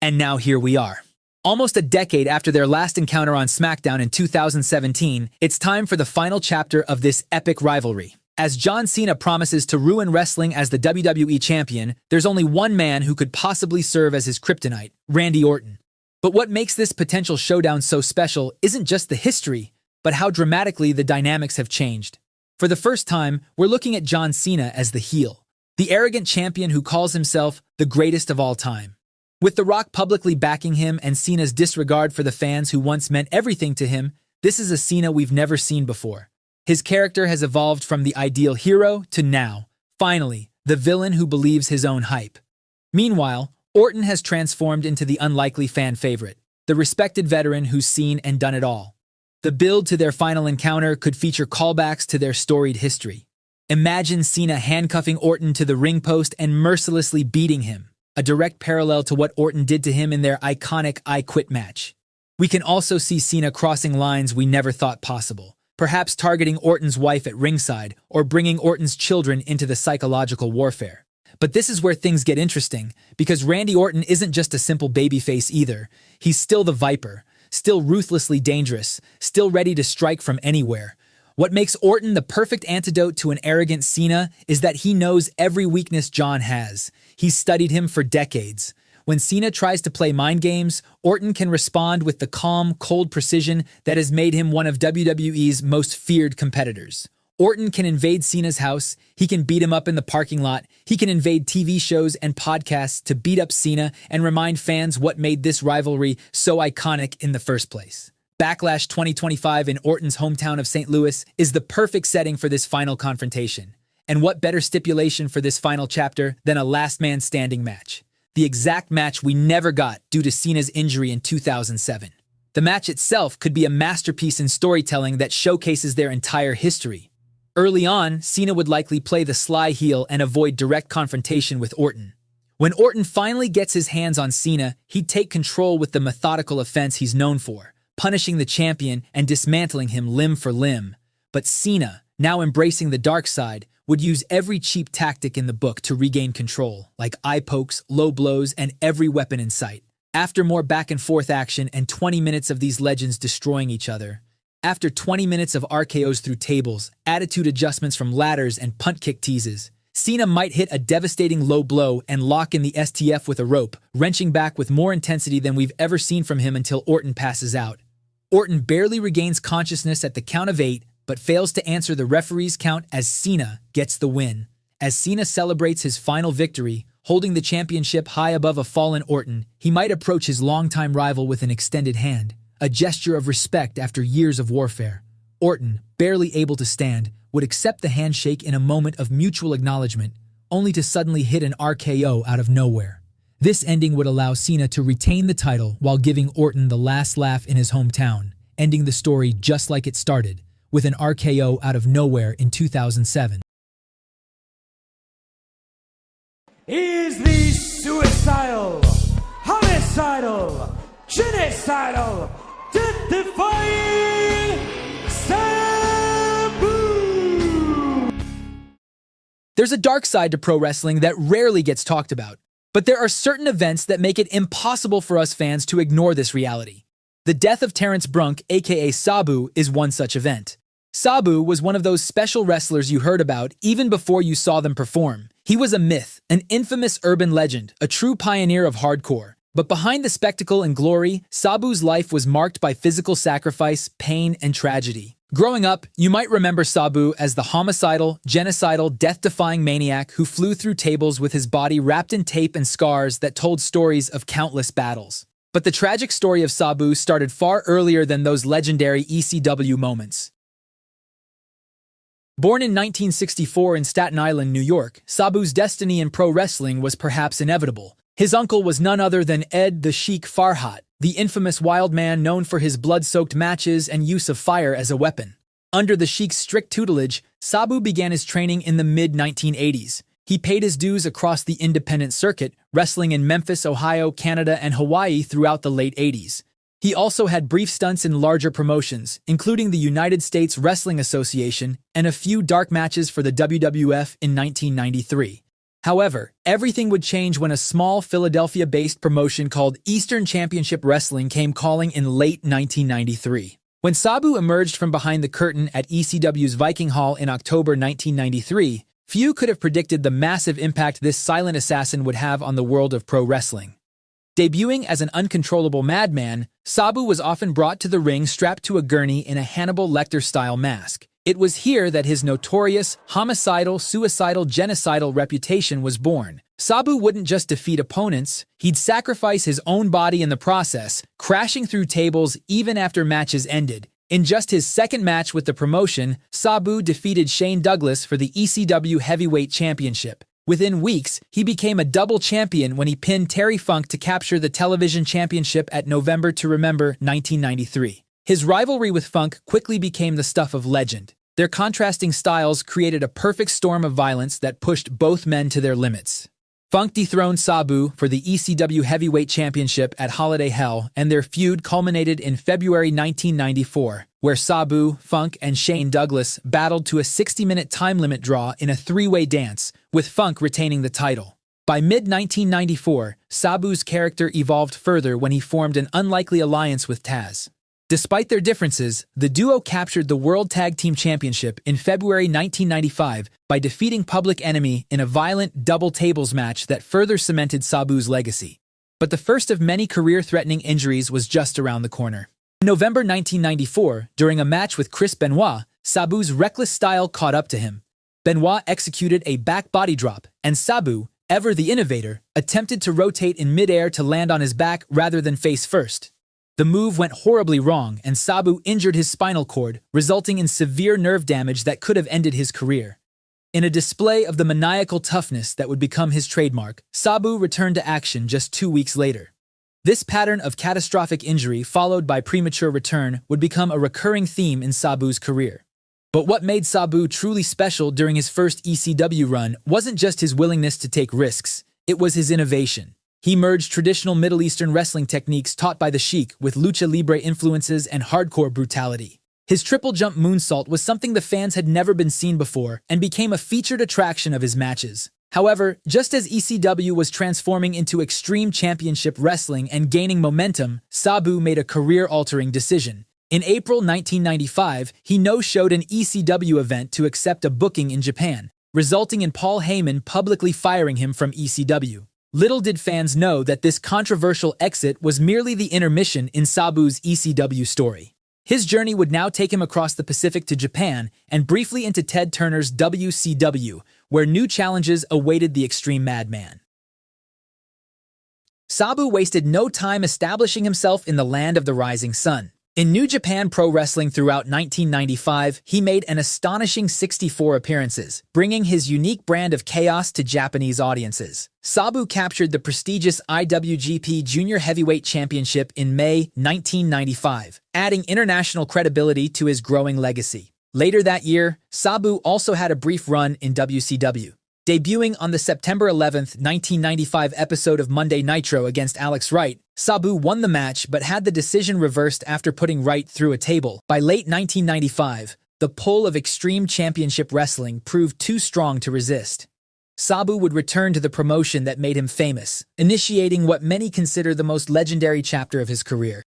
And now here we are. Almost a decade after their last encounter on SmackDown in 2017, it's time for the final chapter of this epic rivalry. As John Cena promises to ruin wrestling as the WWE Champion, there's only one man who could possibly serve as his kryptonite, Randy Orton. But what makes this potential showdown so special isn't just the history, but how dramatically the dynamics have changed. For the first time, we're looking at John Cena as the heel, the arrogant champion who calls himself the greatest of all time. With The Rock publicly backing him and Cena's disregard for the fans who once meant everything to him, this is a Cena we've never seen before. His character has evolved from the ideal hero to now, finally, the villain who believes his own hype. Meanwhile, Orton has transformed into the unlikely fan favorite, the respected veteran who's seen and done it all. The build to their final encounter could feature callbacks to their storied history. Imagine Cena handcuffing Orton to the ring post and mercilessly beating him, a direct parallel to what Orton did to him in their iconic I Quit match. We can also see Cena crossing lines we never thought possible, perhaps targeting Orton's wife at ringside or bringing Orton's children into the psychological warfare. But this is where things get interesting, because Randy Orton isn't just a simple babyface either. He's still the Viper, still ruthlessly dangerous, still ready to strike from anywhere. What makes Orton the perfect antidote to an arrogant Cena is that he knows every weakness John has. He's studied him for decades. When Cena tries to play mind games, Orton can respond with the calm, cold precision that has made him one of WWE's most feared competitors. Orton can invade Cena's house, he can beat him up in the parking lot, he can invade TV shows and podcasts to beat up Cena and remind fans what made this rivalry so iconic in the first place. Backlash 2025 in Orton's hometown of St. Louis is the perfect setting for this final confrontation. And what better stipulation for this final chapter than a last man standing match? The exact match we never got due to Cena's injury in 2007. The match itself could be a masterpiece in storytelling that showcases their entire history. Early on, Cena would likely play the sly heel and avoid direct confrontation with Orton. When Orton finally gets his hands on Cena, he'd take control with the methodical offense he's known for, punishing the champion and dismantling him limb for limb. But Cena, now embracing the dark side, would use every cheap tactic in the book to regain control, like eye pokes, low blows, and every weapon in sight. After more back-and-forth action and 20 minutes of these legends destroying each other, after 20 minutes of RKOs through tables, attitude adjustments from ladders, and punt kick teases, Cena might hit a devastating low blow and lock in the STF with a rope, wrenching back with more intensity than we've ever seen from him until Orton passes out. Orton barely regains consciousness at the count of 8, but fails to answer the referee's count as Cena gets the win. As Cena celebrates his final victory, holding the championship high above a fallen Orton, he might approach his longtime rival with an extended hand, a gesture of respect after years of warfare. Orton, barely able to stand, would accept the handshake in a moment of mutual acknowledgement, only to suddenly hit an RKO out of nowhere. This ending would allow Cena to retain the title while giving Orton the last laugh in his hometown, ending the story just like it started, with an RKO out of nowhere in 2007. Is the suicidal, homicidal, genocidal, death-defying Sabu! There's a dark side to pro wrestling that rarely gets talked about, but there are certain events that make it impossible for us fans to ignore this reality. The death of Terrence Brunk, aka Sabu, is one such event. Sabu was one of those special wrestlers you heard about even before you saw them perform. He was a myth, an infamous urban legend, a true pioneer of hardcore. But behind the spectacle and glory, Sabu's life was marked by physical sacrifice, pain, and tragedy. Growing up, you might remember Sabu as the homicidal, genocidal, death-defying maniac who flew through tables with his body wrapped in tape and scars that told stories of countless battles. But the tragic story of Sabu started far earlier than those legendary ECW moments. Born in 1964 in Staten Island, New York, Sabu's destiny in pro wrestling was perhaps inevitable. His uncle was none other than Ed the Sheik Farhat, the infamous wild man known for his blood-soaked matches and use of fire as a weapon. Under the Sheik's strict tutelage, Sabu began his training in the mid-1980s. He paid his dues across the independent circuit, wrestling in Memphis, Ohio, Canada, and Hawaii throughout the late 80s. He also had brief stunts in larger promotions, including the United States Wrestling Association and a few dark matches for the WWF in 1993. However, everything would change when a small Philadelphia-based promotion called Eastern Championship Wrestling came calling in late 1993. When Sabu emerged from behind the curtain at ECW's Viking Hall in October 1993, few could have predicted the massive impact this silent assassin would have on the world of pro wrestling. Debuting as an uncontrollable madman, Sabu was often brought to the ring strapped to a gurney in a Hannibal Lecter-style mask. It was here that his notorious, homicidal, suicidal, genocidal reputation was born. Sabu wouldn't just defeat opponents, he'd sacrifice his own body in the process, crashing through tables even after matches ended. In just his second match with the promotion, Sabu defeated Shane Douglas for the ECW Heavyweight Championship. Within weeks, he became a double champion when he pinned Terry Funk to capture the television championship at November to Remember 1993. His rivalry with Funk quickly became the stuff of legend. Their contrasting styles created a perfect storm of violence that pushed both men to their limits. Funk dethroned Sabu for the ECW Heavyweight Championship at Holiday Hell, and their feud culminated in February 1994, where Sabu, Funk, and Shane Douglas battled to a 60-minute time limit draw in a three-way dance, with Funk retaining the title. By mid-1994, Sabu's character evolved further when he formed an unlikely alliance with Taz. Despite their differences, the duo captured the World Tag Team Championship in February 1995 by defeating Public Enemy in a violent double tables match that further cemented Sabu's legacy. But the first of many career-threatening injuries was just around the corner. In November 1994, during a match with Chris Benoit, Sabu's reckless style caught up to him. Benoit executed a back body drop, and Sabu, ever the innovator, attempted to rotate in midair to land on his back rather than face first. The move went horribly wrong, and Sabu injured his spinal cord, resulting in severe nerve damage that could have ended his career. In a display of the maniacal toughness that would become his trademark, Sabu returned to action just 2 weeks later. This pattern of catastrophic injury followed by premature return would become a recurring theme in Sabu's career. But what made Sabu truly special during his first ECW run wasn't just his willingness to take risks, it was his innovation. He merged traditional Middle Eastern wrestling techniques taught by the Sheik with lucha libre influences and hardcore brutality. His triple jump moonsault was something the fans had never been seen before and became a featured attraction of his matches. However, just as ECW was transforming into Extreme Championship Wrestling and gaining momentum, Sabu made a career-altering decision. In April 1995, he no-showed an ECW event to accept a booking in Japan, resulting in Paul Heyman publicly firing him from ECW. Little did fans know that this controversial exit was merely the intermission in Sabu's ECW story. His journey would now take him across the Pacific to Japan and briefly into Ted Turner's WCW, where new challenges awaited the Extreme Madman. Sabu wasted no time establishing himself in the land of the rising sun. In New Japan Pro Wrestling throughout 1995, he made an astonishing 64 appearances, bringing his unique brand of chaos to Japanese audiences. Sabu captured the prestigious IWGP Junior Heavyweight Championship in May 1995, adding international credibility to his growing legacy. Later that year, Sabu also had a brief run in WCW. Debuting on the September 11, 1995 episode of Monday Nitro against Alex Wright, Sabu won the match but had the decision reversed after putting Wright through a table. By late 1995, the pull of Extreme Championship Wrestling proved too strong to resist. Sabu would return to the promotion that made him famous, initiating what many consider the most legendary chapter of his career.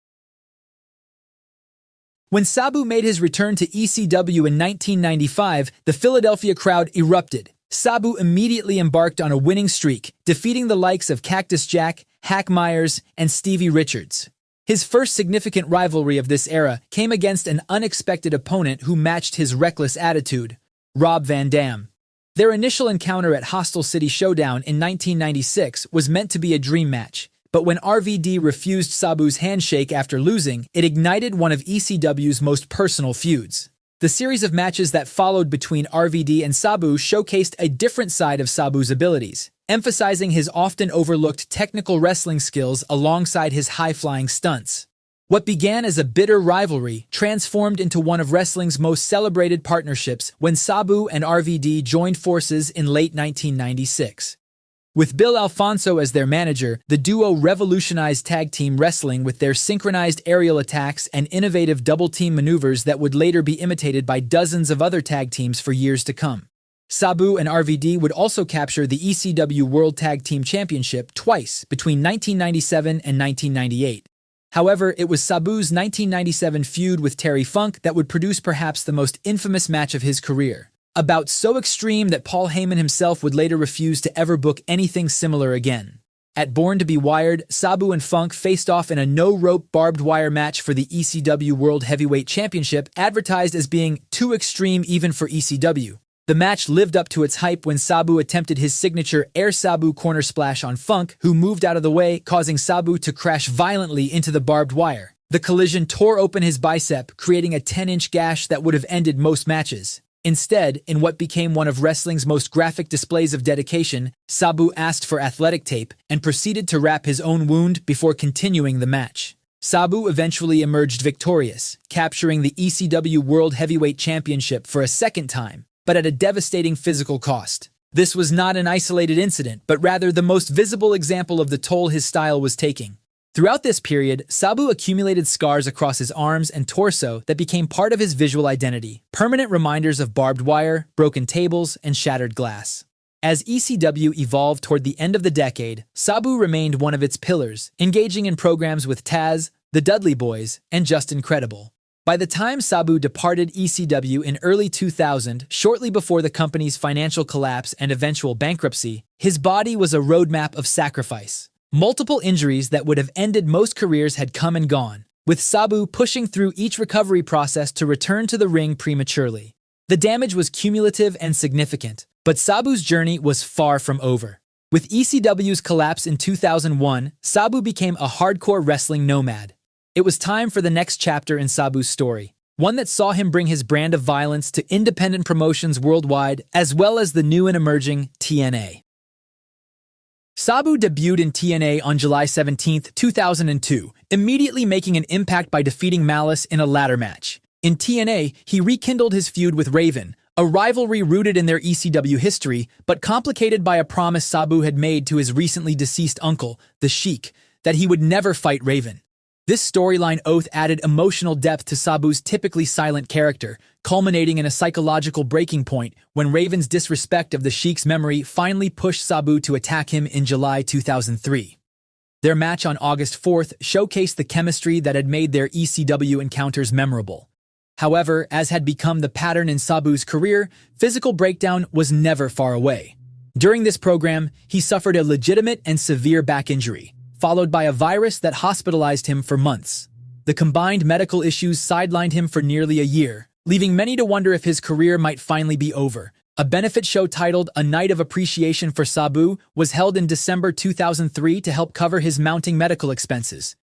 When Sabu made his return to ECW in 1995, the Philadelphia crowd erupted. Sabu immediately embarked on a winning streak, defeating the likes of Cactus Jack, Hack Myers, and Stevie Richards. His first significant rivalry of this era came against an unexpected opponent who matched his reckless attitude, Rob Van Dam. Their initial encounter at Hostile City Showdown in 1996 was meant to be a dream match, but when RVD refused Sabu's handshake after losing, it ignited one of ECW's most personal feuds. The series of matches that followed between RVD and Sabu showcased a different side of Sabu's abilities, emphasizing his often overlooked technical wrestling skills alongside his high-flying stunts. What began as a bitter rivalry transformed into one of wrestling's most celebrated partnerships when Sabu and RVD joined forces in late 1996. With Bill Alfonso as their manager, the duo revolutionized tag team wrestling with their synchronized aerial attacks and innovative double-team maneuvers that would later be imitated by dozens of other tag teams for years to come. Sabu and RVD would also capture the ECW World Tag Team Championship twice between 1997 and 1998. However, it was Sabu's 1997 feud with Terry Funk that would produce perhaps the most infamous match of his career. A bout so extreme that Paul Heyman himself would later refuse to ever book anything similar again. At Born to be Wired, Sabu and Funk faced off in a no-rope barbed wire match for the ECW World Heavyweight Championship, advertised as being too extreme even for ECW. The match lived up to its hype when Sabu attempted his signature Air Sabu corner splash on Funk, who moved out of the way, causing Sabu to crash violently into the barbed wire. The collision tore open his bicep, creating a 10-inch gash that would have ended most matches. Instead, in what became one of wrestling's most graphic displays of dedication, Sabu asked for athletic tape and proceeded to wrap his own wound before continuing the match. Sabu eventually emerged victorious, capturing the ECW World Heavyweight Championship for a second time, but at a devastating physical cost. This was not an isolated incident, but rather the most visible example of the toll his style was taking. Throughout this period, Sabu accumulated scars across his arms and torso that became part of his visual identity, permanent reminders of barbed wire, broken tables, and shattered glass. As ECW evolved toward the end of the decade, Sabu remained one of its pillars, engaging in programs with Taz, the Dudley Boys, and Just Incredible. By the time Sabu departed ECW in early 2000, shortly before the company's financial collapse and eventual bankruptcy, his body was a roadmap of sacrifice. Multiple injuries that would have ended most careers had come and gone, with Sabu pushing through each recovery process to return to the ring prematurely. The damage was cumulative and significant, but Sabu's journey was far from over. With ECW's collapse in 2001, Sabu became a hardcore wrestling nomad. It was time for the next chapter in Sabu's story, one that saw him bring his brand of violence to independent promotions worldwide, as well as the new and emerging TNA. Sabu debuted in TNA on July 17, 2002, immediately making an impact by defeating Malice in a ladder match. In TNA, he rekindled his feud with Raven, a rivalry rooted in their ECW history, but complicated by a promise Sabu had made to his recently deceased uncle, the Sheik, that he would never fight Raven. This storyline oath added emotional depth to Sabu's typically silent character, culminating in a psychological breaking point when Raven's disrespect of the Sheik's memory finally pushed Sabu to attack him in July 2003. Their match on August 4th showcased the chemistry that had made their ECW encounters memorable. However, as had become the pattern in Sabu's career, physical breakdown was never far away. During this program, he suffered a legitimate and severe back injury, followed by a virus that hospitalized him for months. The combined medical issues sidelined him for nearly a year, leaving many to wonder if his career might finally be over. A benefit show titled A Night of Appreciation for Sabu was held in December 2003 to help cover his mounting medical expenses.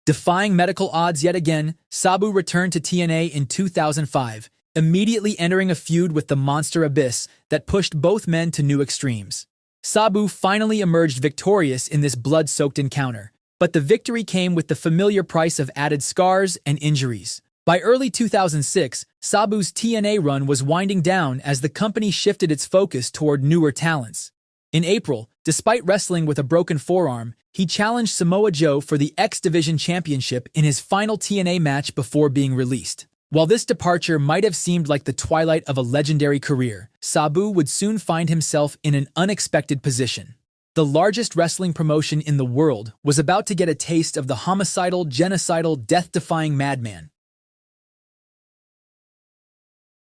Defying medical odds yet again, Sabu returned to TNA in 2005, immediately entering a feud with the Monster Abyss that pushed both men to new extremes. Sabu finally emerged victorious in this blood-soaked encounter, but the victory came with the familiar price of added scars and injuries. By early 2006, Sabu's TNA run was winding down as the company shifted its focus toward newer talents. In April, despite wrestling with a broken forearm, he challenged Samoa Joe for the X Division Championship in his final TNA match before being released. While this departure might have seemed like the twilight of a legendary career, Sabu would soon find himself in an unexpected position. The largest wrestling promotion in the world was about to get a taste of the homicidal, genocidal, death-defying madman.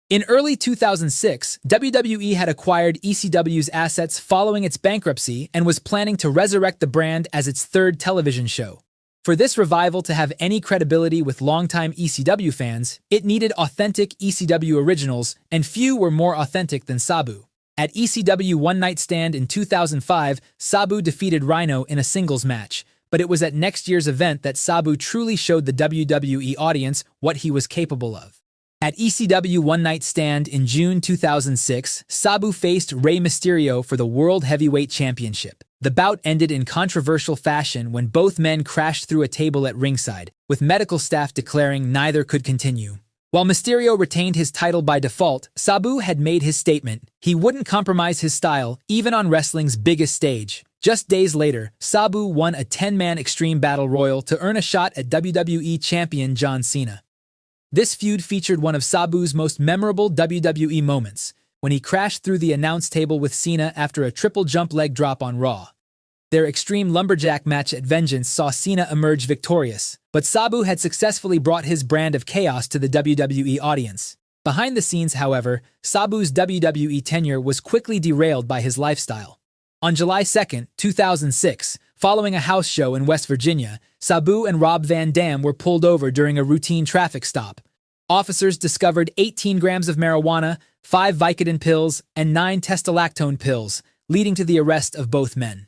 In early 2006, WWE had acquired ECW's assets following its bankruptcy and was planning to resurrect the brand as its third television show. For this revival to have any credibility with longtime ECW fans, it needed authentic ECW originals, and few were more authentic than Sabu. At ECW One Night Stand in 2005, Sabu defeated Rhino in a singles match, but it was at next year's event that Sabu truly showed the WWE audience what he was capable of. At ECW One Night Stand in June 2006, Sabu faced Rey Mysterio for the World Heavyweight Championship. The bout ended in controversial fashion when both men crashed through a table at ringside, with medical staff declaring neither could continue. While Mysterio retained his title by default, Sabu had made his statement. He wouldn't compromise his style, even on wrestling's biggest stage. Just days later, Sabu won a 10-man Extreme Battle Royal to earn a shot at WWE Champion John Cena. This feud featured one of Sabu's most memorable WWE moments, when he crashed through the announce table with Cena after a triple jump leg drop on Raw. Their Extreme Lumberjack match at Vengeance saw Cena emerge victorious, but Sabu had successfully brought his brand of chaos to the WWE audience. Behind the scenes, however, Sabu's WWE tenure was quickly derailed by his lifestyle. On July 2, 2006, following a house show in West Virginia, Sabu and Rob Van Dam were pulled over during a routine traffic stop. Officers discovered 18 grams of marijuana, 5 Vicodin pills, and 9 testosterone pills, leading to the arrest of both men.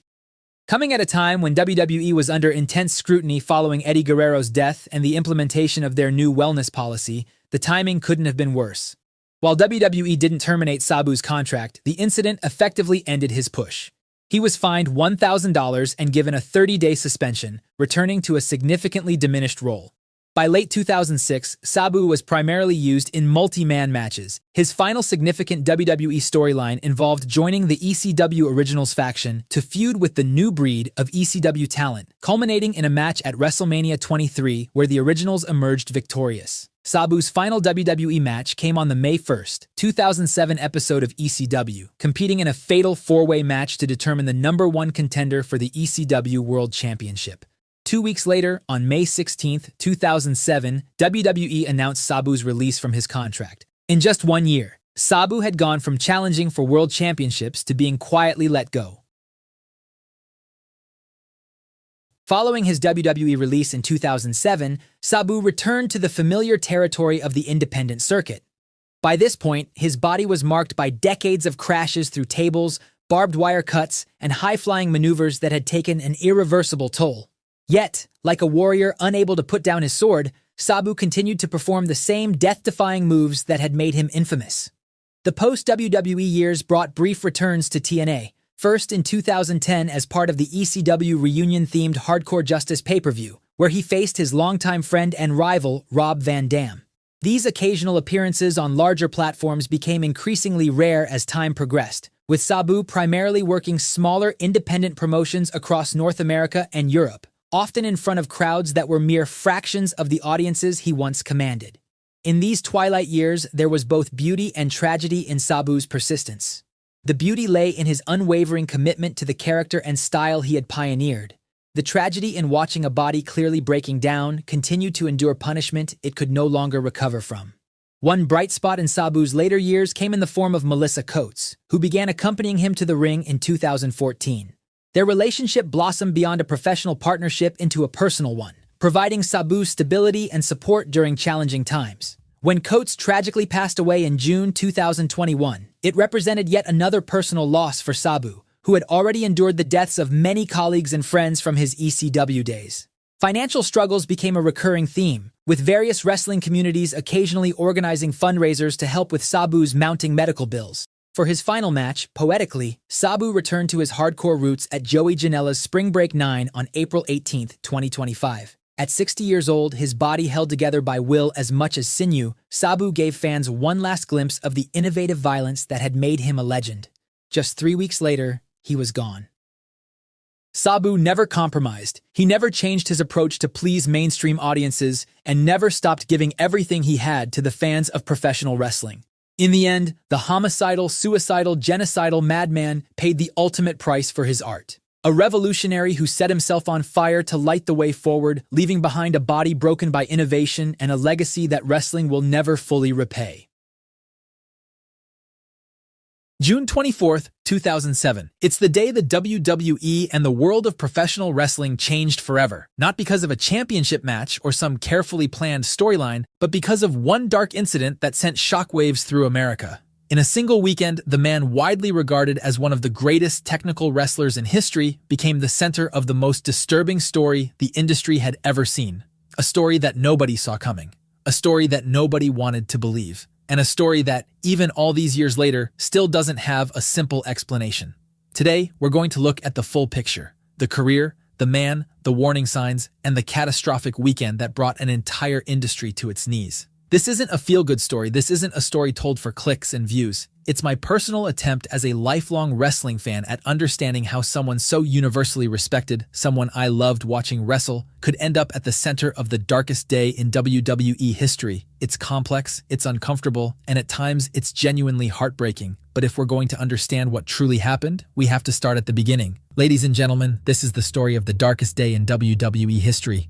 Coming at a time when WWE was under intense scrutiny following Eddie Guerrero's death and the implementation of their new wellness policy, the timing couldn't have been worse. While WWE didn't terminate Sabu's contract, the incident effectively ended his push. He was fined $1,000 and given a 30-day suspension, returning to a significantly diminished role. By late 2006, Sabu was primarily used in multi-man matches. His final significant WWE storyline involved joining the ECW Originals faction to feud with the new breed of ECW talent, culminating in a match at WrestleMania 23 where the Originals emerged victorious. Sabu's final WWE match came on the May 1, 2007 episode of ECW, competing in a fatal four-way match to determine the #1 contender for the ECW World Championship. 2 weeks later, on May 16, 2007, WWE announced Sabu's release from his contract. In just 1 year, Sabu had gone from challenging for world championships to being quietly let go. Following his WWE release in 2007, Sabu returned to the familiar territory of the independent circuit. By this point, his body was marked by decades of crashes through tables, barbed wire cuts, and high-flying maneuvers that had taken an irreversible toll. Yet, like a warrior unable to put down his sword, Sabu continued to perform the same death-defying moves that had made him infamous. The post-WWE years brought brief returns to TNA, first in 2010 as part of the ECW reunion-themed Hardcore Justice pay-per-view, where he faced his longtime friend and rival, Rob Van Dam. These occasional appearances on larger platforms became increasingly rare as time progressed, with Sabu primarily working smaller independent promotions across North America and Europe, often in front of crowds that were mere fractions of the audiences he once commanded. In these twilight years, there was both beauty and tragedy in Sabu's persistence. The beauty lay in his unwavering commitment to the character and style he had pioneered. The tragedy in watching a body clearly breaking down continued to endure punishment it could no longer recover from. One bright spot in Sabu's later years came in the form of Melissa Coates, who began accompanying him to the ring in 2014. Their relationship blossomed beyond a professional partnership into a personal one, providing Sabu stability and support during challenging times. When Coates tragically passed away in June 2021, it represented yet another personal loss for Sabu, who had already endured the deaths of many colleagues and friends from his ECW days. Financial struggles became a recurring theme, with various wrestling communities occasionally organizing fundraisers to help with Sabu's mounting medical bills. For his final match, Poetically, Sabu returned to his hardcore roots at Joey Janela's Spring Break 9 on April 18, 2025. At 60 years old, his body held together by will as much as sinew, Sabu gave fans one last glimpse of the innovative violence that had made him a legend. Just 3 weeks later, he was gone. Sabu never compromised. He never changed his approach to please mainstream audiences and never stopped giving everything he had to the fans of professional wrestling. In the end, the homicidal, suicidal, genocidal madman paid the ultimate price for his art. A revolutionary who set himself on fire to light the way forward, leaving behind a body broken by innovation and a legacy that wrestling will never fully repay. June 24, 2007. It's the day the WWE and the world of professional wrestling changed forever. Not because of a championship match or some carefully planned storyline, but because of one dark incident that sent shockwaves through America. In a single weekend, the man widely regarded as one of the greatest technical wrestlers in history became the center of the most disturbing story the industry had ever seen. A story that nobody saw coming. A story that nobody wanted to believe. And a story that, even all these years later, still doesn't have a simple explanation. Today, we're going to look at the full picture. The career, the man, the warning signs, and the catastrophic weekend that brought an entire industry to its knees. This isn't a feel-good story. This isn't a story told for clicks and views. It's my personal attempt as a lifelong wrestling fan at understanding how someone so universally respected, someone I loved watching wrestle, could end up at the center of the darkest day in WWE history. It's complex, it's uncomfortable, and at times it's genuinely heartbreaking. But if we're going to understand what truly happened, we have to start at the beginning. Ladies and gentlemen, this is the story of the darkest day in WWE history.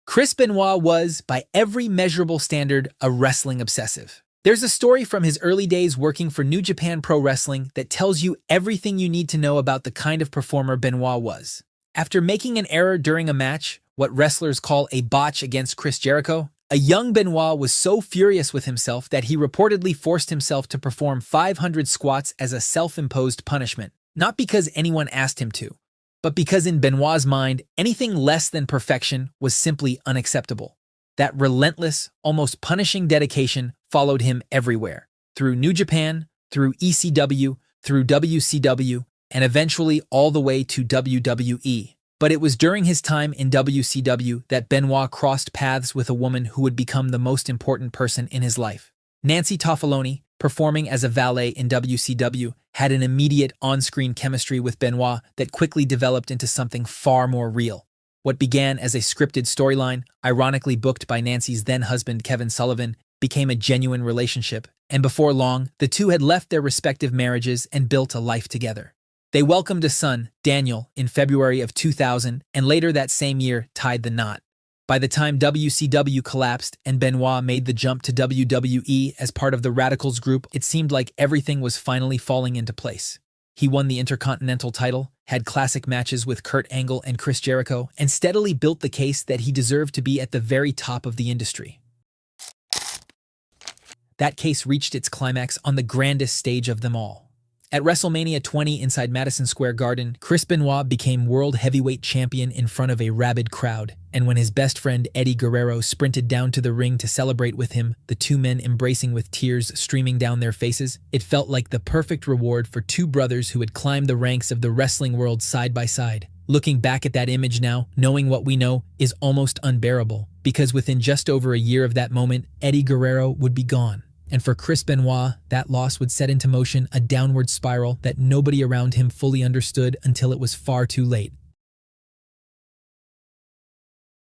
Chris Benoit was, by every measurable standard, a wrestling obsessive. There's a story from his early days working for New Japan Pro Wrestling that tells you everything you need to know about the kind of performer Benoit was. After making an error during a match, what wrestlers call a botch against Chris Jericho, a young Benoit was so furious with himself that he reportedly forced himself to perform 500 squats as a self-imposed punishment, not because anyone asked him to, but because in Benoit's mind, anything less than perfection was simply unacceptable. That relentless, almost punishing dedication followed him everywhere, through New Japan, through ECW, through WCW, and eventually all the way to WWE. But it was during his time in WCW that Benoit crossed paths with a woman who would become the most important person in his life. Nancy Toffoloni, performing as a valet in WCW, had an immediate on-screen chemistry with Benoit that quickly developed into something far more real. What began as a scripted storyline, ironically booked by Nancy's then-husband Kevin Sullivan, became a genuine relationship, and before long, the two had left their respective marriages and built a life together. They welcomed a son, Daniel, in February of 2000, and later that same year tied the knot. By the time WCW collapsed and Benoit made the jump to WWE as part of the Radicals group, it seemed like everything was finally falling into place. He won the Intercontinental title, had classic matches with Kurt Angle and Chris Jericho, and steadily built the case that he deserved to be at the very top of the industry. That case reached its climax on the grandest stage of them all. At WrestleMania 20 inside Madison Square Garden, Chris Benoit became World Heavyweight Champion in front of a rabid crowd, and when his best friend Eddie Guerrero sprinted down to the ring to celebrate with him, the two men embracing with tears streaming down their faces, it felt like the perfect reward for two brothers who had climbed the ranks of the wrestling world side by side. Looking back at that image now, knowing what we know, is almost unbearable, because within just over a year of that moment, Eddie Guerrero would be gone. And for Chris Benoit, that loss would set into motion a downward spiral that nobody around him fully understood until it was far too late.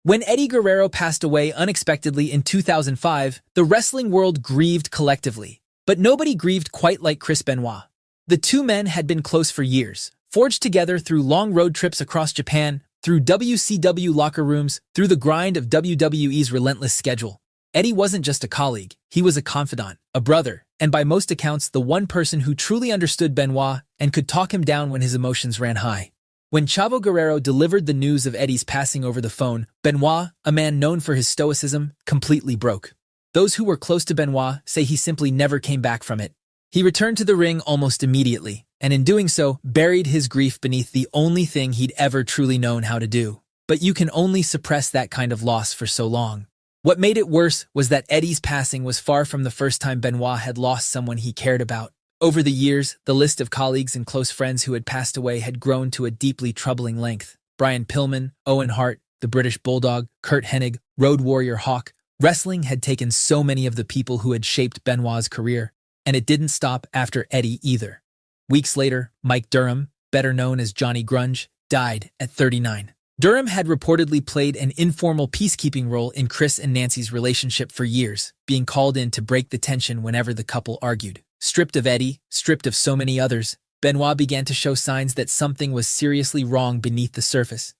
When Eddie Guerrero passed away unexpectedly in 2005, the wrestling world grieved collectively. But nobody grieved quite like Chris Benoit. The two men had been close for years, forged together through long road trips across Japan, through WCW locker rooms, through the grind of WWE's relentless schedule. Eddie wasn't just a colleague, he was a confidant, a brother, and by most accounts the one person who truly understood Benoit and could talk him down when his emotions ran high. When Chavo Guerrero delivered the news of Eddie's passing over the phone, Benoit, a man known for his stoicism, completely broke. Those who were close to Benoit say he simply never came back from it. He returned to the ring almost immediately, and in doing so, buried his grief beneath the only thing he'd ever truly known how to do. But you can only suppress that kind of loss for so long. What made it worse was that Eddie's passing was far from the first time Benoit had lost someone he cared about. Over the years, the list of colleagues and close friends who had passed away had grown to a deeply troubling length. Brian Pillman, Owen Hart, the British Bulldog, Kurt Hennig, Road Warrior Hawk. Wrestling had taken so many of the people who had shaped Benoit's career, and it didn't stop after Eddie either. Weeks later, Mike Durham, better known as Johnny Grunge, died at 39. Durham had reportedly played an informal peacekeeping role in Chris and Nancy's relationship for years, being called in to break the tension whenever the couple argued. Stripped of Eddie, stripped of so many others, Benoit began to show signs that something was seriously wrong beneath the surface.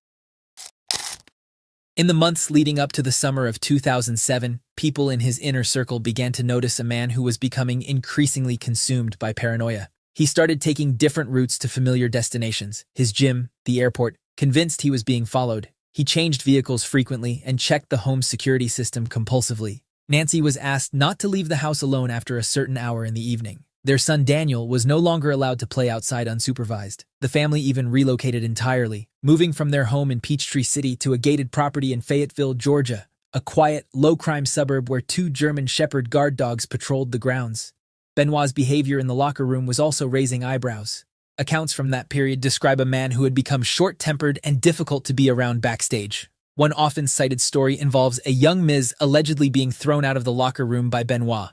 In the months leading up to the summer of 2007, people in his inner circle began to notice a man who was becoming increasingly consumed by paranoia. He started taking different routes to familiar destinations, his gym, the airport. Convinced he was being followed, he changed vehicles frequently and checked the home security system compulsively. Nancy was asked not to leave the house alone after a certain hour in the evening. Their son Daniel was no longer allowed to play outside unsupervised. The family even relocated entirely, moving from their home in Peachtree City to a gated property in Fayetteville, Georgia. a quiet, low-crime suburb where two German Shepherd guard dogs patrolled the grounds. Benoit's behavior in the locker room was also raising eyebrows. Accounts from that period describe a man who had become short-tempered and difficult to be around backstage. One often cited story involves a young Miz allegedly being thrown out of the locker room by Benoit.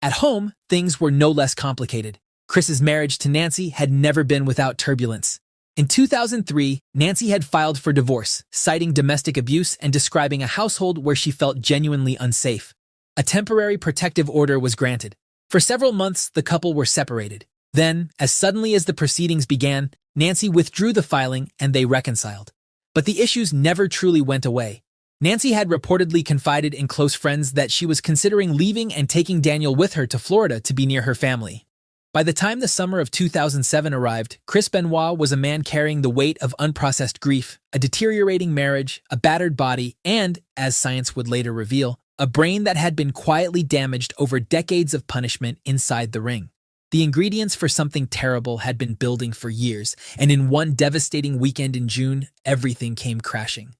At home, things were no less complicated. Chris's marriage to Nancy had never been without turbulence. In 2003, Nancy had filed for divorce, citing domestic abuse and describing a household where she felt genuinely unsafe. A temporary protective order was granted. For several months, the couple were separated. Then, as suddenly as the proceedings began, Nancy withdrew the filing and they reconciled. But the issues never truly went away. Nancy had reportedly confided in close friends that she was considering leaving and taking Daniel with her to Florida to be near her family. By the time the summer of 2007 arrived, Chris Benoit was a man carrying the weight of unprocessed grief, a deteriorating marriage, a battered body, and, as science would later reveal, a brain that had been quietly damaged over decades of punishment inside the ring. The ingredients for something terrible had been building for years, and in one devastating weekend in June, everything came crashing.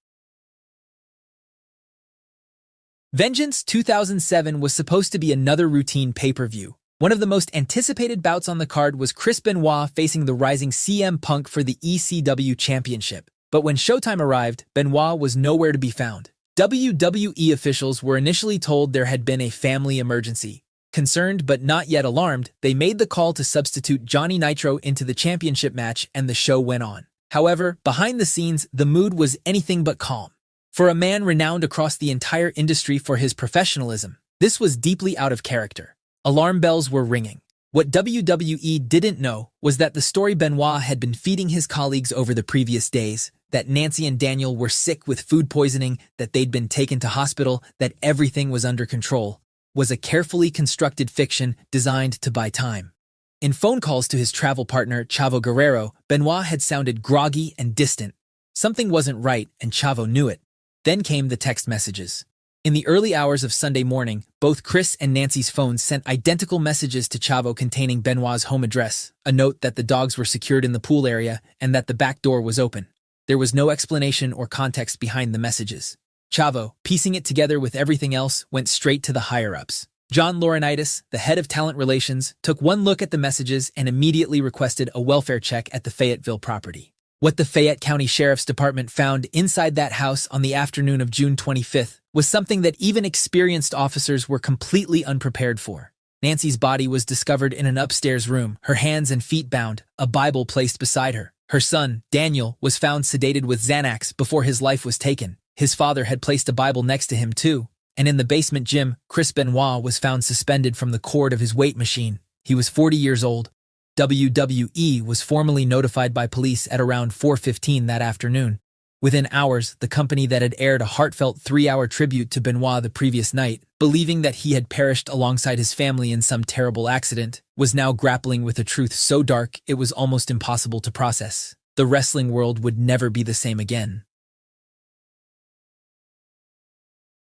Vengeance 2007 was supposed to be another routine pay-per-view. One of the most anticipated bouts on the card was Chris Benoit facing the rising CM Punk for the ECW Championship. But when Showtime arrived, Benoit was nowhere to be found. WWE officials were initially told there had been a family emergency. Concerned but not yet alarmed, they made the call to substitute Johnny Nitro into the championship match and the show went on. However, behind the scenes, the mood was anything but calm. For a man renowned across the entire industry for his professionalism, this was deeply out of character. Alarm bells were ringing. What WWE didn't know was that the story Benoit had been feeding his colleagues over the previous days, that Nancy and Daniel were sick with food poisoning, that they'd been taken to hospital, that everything was under control, was a carefully constructed fiction designed to buy time. In phone calls to his travel partner, Chavo Guerrero, Benoit had sounded groggy and distant. Something wasn't right, and Chavo knew it. Then came the text messages. In the early hours of Sunday morning, both Chris and Nancy's phones sent identical messages to Chavo containing Benoit's home address, a note that the dogs were secured in the pool area and that the back door was open. There was no explanation or context behind the messages. Chavo, piecing it together with everything else, went straight to the higher-ups. John Laurinaitis, the head of talent relations, took one look at the messages and immediately requested a welfare check at the Fayetteville property. What the Fayette County Sheriff's Department found inside that house on the afternoon of June 25th was something that even experienced officers were completely unprepared for. Nancy's body was discovered in an upstairs room, her hands and feet bound, a Bible placed beside her. Her son, Daniel, was found sedated with Xanax before his life was taken. His father had placed a Bible next to him too. And in the basement gym, Chris Benoit was found suspended from the cord of his weight machine. He was 40 years old. WWE was formally notified by police at around 4:15 that afternoon. Within hours, the company that had aired a heartfelt 3-hour tribute to Benoit the previous night, believing that he had perished alongside his family in some terrible accident, was now grappling with a truth so dark it was almost impossible to process. The wrestling world would never be the same again.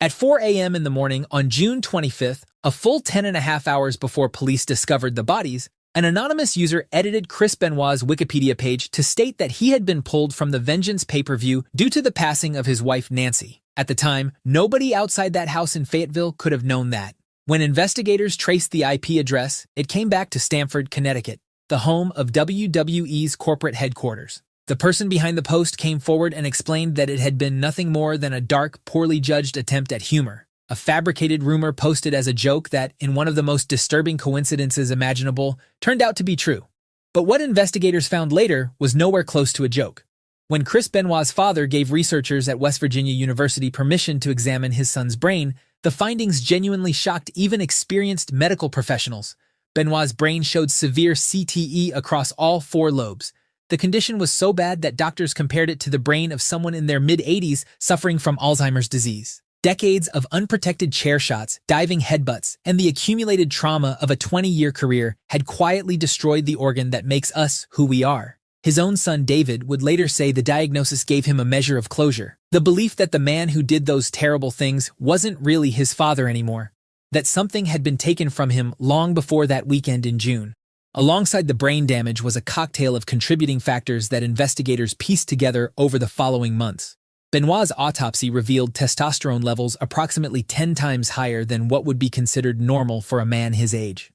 At 4 a.m. in the morning on June 25th, a full 10.5 hours before police discovered the bodies, an anonymous user edited Chris Benoit's Wikipedia page to state that he had been pulled from the Vengeance pay-per-view due to the passing of his wife Nancy. At the time, nobody outside that house in Fayetteville could have known that. When investigators traced the IP address, it came back to Stamford, Connecticut, the home of WWE's corporate headquarters. The person behind the post came forward and explained that it had been nothing more than a dark, poorly judged attempt at humor. A fabricated rumor posted as a joke that, in one of the most disturbing coincidences imaginable, turned out to be true. But what investigators found later was nowhere close to a joke. When Chris Benoit's father gave researchers at West Virginia University permission to examine his son's brain, the findings genuinely shocked even experienced medical professionals. Benoit's brain showed severe CTE across all 4 lobes. The condition was so bad that doctors compared it to the brain of someone in their mid-80s suffering from Alzheimer's disease. Decades of unprotected chair shots, diving headbutts, and the accumulated trauma of a 20-year career had quietly destroyed the organ that makes us who we are. His own son David would later say the diagnosis gave him a measure of closure. The belief that the man who did those terrible things wasn't really his father anymore. That something had been taken from him long before that weekend in June. Alongside the brain damage was a cocktail of contributing factors that investigators pieced together over the following months. Benoit's autopsy revealed testosterone levels approximately 10 times higher than what would be considered normal for a man his age.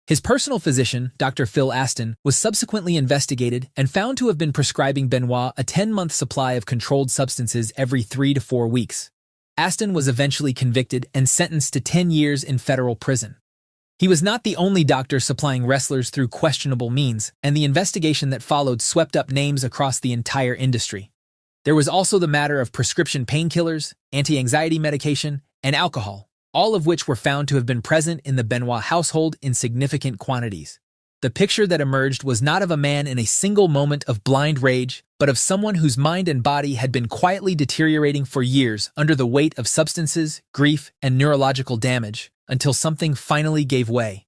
His personal physician, Dr. Phil Aston, was subsequently investigated and found to have been prescribing Benoit a 10-month supply of controlled substances every 3 to 4 weeks. Aston was eventually convicted and sentenced to 10 years in federal prison. He was not the only doctor supplying wrestlers through questionable means, and the investigation that followed swept up names across the entire industry. There was also the matter of prescription painkillers, anti-anxiety medication, and alcohol, all of which were found to have been present in the Benoit household in significant quantities. The picture that emerged was not of a man in a single moment of blind rage, but of someone whose mind and body had been quietly deteriorating for years under the weight of substances, grief, and neurological damage, until something finally gave way.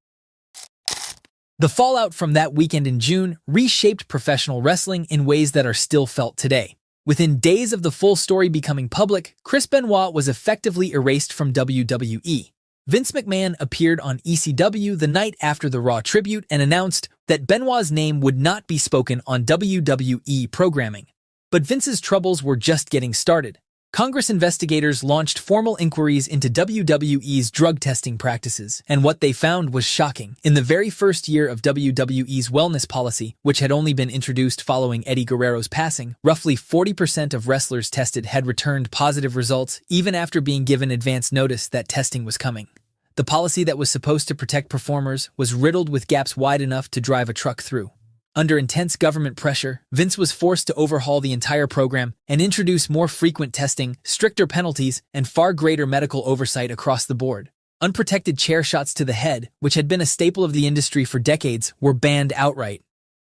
The fallout from that weekend in June reshaped professional wrestling in ways that are still felt today. Within days of the full story becoming public, Chris Benoit was effectively erased from WWE. Vince McMahon appeared on ECW the night after the Raw tribute and announced that Benoit's name would not be spoken on WWE programming. But Vince's troubles were just getting started. Congress investigators launched formal inquiries into WWE's drug testing practices, and what they found was shocking. In the very first year of WWE's wellness policy, which had only been introduced following Eddie Guerrero's passing, roughly 40% of wrestlers tested had returned positive results even after being given advance notice that testing was coming. The policy that was supposed to protect performers was riddled with gaps wide enough to drive a truck through. Under intense government pressure, Vince was forced to overhaul the entire program and introduce more frequent testing, stricter penalties, and far greater medical oversight across the board. Unprotected chair shots to the head, which had been a staple of the industry for decades, were banned outright.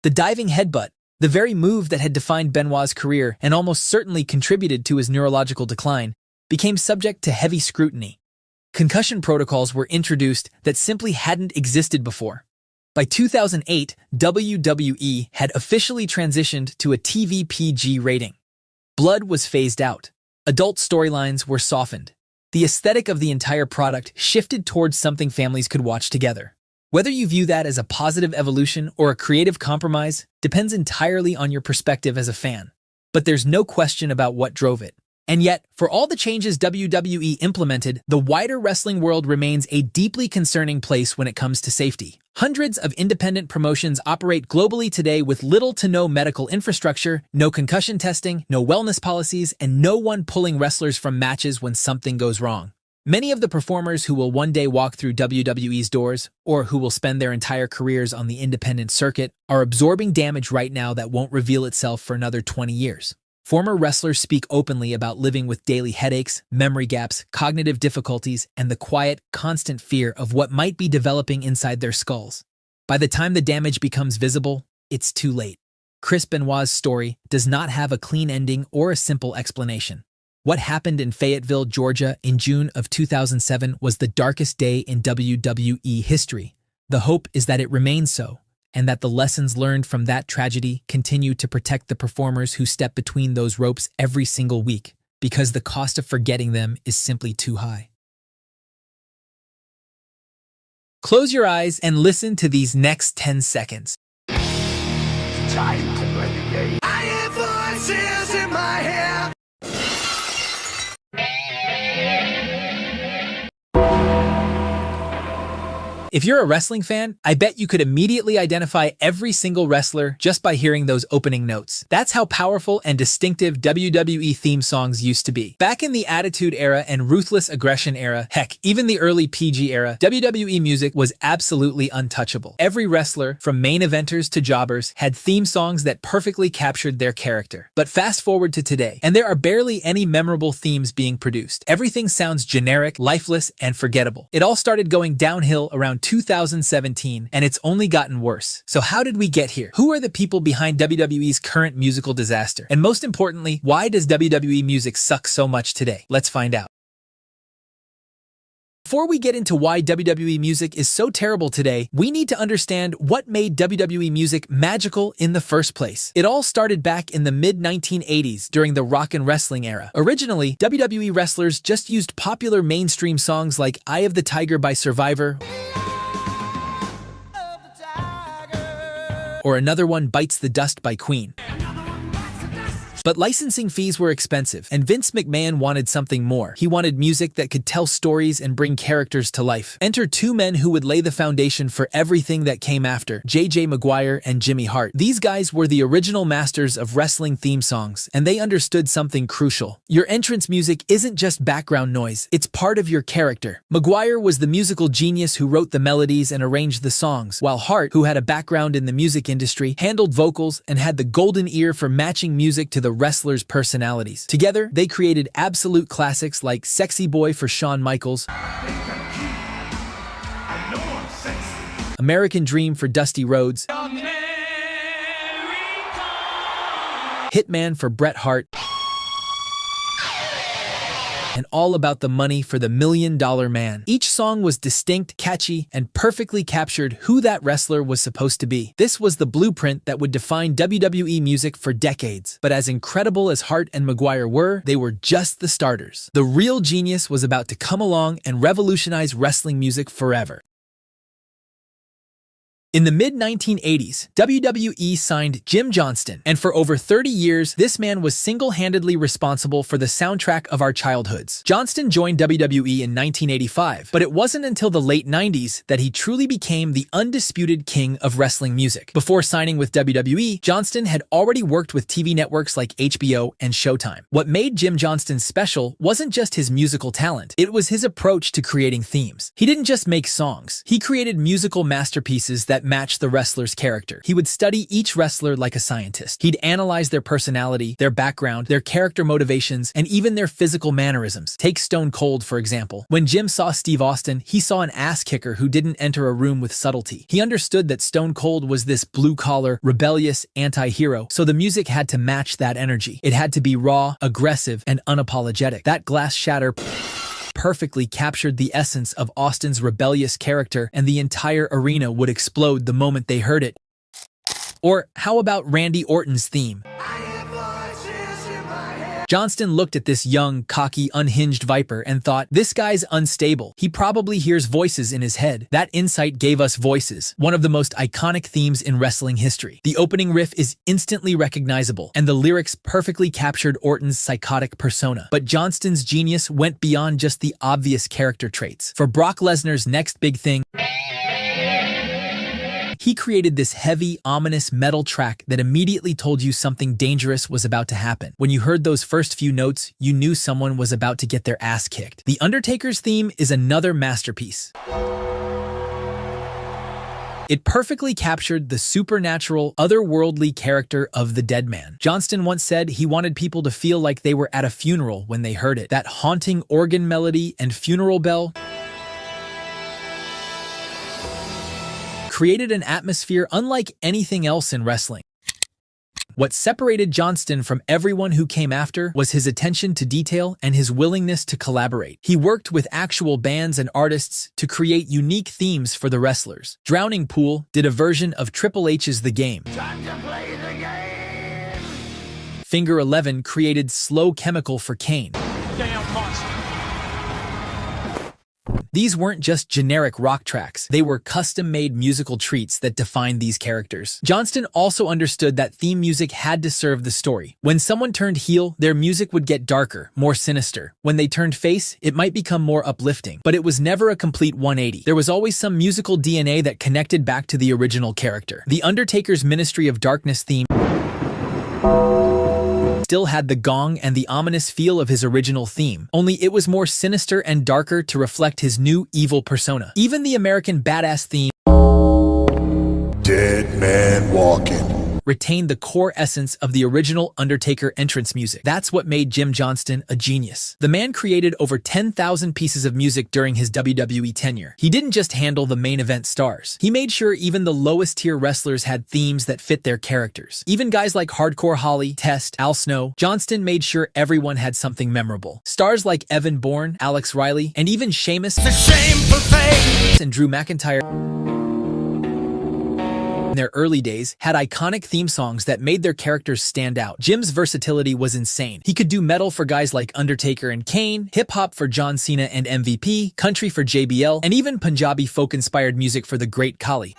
The diving headbutt, the very move that had defined Benoit's career and almost certainly contributed to his neurological decline, became subject to heavy scrutiny. Concussion protocols were introduced that simply hadn't existed before. By 2008, WWE had officially transitioned to a TV PG rating. Blood was phased out. Adult storylines were softened. The aesthetic of the entire product shifted towards something families could watch together. Whether you view that as a positive evolution or a creative compromise depends entirely on your perspective as a fan. But there's no question about what drove it. And yet, for all the changes WWE implemented, the wider wrestling world remains a deeply concerning place when it comes to safety. Hundreds of independent promotions operate globally today with little to no medical infrastructure, no concussion testing, no wellness policies, and no one pulling wrestlers from matches when something goes wrong. Many of the performers who will one day walk through WWE's doors, or who will spend their entire careers on the independent circuit, are absorbing damage right now that won't reveal itself for another 20 years. Former wrestlers speak openly about living with daily headaches, memory gaps, cognitive difficulties, and the quiet, constant fear of what might be developing inside their skulls. By the time the damage becomes visible, it's too late. Chris Benoit's story does not have a clean ending or a simple explanation. What happened in Fayetteville, Georgia in June of 2007 was the darkest day in WWE history. The hope is that it remains so, and that the lessons learned from that tragedy continue to protect the performers who step between those ropes every single week, because the cost of forgetting them is simply too high. Close your eyes and listen to these next 10 seconds. Time to play the game. I hear voices in my head. If you're a wrestling fan, I bet you could immediately identify every single wrestler just by hearing those opening notes. That's how powerful and distinctive WWE theme songs used to be. Back in the Attitude Era and Ruthless Aggression Era, heck, even the early PG era, WWE music was absolutely untouchable. Every wrestler, from main eventers to jobbers, had theme songs that perfectly captured their character. But fast forward to today, and there are barely any memorable themes being produced. Everything sounds generic, lifeless, and forgettable. It all started going downhill around 2017, and it's only gotten worse. So how did we get here? Who are the people behind WWE's current musical disaster? And most importantly, why does WWE music suck so much today? Let's find out. Before we get into why WWE music is so terrible today, we need to understand what made WWE music magical in the first place. It all started back in the mid-1980s during the rock and wrestling era. Originally, WWE wrestlers just used popular mainstream songs like Eye of the Tiger by Survivor, or another one, Bites the Dust by Queen. But licensing fees were expensive, and Vince McMahon wanted something more. He wanted music that could tell stories and bring characters to life. Enter two men who would lay the foundation for everything that came after, J.J. Maguire and Jimmy Hart. These guys were the original masters of wrestling theme songs, and they understood something crucial. Your entrance music isn't just background noise, it's part of your character. Maguire was the musical genius who wrote the melodies and arranged the songs, while Hart, who had a background in the music industry, handled vocals and had the golden ear for matching music to the wrestlers' personalities. Together, they created absolute classics like Sexy Boy for Shawn Michaels, American Dream for Dusty Rhodes, Hitman for Bret Hart, and All About the Money for the $1 Million Man. Each song was distinct, catchy, and perfectly captured who that wrestler was supposed to be. This was the blueprint that would define WWE music for decades. But as incredible as Hart and Maguire were, they were just the starters. The real genius was about to come along and revolutionize wrestling music forever. In the mid-1980s, WWE signed Jim Johnston, and for over 30 years, this man was single-handedly responsible for the soundtrack of our childhoods. Johnston joined WWE in 1985, but it wasn't until the late 90s that he truly became the undisputed king of wrestling music. Before signing with WWE, Johnston had already worked with TV networks like HBO and Showtime. What made Jim Johnston special wasn't just his musical talent, it was his approach to creating themes. He didn't just make songs, he created musical masterpieces that matched the wrestler's character. He would study each wrestler like a scientist. He'd analyze their personality, their background, their character motivations, and even their physical mannerisms. Take Stone Cold, for example. When Jim saw Steve Austin, he saw an ass-kicker who didn't enter a room with subtlety. He understood that Stone Cold was this blue-collar, rebellious anti-hero, so the music had to match that energy. It had to be raw, aggressive, and unapologetic. That glass shatter perfectly captured the essence of Austin's rebellious character, and the entire arena would explode the moment they heard it. Or how about Randy Orton's theme? Johnston looked at this young, cocky, unhinged Viper and thought, this guy's unstable. He probably hears voices in his head. That insight gave us Voices, one of the most iconic themes in wrestling history. The opening riff is instantly recognizable, and the lyrics perfectly captured Orton's psychotic persona. But Johnston's genius went beyond just the obvious character traits. For Brock Lesnar's next big thing, he created this heavy, ominous metal track that immediately told you something dangerous was about to happen. When you heard those first few notes, you knew someone was about to get their ass kicked. The Undertaker's theme is another masterpiece. It perfectly captured the supernatural, otherworldly character of the dead man. Johnston once said he wanted people to feel like they were at a funeral when they heard it. That haunting organ melody and funeral bell created an atmosphere unlike anything else in wrestling. What separated Johnston from everyone who came after was his attention to detail and his willingness to collaborate. He worked with actual bands and artists to create unique themes for the wrestlers. Drowning Pool did a version of Triple H's The Game. Time to play the game. Finger 11 created Slow Chemical for Kane. Damn monster. These weren't just generic rock tracks, they were custom-made musical treats that defined these characters. Johnston also understood that theme music had to serve the story. When someone turned heel, their music would get darker, more sinister. When they turned face, it might become more uplifting. But it was never a complete 180. There was always some musical DNA that connected back to the original character. The Undertaker's Ministry of Darkness theme still had the gong and the ominous feel of his original theme, only it was more sinister and darker to reflect his new evil persona. Even the American Badass theme, Dead Man Walking, retained the core essence of the original Undertaker entrance music. That's what made Jim Johnston a genius. The man created over 10,000 pieces of music during his WWE tenure. He didn't just handle the main event stars. He made sure even the lowest tier wrestlers had themes that fit their characters. Even guys like Hardcore Holly, Test, Al Snow, Johnston made sure everyone had something memorable. Stars like Evan Bourne, Alex Riley, and even Sheamus and Drew McIntyre in their early days had iconic theme songs that made their characters stand out. Jim's versatility was insane. He could do metal for guys like Undertaker and Kane, hip-hop for John Cena and MVP, country for JBL, and even Punjabi folk-inspired music for the Great Khali.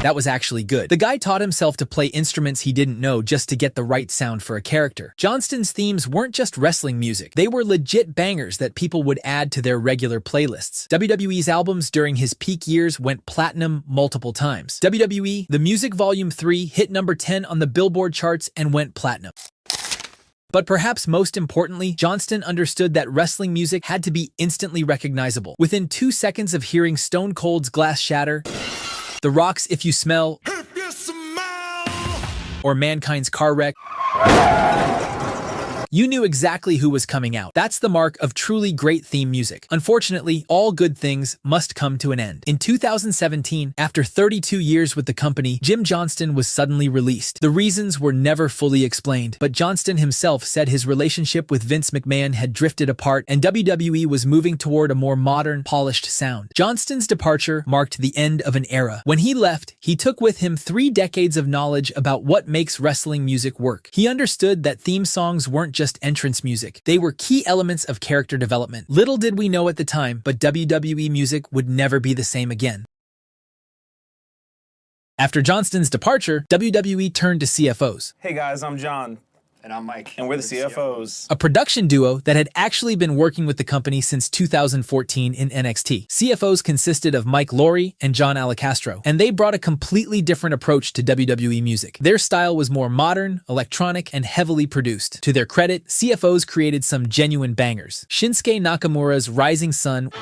that was actually good. The guy taught himself to play instruments he didn't know just to get the right sound for a character. Johnston's themes weren't just wrestling music. They were legit bangers that people would add to their regular playlists. WWE's albums during his peak years went platinum multiple times. WWE The Music Volume 3 hit number 10 on the Billboard charts and went platinum. But perhaps most importantly, Johnston understood that wrestling music had to be instantly recognizable. Within 2 seconds of hearing Stone Cold's Glass Shatter, The Rock's If You Smell, or Mankind's Car Wreck, you knew exactly who was coming out. That's the mark of truly great theme music. Unfortunately, all good things must come to an end. In 2017, after 32 years with the company, Jim Johnston was suddenly released. The reasons were never fully explained, but Johnston himself said his relationship with Vince McMahon had drifted apart and WWE was moving toward a more modern, polished sound. Johnston's departure marked the end of an era. When he left, he took with him 3 decades of knowledge about what makes wrestling music work. He understood that theme songs weren't just entrance music. They were key elements of character development. Little did we know at the time, but WWE music would never be the same again. After Johnston's departure, WWE turned to CFOs. Hey guys, I'm John. And I'm Mike. And we're the CFOs. A production duo that had actually been working with the company since 2014 in NXT. CFOs consisted of Mike Laurie and John Alicastro, and they brought a completely different approach to WWE music. Their style was more modern, electronic, and heavily produced. To their credit, CFOs created some genuine bangers. Shinsuke Nakamura's Rising Sun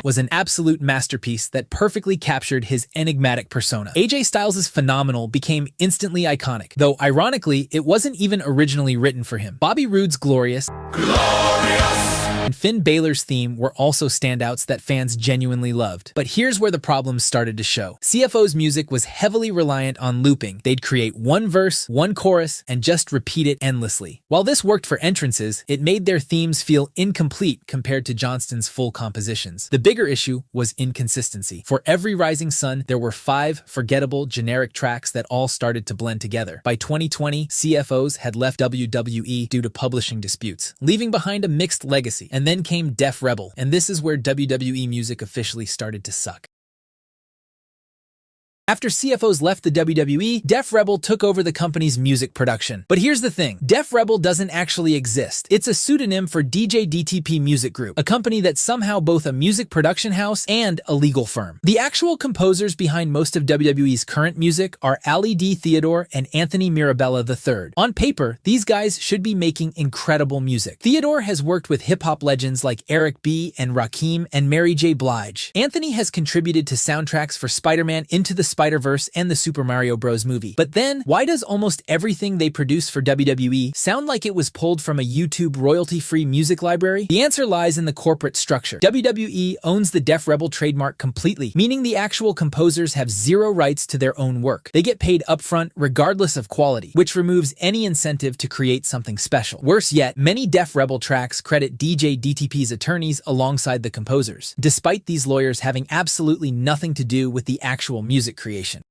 was an absolute masterpiece that perfectly captured his enigmatic persona. AJ Styles' Phenomenal became instantly iconic, though ironically, it wasn't even originally written for him. Bobby Roode's Glorious and Finn Balor's theme were also standouts that fans genuinely loved. But here's where the problems started to show. CFO's music was heavily reliant on looping. They'd create one verse, one chorus, and just repeat it endlessly. While this worked for entrances, it made their themes feel incomplete compared to Johnston's full compositions. The bigger issue was inconsistency. For every Rising Sun, there were 5 forgettable, generic tracks that all started to blend together. By 2020, CFOs had left WWE due to publishing disputes, leaving behind a mixed legacy. And then came Def Rebel, and this is where WWE music officially started to suck. After CFOs left the WWE, Def Rebel took over the company's music production. But here's the thing, Def Rebel doesn't actually exist. It's a pseudonym for DJ DTP Music Group, a company that's somehow both a music production house and a legal firm. The actual composers behind most of WWE's current music are Ali D. Theodore and Anthony Mirabella III. On paper, these guys should be making incredible music. Theodore has worked with hip-hop legends like Eric B. and Rakim and Mary J. Blige. Anthony has contributed to soundtracks for Spider-Man Into the Spider-Verse and the Super Mario Bros. Movie. But then, why does almost everything they produce for WWE sound like it was pulled from a YouTube royalty-free music library? The answer lies in the corporate structure. WWE owns the Def Rebel trademark completely, meaning the actual composers have 0 rights to their own work. They get paid upfront regardless of quality, which removes any incentive to create something special. Worse yet, many Def Rebel tracks credit DJ DTP's attorneys alongside the composers, despite these lawyers having absolutely nothing to do with the actual music creation.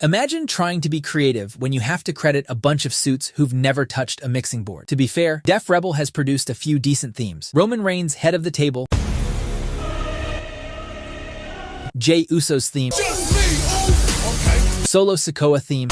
Imagine trying to be creative when you have to credit a bunch of suits who've never touched a mixing board. To be fair, Def Rebel has produced a few decent themes. Roman Reigns' Head of the Table, Jey Uso's theme, Solo Sikoa theme,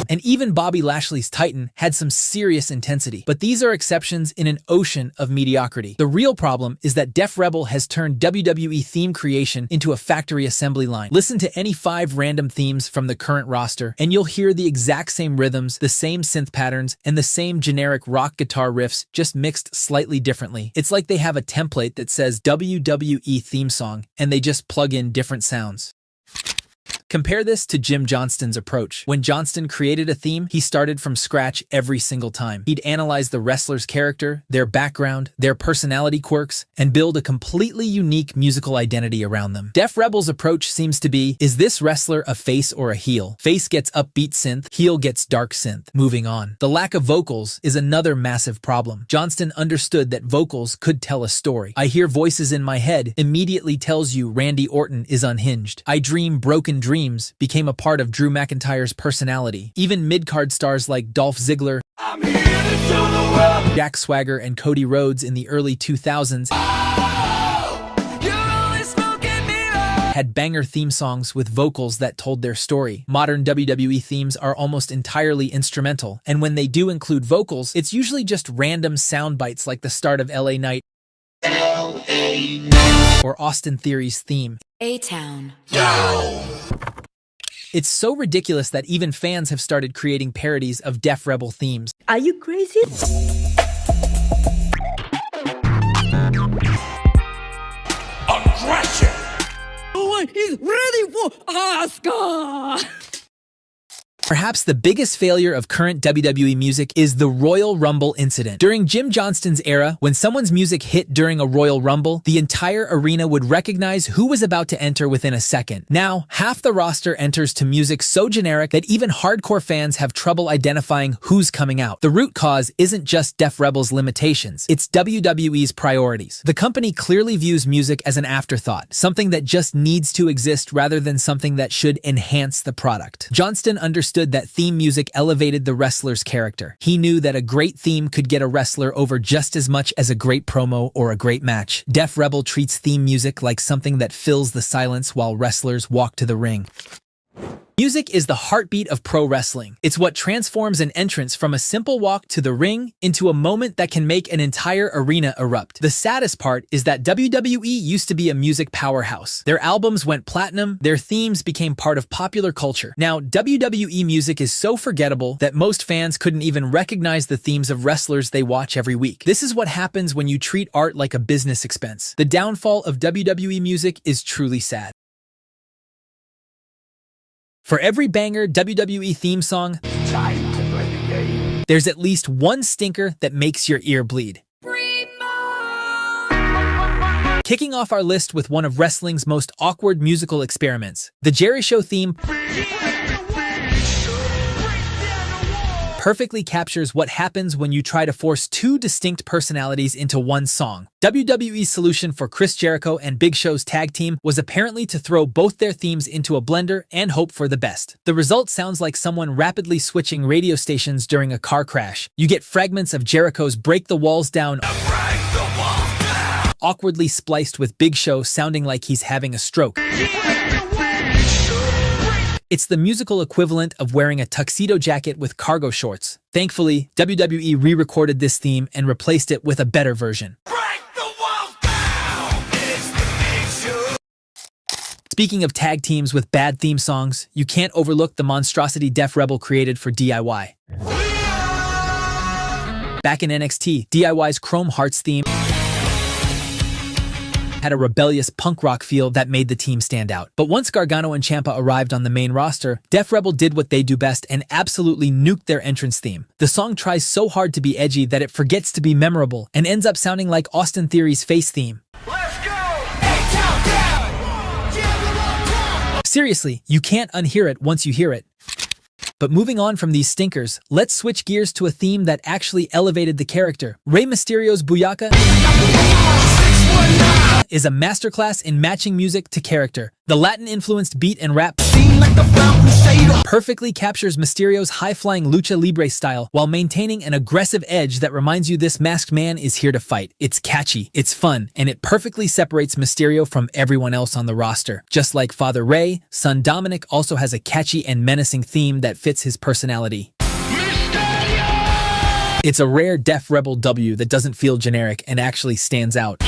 and even Bobby Lashley's Titan had some serious intensity. But these are exceptions in an ocean of mediocrity. The real problem is that Def Rebel has turned WWE theme creation into a factory assembly line. Listen to any 5 random themes from the current roster, and you'll hear the exact same rhythms, the same synth patterns, and the same generic rock guitar riffs, just mixed slightly differently. It's like they have a template that says WWE theme song, and they just plug in different sounds. Compare this to Jim Johnston's approach. When Johnston created a theme, he started from scratch every single time. He'd analyze the wrestler's character, their background, their personality quirks, and build a completely unique musical identity around them. Def Rebel's approach seems to be, is this wrestler a face or a heel? Face gets upbeat synth, heel gets dark synth. Moving on. The lack of vocals is another massive problem. Johnston understood that vocals could tell a story. I Hear Voices in My Head immediately tells you Randy Orton is unhinged. I Dream Broken Dreams became a part of Drew McIntyre's personality. Even mid-card stars like Dolph Ziggler, Jack Swagger, and Cody Rhodes in the early 2000s had banger theme songs with vocals that told their story. Modern WWE themes are almost entirely instrumental, and when they do include vocals, it's usually just random sound bites like the start of LA Knight or Austin Theory's theme. A-Town. It's so ridiculous that even fans have started creating parodies of Def Rebel themes. Are you crazy? Aggression! Oh, he's ready for Oscar! Perhaps the biggest failure of current WWE music is the Royal Rumble incident. During Jim Johnston's era, when someone's music hit during a Royal Rumble, the entire arena would recognize who was about to enter within a second. Now, half the roster enters to music so generic that even hardcore fans have trouble identifying who's coming out. The root cause isn't just Def Rebel's limitations, it's WWE's priorities. The company clearly views music as an afterthought, something that just needs to exist rather than something that should enhance the product. Johnston understood that theme music elevated the wrestler's character. He knew that a great theme could get a wrestler over just as much as a great promo or a great match. Def Rebel treats theme music like something that fills the silence while wrestlers walk to the ring. Music is the heartbeat of pro wrestling. It's what transforms an entrance from a simple walk to the ring into a moment that can make an entire arena erupt. The saddest part is that WWE used to be a music powerhouse. Their albums went platinum, their themes became part of popular culture. Now, WWE music is so forgettable that most fans couldn't even recognize the themes of wrestlers they watch every week. This is what happens when you treat art like a business expense. The downfall of WWE music is truly sad. For every banger WWE theme song, Time to play the game. there's at least one stinker that makes your ear bleed. Kicking off our list with one of wrestling's most awkward musical experiments, the Jerry Show theme perfectly captures what happens when you try to force two distinct personalities into one song. WWE's solution for Chris Jericho and Big Show's tag team was apparently to throw both their themes into a blender and hope for the best. The result sounds like someone rapidly switching radio stations during a car crash. You get fragments of Jericho's Break the Walls Down, awkwardly spliced with Big Show sounding like he's having a stroke. It's the musical equivalent of wearing a tuxedo jacket with cargo shorts. Thankfully, WWE re-recorded this theme and replaced it with a better version. Break the walls down! It's the Big Show! Speaking of tag teams with bad theme songs, you can't overlook the monstrosity Def Rebel created for DIY. Back in NXT, DIY's Chrome Hearts theme had a rebellious punk rock feel that made the team stand out. But once Gargano and Ciampa arrived on the main roster, Def Rebel did what they do best and absolutely nuked their entrance theme. The song tries so hard to be edgy that it forgets to be memorable and ends up sounding like Austin Theory's face theme. Let's go! A-Town down! Jam down! Seriously, you can't unhear it once you hear it. But moving on from these stinkers, let's switch gears to a theme that actually elevated the character. Rey Mysterio's Booyaka is a masterclass in matching music to character. The Latin-influenced beat and rap perfectly captures Mysterio's high-flying lucha libre style while maintaining an aggressive edge that reminds you this masked man is here to fight. It's catchy, it's fun, and it perfectly separates Mysterio from everyone else on the roster. Just like Father Ray, son Dominic also has a catchy and menacing theme that fits his personality. It's a rare Def Rebel W that doesn't feel generic and actually stands out.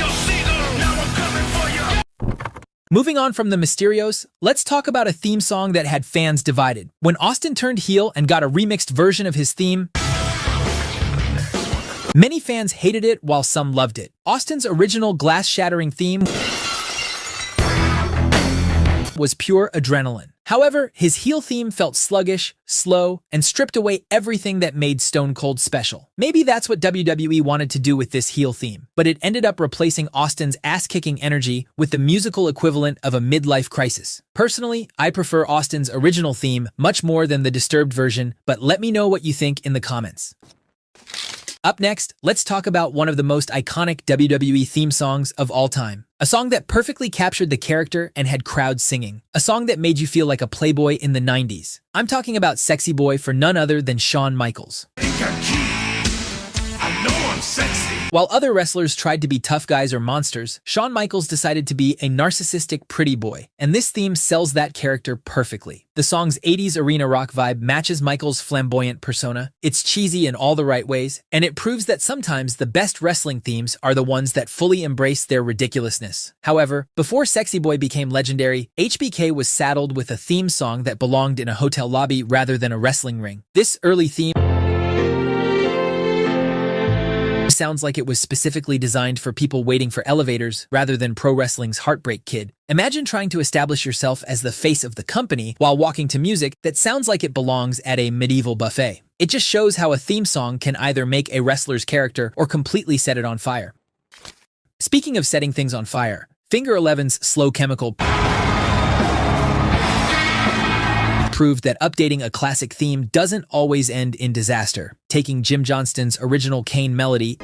Moving on from the Mysterios, let's talk about a theme song that had fans divided. When Austin turned heel and got a remixed version of his theme, many fans hated it while some loved it. Austin's original glass-shattering theme was pure adrenaline. However, his heel theme felt sluggish, slow, and stripped away everything that made Stone Cold special. Maybe that's what WWE wanted to do with this heel theme, but it ended up replacing Austin's ass-kicking energy with the musical equivalent of a midlife crisis. Personally, I prefer Austin's original theme much more than the disturbed version, but let me know what you think in the comments. Up next, let's talk about one of the most iconic WWE theme songs of all time. A song that perfectly captured the character and had crowds singing. A song that made you feel like a playboy in the 90s. I'm talking about Sexy Boy for none other than Shawn Michaels. I know I'm sexy. While other wrestlers tried to be tough guys or monsters, Shawn Michaels decided to be a narcissistic pretty boy, and this theme sells that character perfectly. The song's 80s arena rock vibe matches Michaels' flamboyant persona, it's cheesy in all the right ways, and it proves that sometimes the best wrestling themes are the ones that fully embrace their ridiculousness. However, before Sexy Boy became legendary, HBK was saddled with a theme song that belonged in a hotel lobby rather than a wrestling ring. This early theme sounds like it was specifically designed for people waiting for elevators rather than pro wrestling's Heartbreak Kid. Imagine trying to establish yourself as the face of the company while walking to music that sounds like it belongs at a medieval buffet. It just shows how a theme song can either make a wrestler's character or completely set it on fire. Speaking of setting things on fire, Finger Eleven's Slow Chemical proved that updating a classic theme doesn't always end in disaster. Taking Jim Johnston's original Kane melody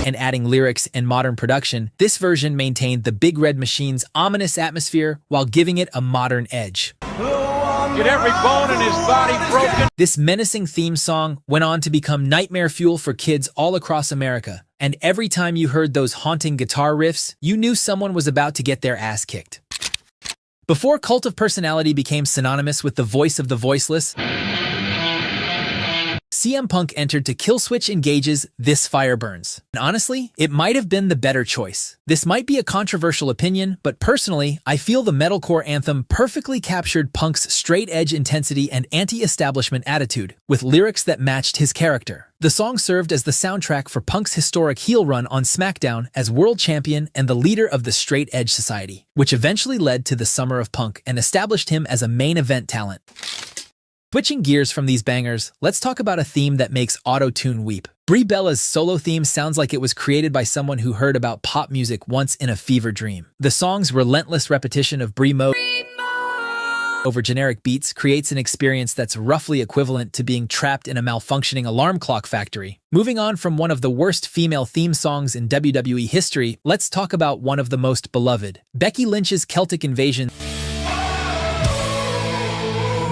and adding lyrics and modern production, this version maintained the Big Red Machine's ominous atmosphere while giving it a modern edge. Get every bone in his body broken. This menacing theme song went on to become nightmare fuel for kids all across America, and every time you heard those haunting guitar riffs, you knew someone was about to get their ass kicked. Before Cult of Personality became synonymous with the voice of the voiceless, CM Punk entered to Killswitch Engage's This Fire Burns. And honestly, it might have been the better choice. This might be a controversial opinion, but personally, I feel the metalcore anthem perfectly captured Punk's straight-edge intensity and anti-establishment attitude, with lyrics that matched his character. The song served as the soundtrack for Punk's historic heel run on SmackDown as world champion and the leader of the Straight Edge Society, which eventually led to the Summer of Punk and established him as a main event talent. Switching gears from these bangers, let's talk about a theme that makes auto-tune weep. Brie Bella's solo theme sounds like it was created by someone who heard about pop music once in a fever dream. The song's relentless repetition of Brie mode over generic beats creates an experience that's roughly equivalent to being trapped in a malfunctioning alarm clock factory. Moving on from one of the worst female theme songs in WWE history, let's talk about one of the most beloved. Becky Lynch's Celtic Invasion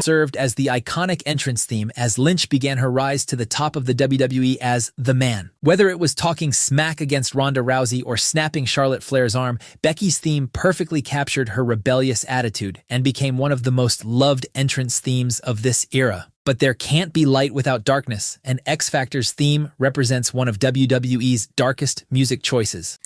served as the iconic entrance theme as Lynch began her rise to the top of the WWE as the Man. Whether it was talking smack against Ronda Rousey or snapping Charlotte Flair's arm, Becky's theme perfectly captured her rebellious attitude and became one of the most loved entrance themes of this era. But there can't be light without darkness, and X Factor's theme represents one of WWE's darkest music choices.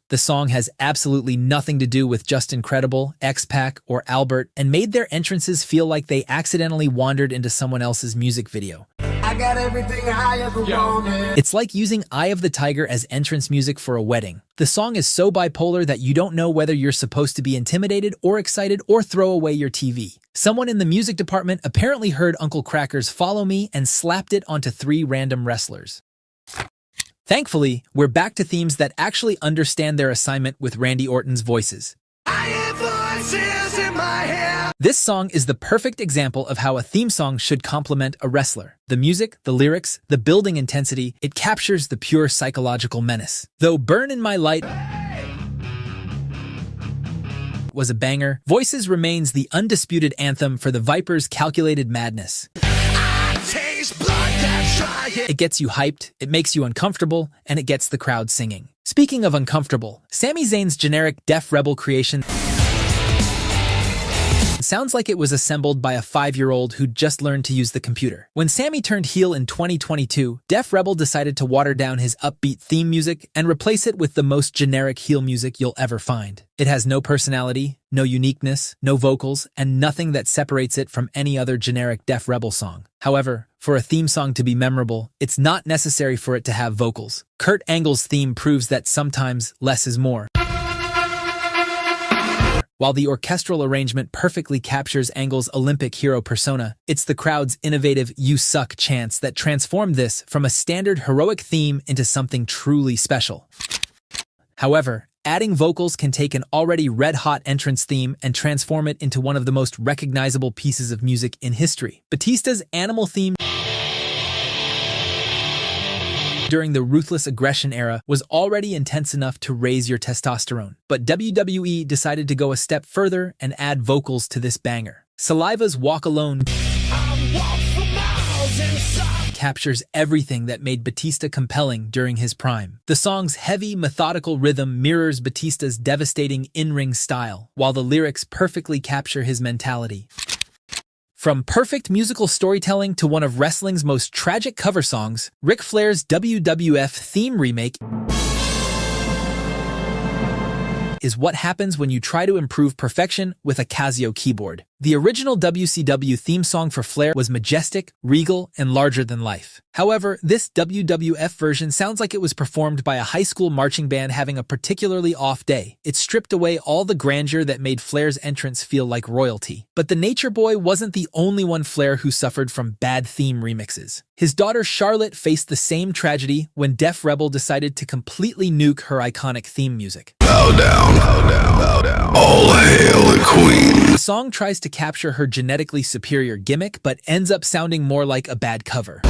The song has absolutely nothing to do with Just Incredible, X-Pac, or Albert, and made their entrances feel like they accidentally wandered into someone else's music video. I got everything I ever wanted. It's like using Eye of the Tiger as entrance music for a wedding. The song is so bipolar that you don't know whether you're supposed to be intimidated or excited or throw away your TV. Someone in the music department apparently heard Uncle Kracker's Follow Me and slapped it onto 3 random wrestlers. Thankfully, we're back to themes that actually understand their assignment with Randy Orton's voices. I hear voices in my head. This song is the perfect example of how a theme song should complement a wrestler. The music, the lyrics, the building intensity, it captures the pure psychological menace. Though Burn in My Light was a banger, Voices remains the undisputed anthem for the Viper's calculated madness. I taste blood, that's trying. It gets you hyped, it makes you uncomfortable, and it gets the crowd singing. Speaking of uncomfortable, Sami Zayn's generic Def Rebel creation sounds like it was assembled by a 5-year-old who just learned to use the computer. When Sami turned heel in 2022, Def Rebel decided to water down his upbeat theme music and replace it with the most generic heel music you'll ever find. It has no personality, no uniqueness, no vocals, and nothing that separates it from any other generic Def Rebel song. However, for a theme song to be memorable, it's not necessary for it to have vocals. Kurt Angle's theme proves that sometimes less is more. While the orchestral arrangement perfectly captures Angle's Olympic hero persona, it's the crowd's innovative "You Suck" chants that transformed this from a standard heroic theme into something truly special. However, adding vocals can take an already red-hot entrance theme and transform it into one of the most recognizable pieces of music in history. Batista's Animal theme during the Ruthless Aggression era was already intense enough to raise your testosterone, but WWE decided to go a step further and add vocals to this banger. Saliva's Walk Alone captures everything that made Batista compelling during his prime. The song's heavy, methodical rhythm mirrors Batista's devastating in-ring style, while the lyrics perfectly capture his mentality. From perfect musical storytelling to one of wrestling's most tragic cover songs, Ric Flair's WWF theme remake is what happens when you try to improve perfection with a Casio keyboard. The original WCW theme song for Flair was majestic, regal, and larger than life. However, this WWF version sounds like it was performed by a high school marching band having a particularly off day. It stripped away all the grandeur that made Flair's entrance feel like royalty. But the Nature Boy wasn't the only one Flair who suffered from bad theme remixes. His daughter Charlotte faced the same tragedy when Def Rebel decided to completely nuke her iconic theme music. Bow down, bow down, bow down. All hail the queen. The song tries to capture her genetically superior gimmick, but ends up sounding more like a bad cover.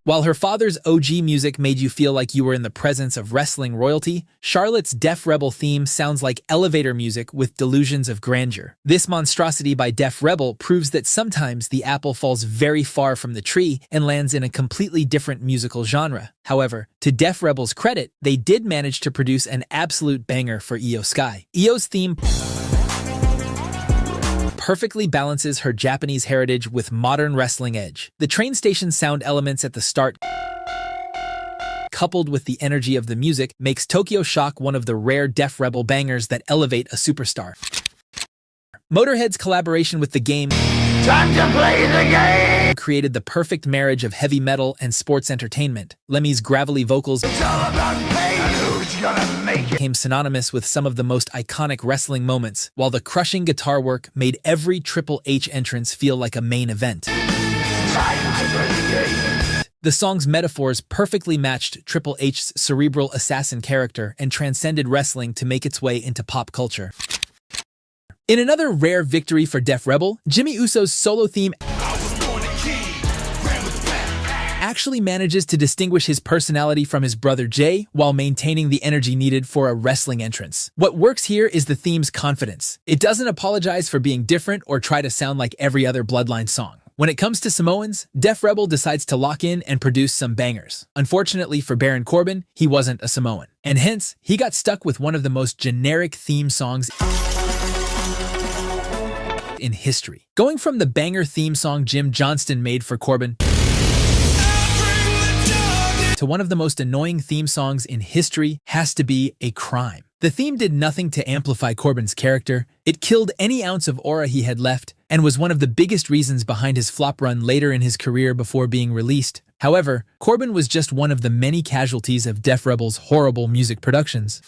While her father's OG music made you feel like you were in the presence of wrestling royalty, Charlotte's Def Rebel theme sounds like elevator music with delusions of grandeur. This monstrosity by Def Rebel proves that sometimes the apple falls very far from the tree and lands in a completely different musical genre. However, to Def Rebel's credit, they did manage to produce an absolute banger for Io Sky. Io's theme perfectly balances her Japanese heritage with modern wrestling edge. The train station sound elements at the start, coupled with the energy of the music, makes Tokyo Shock one of the rare Def Rebel bangers that elevate a superstar. Motorhead's collaboration with The Game Time to play the game. created the perfect marriage of heavy metal and sports entertainment. Lemmy's gravelly vocals It's all about pain. Who's gonna make it? became synonymous with some of the most iconic wrestling moments, while the crushing guitar work made every Triple H entrance feel like a main event. Time to play the game. The song's metaphors perfectly matched Triple H's cerebral assassin character and transcended wrestling to make its way into pop culture. In another rare victory for Def Rebel, Jimmy Uso's solo theme actually manages to distinguish his personality from his brother Jay while maintaining the energy needed for a wrestling entrance. What works here is the theme's confidence. It doesn't apologize for being different or try to sound like every other Bloodline song. When it comes to Samoans, Def Rebel decides to lock in and produce some bangers. Unfortunately for Baron Corbin, he wasn't a Samoan, and hence, he got stuck with one of the most generic theme songs in history. Going from the banger theme song Jim Johnston made for Corbin to one of the most annoying theme songs in history has to be a crime. The theme did nothing to amplify Corbin's character. It killed any ounce of aura he had left and was one of the biggest reasons behind his flop run later in his career before being released. However, Corbin was just one of the many casualties of Def Rebel's horrible music productions.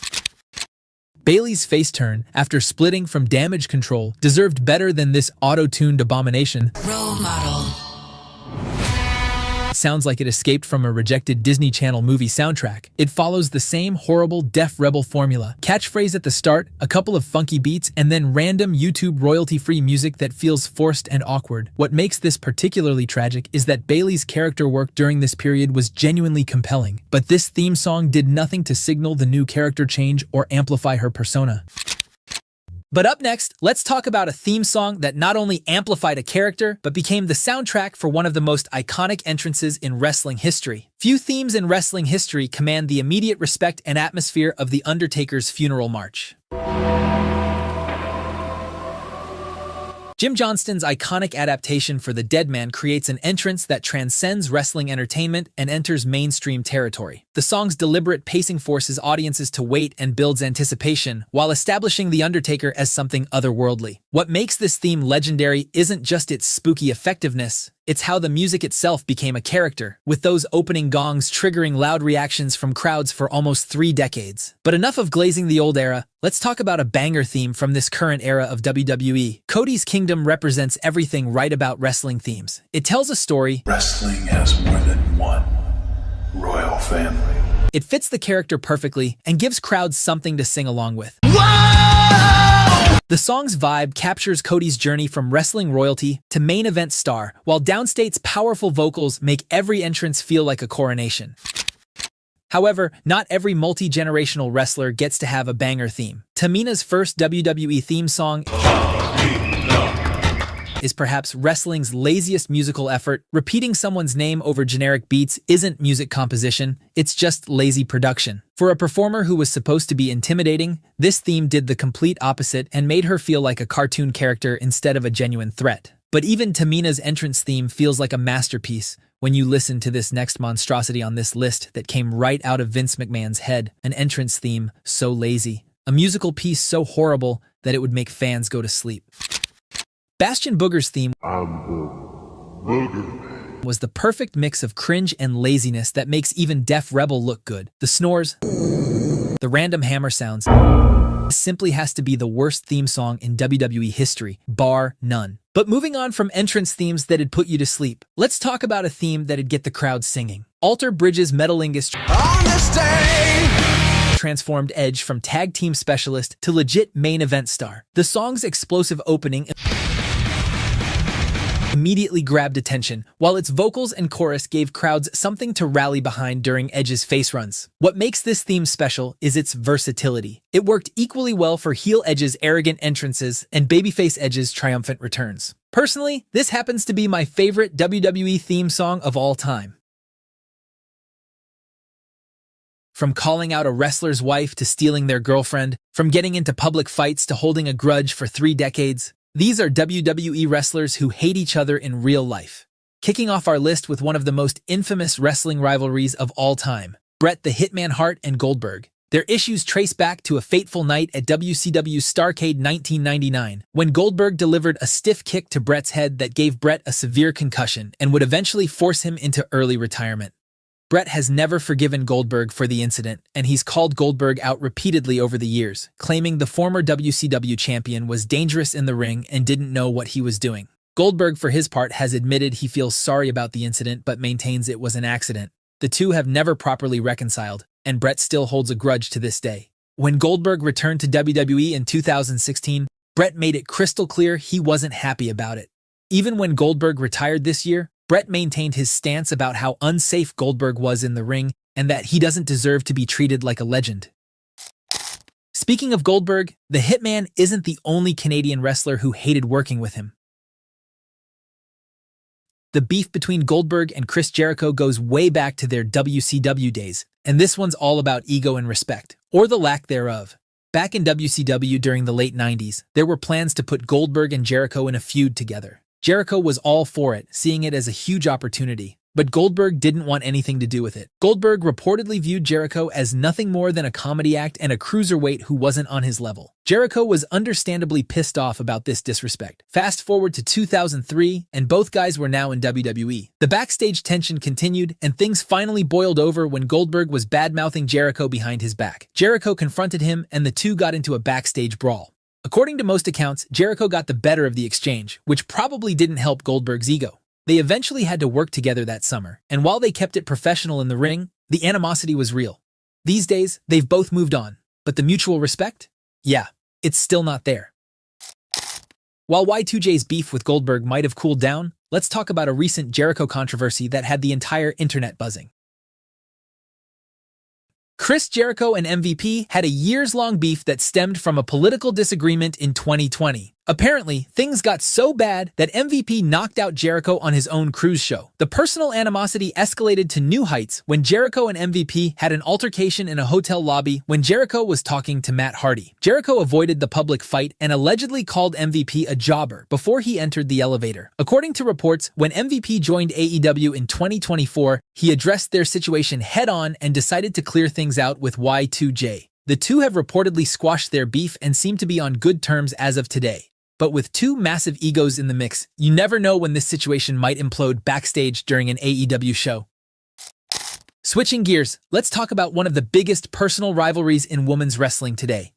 Bayley's face turn after splitting from Damage Control deserved better than this auto-tuned abomination. Role model. Sounds like it escaped from a rejected Disney Channel movie soundtrack. It follows the same horrible Def Rebel formula. Catchphrase at the start, a couple of funky beats, and then random YouTube royalty-free music that feels forced and awkward. What makes this particularly tragic is that Bayley's character work during this period was genuinely compelling, but this theme song did nothing to signal the new character change or amplify her persona. But up next, let's talk about a theme song that not only amplified a character, but became the soundtrack for one of the most iconic entrances in wrestling history. Few themes in wrestling history command the immediate respect and atmosphere of The Undertaker's funeral march. Jim Johnston's iconic adaptation for The Dead Man creates an entrance that transcends wrestling entertainment and enters mainstream territory. The song's deliberate pacing forces audiences to wait and builds anticipation, while establishing The Undertaker as something otherworldly. What makes this theme legendary isn't just its spooky effectiveness, it's how the music itself became a character, with those opening gongs triggering loud reactions from crowds for almost 3 decades. But enough of glazing the old era, let's talk about a banger theme from this current era of WWE. Cody's Kingdom represents everything right about wrestling themes. It tells a story. Wrestling has more than one royal family. It fits the character perfectly and gives crowds something to sing along with. The song's vibe captures Cody's journey from wrestling royalty to main event star, while Downstate's powerful vocals make every entrance feel like a coronation. However, not every multi-generational wrestler gets to have a banger theme. Tamina's first WWE theme song is perhaps wrestling's laziest musical effort. Repeating someone's name over generic beats isn't music composition, it's just lazy production. For a performer who was supposed to be intimidating, this theme did the complete opposite and made her feel like a cartoon character instead of a genuine threat. But even Tamina's entrance theme feels like a masterpiece when you listen to this next monstrosity on this list that came right out of Vince McMahon's head. An entrance theme so lazy. A musical piece so horrible that it would make fans go to sleep. Bastion Booger's theme was the perfect mix of cringe and laziness that makes even Def Rebel look good. The snores, the random hammer sounds, simply has to be the worst theme song in WWE history, bar none. But moving on from entrance themes that'd put you to sleep, let's talk about a theme that'd get the crowd singing. Alter Bridge's Metalingus transformed Edge from tag team specialist to legit main event star. The song's explosive opening immediately grabbed attention, while its vocals and chorus gave crowds something to rally behind during Edge's face runs. What makes this theme special is its versatility. It worked equally well for heel Edge's arrogant entrances and babyface Edge's triumphant returns. Personally, this happens to be my favorite WWE theme song of all time. From calling out a wrestler's wife to stealing their girlfriend, from getting into public fights to holding a grudge for 3 decades, these are WWE wrestlers who hate each other in real life. Kicking off our list with one of the most infamous wrestling rivalries of all time, Bret the Hitman Hart and Goldberg. Their issues trace back to a fateful night at WCW's Starrcade 1999, when Goldberg delivered a stiff kick to Bret's head that gave Bret a severe concussion and would eventually force him into early retirement. Bret has never forgiven Goldberg for the incident, and he's called Goldberg out repeatedly over the years, claiming the former WCW champion was dangerous in the ring and didn't know what he was doing. Goldberg, for his part, has admitted he feels sorry about the incident but maintains it was an accident. The two have never properly reconciled, and Bret still holds a grudge to this day. When Goldberg returned to WWE in 2016, Bret made it crystal clear he wasn't happy about it. Even when Goldberg retired this year, Bret maintained his stance about how unsafe Goldberg was in the ring and that he doesn't deserve to be treated like a legend. Speaking of Goldberg, the Hitman isn't the only Canadian wrestler who hated working with him. The beef between Goldberg and Chris Jericho goes way back to their WCW days, and this one's all about ego and respect, or the lack thereof. Back in WCW during the late 90s, there were plans to put Goldberg and Jericho in a feud together. Jericho was all for it, seeing it as a huge opportunity, but Goldberg didn't want anything to do with it. Goldberg reportedly viewed Jericho as nothing more than a comedy act and a cruiserweight who wasn't on his level. Jericho was understandably pissed off about this disrespect. Fast forward to 2003, and both guys were now in WWE. The backstage tension continued, and things finally boiled over when Goldberg was bad-mouthing Jericho behind his back. Jericho confronted him, and the two got into a backstage brawl. According to most accounts, Jericho got the better of the exchange, which probably didn't help Goldberg's ego. They eventually had to work together that summer, and while they kept it professional in the ring, the animosity was real. These days, they've both moved on, but the mutual respect? Yeah, it's still not there. While Y2J's beef with Goldberg might have cooled down, let's talk about a recent Jericho controversy that had the entire internet buzzing. Chris Jericho and MVP had a years-long beef that stemmed from a political disagreement in 2020. Apparently, things got so bad that MVP knocked out Jericho on his own cruise show. The personal animosity escalated to new heights when Jericho and MVP had an altercation in a hotel lobby when Jericho was talking to Matt Hardy. Jericho avoided the public fight and allegedly called MVP a jobber before he entered the elevator. According to reports, when MVP joined AEW in 2024, he addressed their situation head-on and decided to clear things out with Y2J. The two have reportedly squashed their beef and seem to be on good terms as of today. But with two massive egos in the mix, you never know when this situation might implode backstage during an AEW show. Switching gears, let's talk about one of the biggest personal rivalries in women's wrestling today.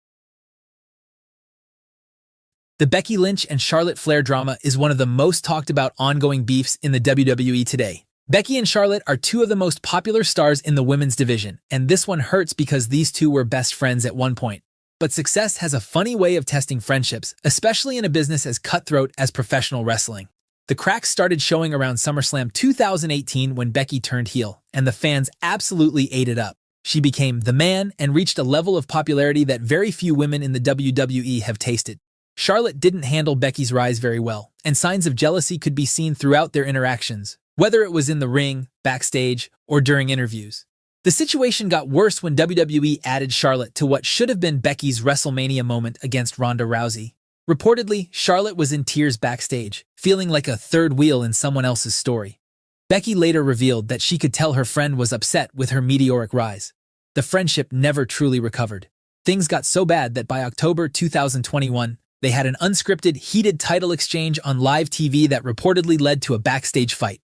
The Becky Lynch and Charlotte Flair drama is one of the most talked about ongoing beefs in the WWE today. Becky and Charlotte are two of the most popular stars in the women's division, and this one hurts because these two were best friends at one point. But success has a funny way of testing friendships, especially in a business as cutthroat as professional wrestling. The cracks started showing around SummerSlam 2018 when Becky turned heel, and the fans absolutely ate it up. She became the man and reached a level of popularity that very few women in the WWE have tasted. Charlotte didn't handle Becky's rise very well, and signs of jealousy could be seen throughout their interactions, whether it was in the ring, backstage, or during interviews. The situation got worse when WWE added Charlotte to what should have been Becky's WrestleMania moment against Ronda Rousey. Reportedly, Charlotte was in tears backstage, feeling like a third wheel in someone else's story. Becky later revealed that she could tell her friend was upset with her meteoric rise. The friendship never truly recovered. Things got so bad that by October 2021, they had an unscripted, heated title exchange on live TV that reportedly led to a backstage fight.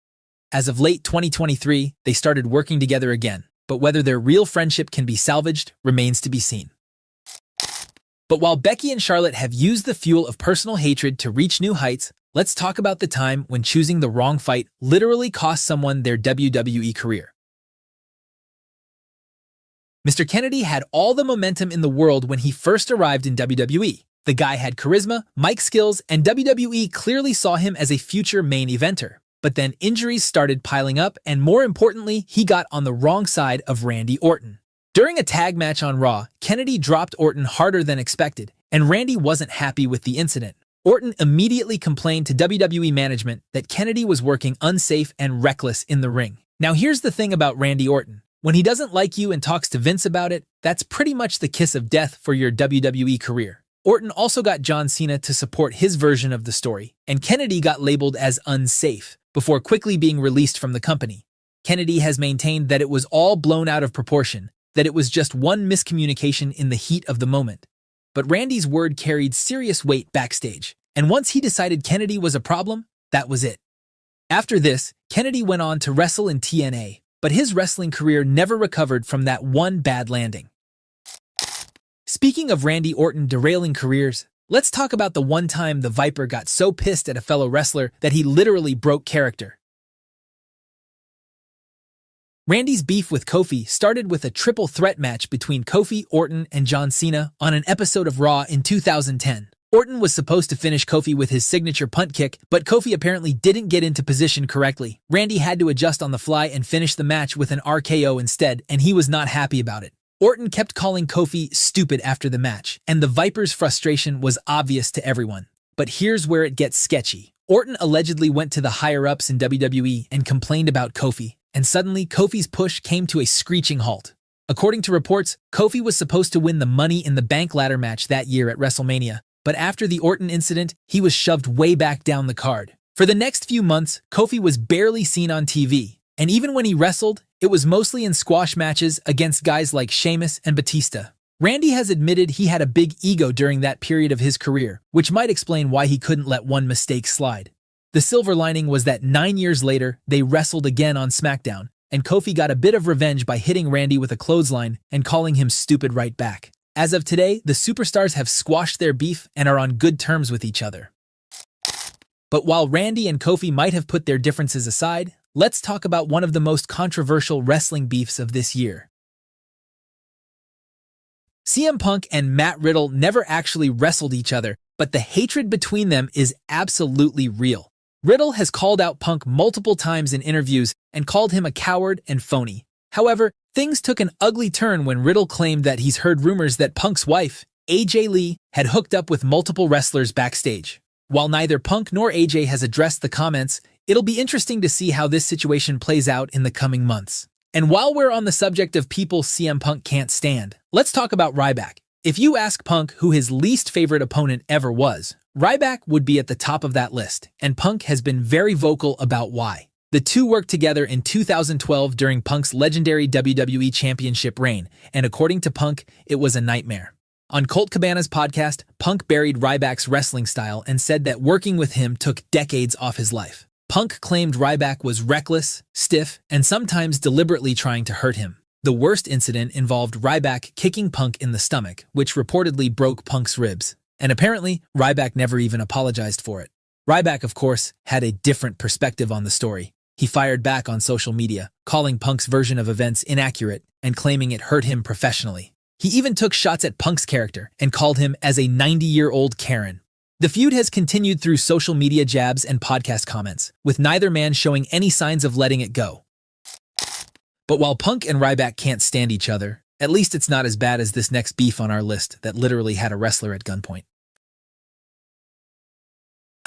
As of late 2023, they started working together again, but whether their real friendship can be salvaged remains to be seen. But while Becky and Charlotte have used the fuel of personal hatred to reach new heights, let's talk about the time when choosing the wrong fight literally cost someone their WWE career. Mr. Kennedy had all the momentum in the world when he first arrived in WWE. The guy had charisma, mic skills, and WWE clearly saw him as a future main eventer. But then injuries started piling up, and more importantly, he got on the wrong side of Randy Orton. During a tag match on Raw, Kennedy dropped Orton harder than expected, and Randy wasn't happy with the incident. Orton immediately complained to WWE management that Kennedy was working unsafe and reckless in the ring. Now here's the thing about Randy Orton. When he doesn't like you and talks to Vince about it, that's pretty much the kiss of death for your WWE career. Orton also got John Cena to support his version of the story, and Kennedy got labeled as unsafe before quickly being released from the company. Kennedy has maintained that it was all blown out of proportion, that it was just one miscommunication in the heat of the moment. But Randy's word carried serious weight backstage, and once he decided Kennedy was a problem, that was it. After this, Kennedy went on to wrestle in TNA, but his wrestling career never recovered from that one bad landing. Speaking of Randy Orton derailing careers, let's talk about the one time the Viper got so pissed at a fellow wrestler that he literally broke character. Randy's beef with Kofi started with a triple threat match between Kofi, Orton, and John Cena on an episode of Raw in 2010. Orton was supposed to finish Kofi with his signature punt kick, but Kofi apparently didn't get into position correctly. Randy had to adjust on the fly and finish the match with an RKO instead, and he was not happy about it. Orton kept calling Kofi stupid after the match, and the Viper's frustration was obvious to everyone. But here's where it gets sketchy. Orton allegedly went to the higher-ups in WWE and complained about Kofi, and suddenly Kofi's push came to a screeching halt. According to reports, Kofi was supposed to win the Money in the Bank ladder match that year at WrestleMania, but after the Orton incident, he was shoved way back down the card. For the next few months, Kofi was barely seen on TV, and even when he wrestled, it was mostly in squash matches against guys like Sheamus and Batista. Randy has admitted he had a big ego during that period of his career, which might explain why he couldn't let one mistake slide. The silver lining was that 9 years later, they wrestled again on SmackDown, and Kofi got a bit of revenge by hitting Randy with a clothesline and calling him stupid right back. As of today, the superstars have squashed their beef and are on good terms with each other. But while Randy and Kofi might have put their differences aside, let's talk about one of the most controversial wrestling beefs of this year. CM Punk and Matt Riddle never actually wrestled each other, but the hatred between them is absolutely real. Riddle has called out Punk multiple times in interviews and called him a coward and phony. However, things took an ugly turn when Riddle claimed that he's heard rumors that Punk's wife, AJ Lee, had hooked up with multiple wrestlers backstage. While neither Punk nor AJ has addressed the comments, it'll be interesting to see how this situation plays out in the coming months. And while we're on the subject of people CM Punk can't stand, let's talk about Ryback. If you ask Punk who his least favorite opponent ever was, Ryback would be at the top of that list, and Punk has been very vocal about why. The two worked together in 2012 during Punk's legendary WWE Championship reign, and according to Punk, it was a nightmare. On Colt Cabana's podcast, Punk buried Ryback's wrestling style and said that working with him took decades off his life. Punk claimed Ryback was reckless, stiff, and sometimes deliberately trying to hurt him. The worst incident involved Ryback kicking Punk in the stomach, which reportedly broke Punk's ribs. And apparently, Ryback never even apologized for it. Ryback, of course, had a different perspective on the story. He fired back on social media, calling Punk's version of events inaccurate and claiming it hurt him professionally. He even took shots at Punk's character and called him as a 90-year-old Karen. The feud has continued through social media jabs and podcast comments, with neither man showing any signs of letting it go. But while Punk and Ryback can't stand each other, at least it's not as bad as this next beef on our list that literally had a wrestler at gunpoint.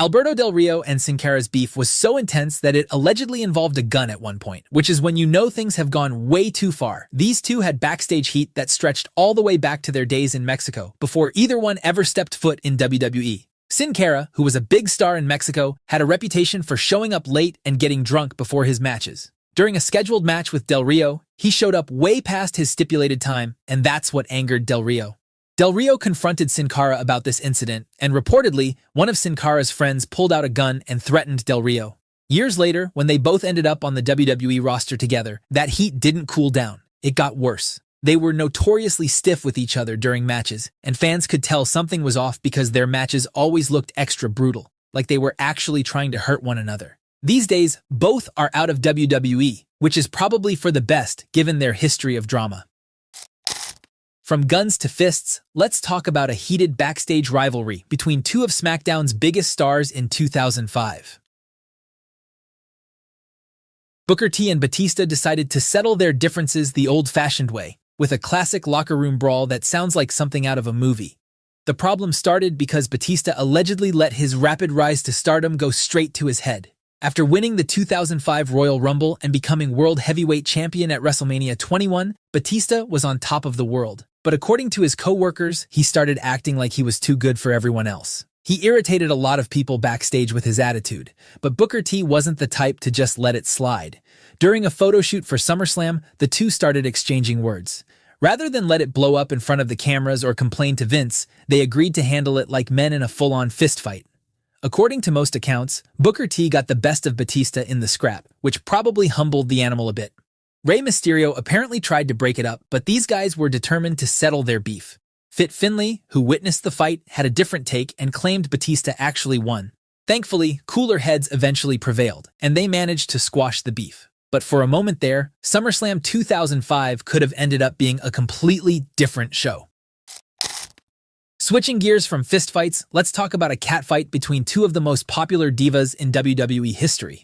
Alberto Del Rio and Sin Cara's beef was so intense that it allegedly involved a gun at one point, which is when you know things have gone way too far. These two had backstage heat that stretched all the way back to their days in Mexico, before either one ever stepped foot in WWE. Sin Cara, who was a big star in Mexico, had a reputation for showing up late and getting drunk before his matches. During a scheduled match with Del Rio, he showed up way past his stipulated time, and that's what angered Del Rio. Del Rio confronted Sin Cara about this incident, and reportedly, one of Sin Cara's friends pulled out a gun and threatened Del Rio. Years later, when they both ended up on the WWE roster together, that heat didn't cool down. It got worse. They were notoriously stiff with each other during matches, and fans could tell something was off because their matches always looked extra brutal, like they were actually trying to hurt one another. These days, both are out of WWE, which is probably for the best given their history of drama. From guns to fists, let's talk about a heated backstage rivalry between two of SmackDown's biggest stars in 2005. Booker T and Batista decided to settle their differences the old-fashioned way, with a classic locker room brawl that sounds like something out of a movie. The problem started because Batista allegedly let his rapid rise to stardom go straight to his head. After winning the 2005 Royal Rumble and becoming World Heavyweight Champion at WrestleMania 21, Batista was on top of the world. But according to his co-workers, he started acting like he was too good for everyone else. He irritated a lot of people backstage with his attitude, but Booker T wasn't the type to just let it slide. During a photo shoot for SummerSlam, the two started exchanging words. Rather than let it blow up in front of the cameras or complain to Vince, they agreed to handle it like men in a full-on fistfight. According to most accounts, Booker T got the best of Batista in the scrap, which probably humbled the animal a bit. Rey Mysterio apparently tried to break it up, but these guys were determined to settle their beef. Fit Finlay, who witnessed the fight, had a different take and claimed Batista actually won. Thankfully, cooler heads eventually prevailed, and they managed to squash the beef. But for a moment there, SummerSlam 2005 could have ended up being a completely different show. Switching gears from fistfights, let's talk about a catfight between two of the most popular divas in WWE history.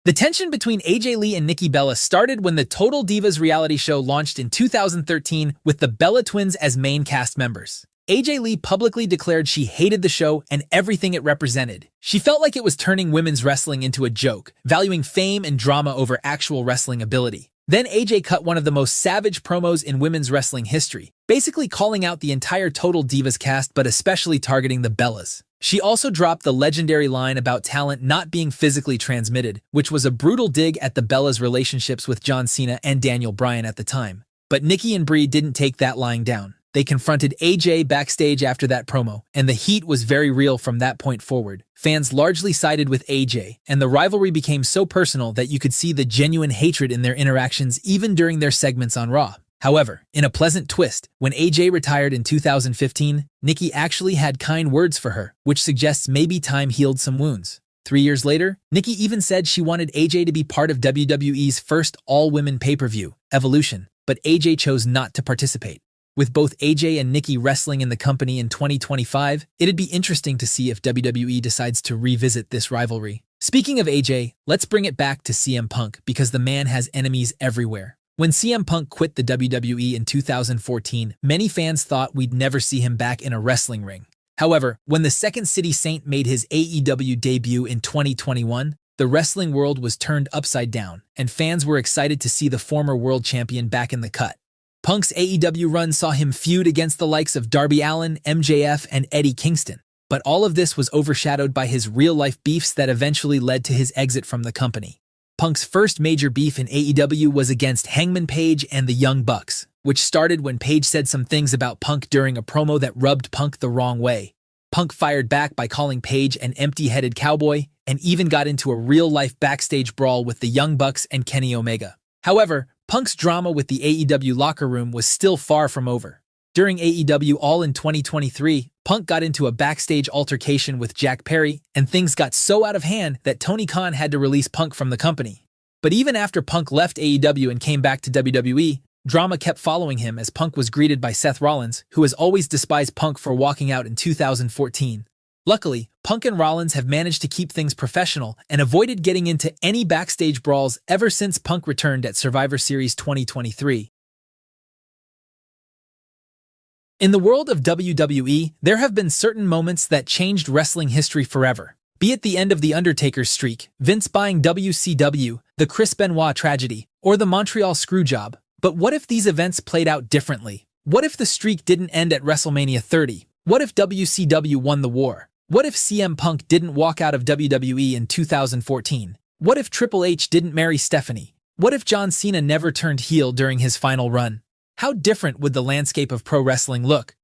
The tension between AJ Lee and Nikki Bella started when the Total Divas reality show launched in 2013 with the Bella Twins as main cast members. AJ Lee publicly declared she hated the show and everything it represented. She felt like it was turning women's wrestling into a joke, valuing fame and drama over actual wrestling ability. Then AJ cut one of the most savage promos in women's wrestling history, basically calling out the entire Total Divas cast but especially targeting the Bellas. She also dropped the legendary line about talent not being physically transmitted, which was a brutal dig at the Bellas' relationships with John Cena and Daniel Bryan at the time. But Nikki and Brie didn't take that lying down. They confronted AJ backstage after that promo, and the heat was very real from that point forward. Fans largely sided with AJ, and the rivalry became so personal that you could see the genuine hatred in their interactions even during their segments on Raw. However, in a pleasant twist, when AJ retired in 2015, Nikki actually had kind words for her, which suggests maybe time healed some wounds. 3 years later, Nikki even said she wanted AJ to be part of WWE's first all-women pay-per-view, Evolution, but AJ chose not to participate. With both AJ and Nikki wrestling in the company in 2025, it'd be interesting to see if WWE decides to revisit this rivalry. Speaking of AJ, let's bring it back to CM Punk because the man has enemies everywhere. When CM Punk quit the WWE in 2014, many fans thought we'd never see him back in a wrestling ring. However, when the Second City Saint made his AEW debut in 2021, the wrestling world was turned upside down, and fans were excited to see the former world champion back in the cut. Punk's AEW run saw him feud against the likes of Darby Allin, MJF, and Eddie Kingston. But all of this was overshadowed by his real-life beefs that eventually led to his exit from the company. Punk's first major beef in AEW was against Hangman Page and the Young Bucks, which started when Page said some things about Punk during a promo that rubbed Punk the wrong way. Punk fired back by calling Page an empty-headed cowboy and even got into a real-life backstage brawl with the Young Bucks and Kenny Omega. However, Punk's drama with the AEW locker room was still far from over. During AEW All in 2023, Punk got into a backstage altercation with Jack Perry, and things got so out of hand that Tony Khan had to release Punk from the company. But even after Punk left AEW and came back to WWE, drama kept following him as Punk was greeted by Seth Rollins, who has always despised Punk for walking out in 2014. Luckily, Punk and Rollins have managed to keep things professional and avoided getting into any backstage brawls ever since Punk returned at Survivor Series 2023. In the world of WWE, there have been certain moments that changed wrestling history forever. Be it the end of The Undertaker's streak, Vince buying WCW, the Chris Benoit tragedy, or the Montreal Screwjob. But what if these events played out differently? What if the streak didn't end at WrestleMania 30? What if WCW won the war? What if CM Punk didn't walk out of WWE in 2014? What if Triple H didn't marry Stephanie? What if John Cena never turned heel during his final run? How different would the landscape of pro wrestling look?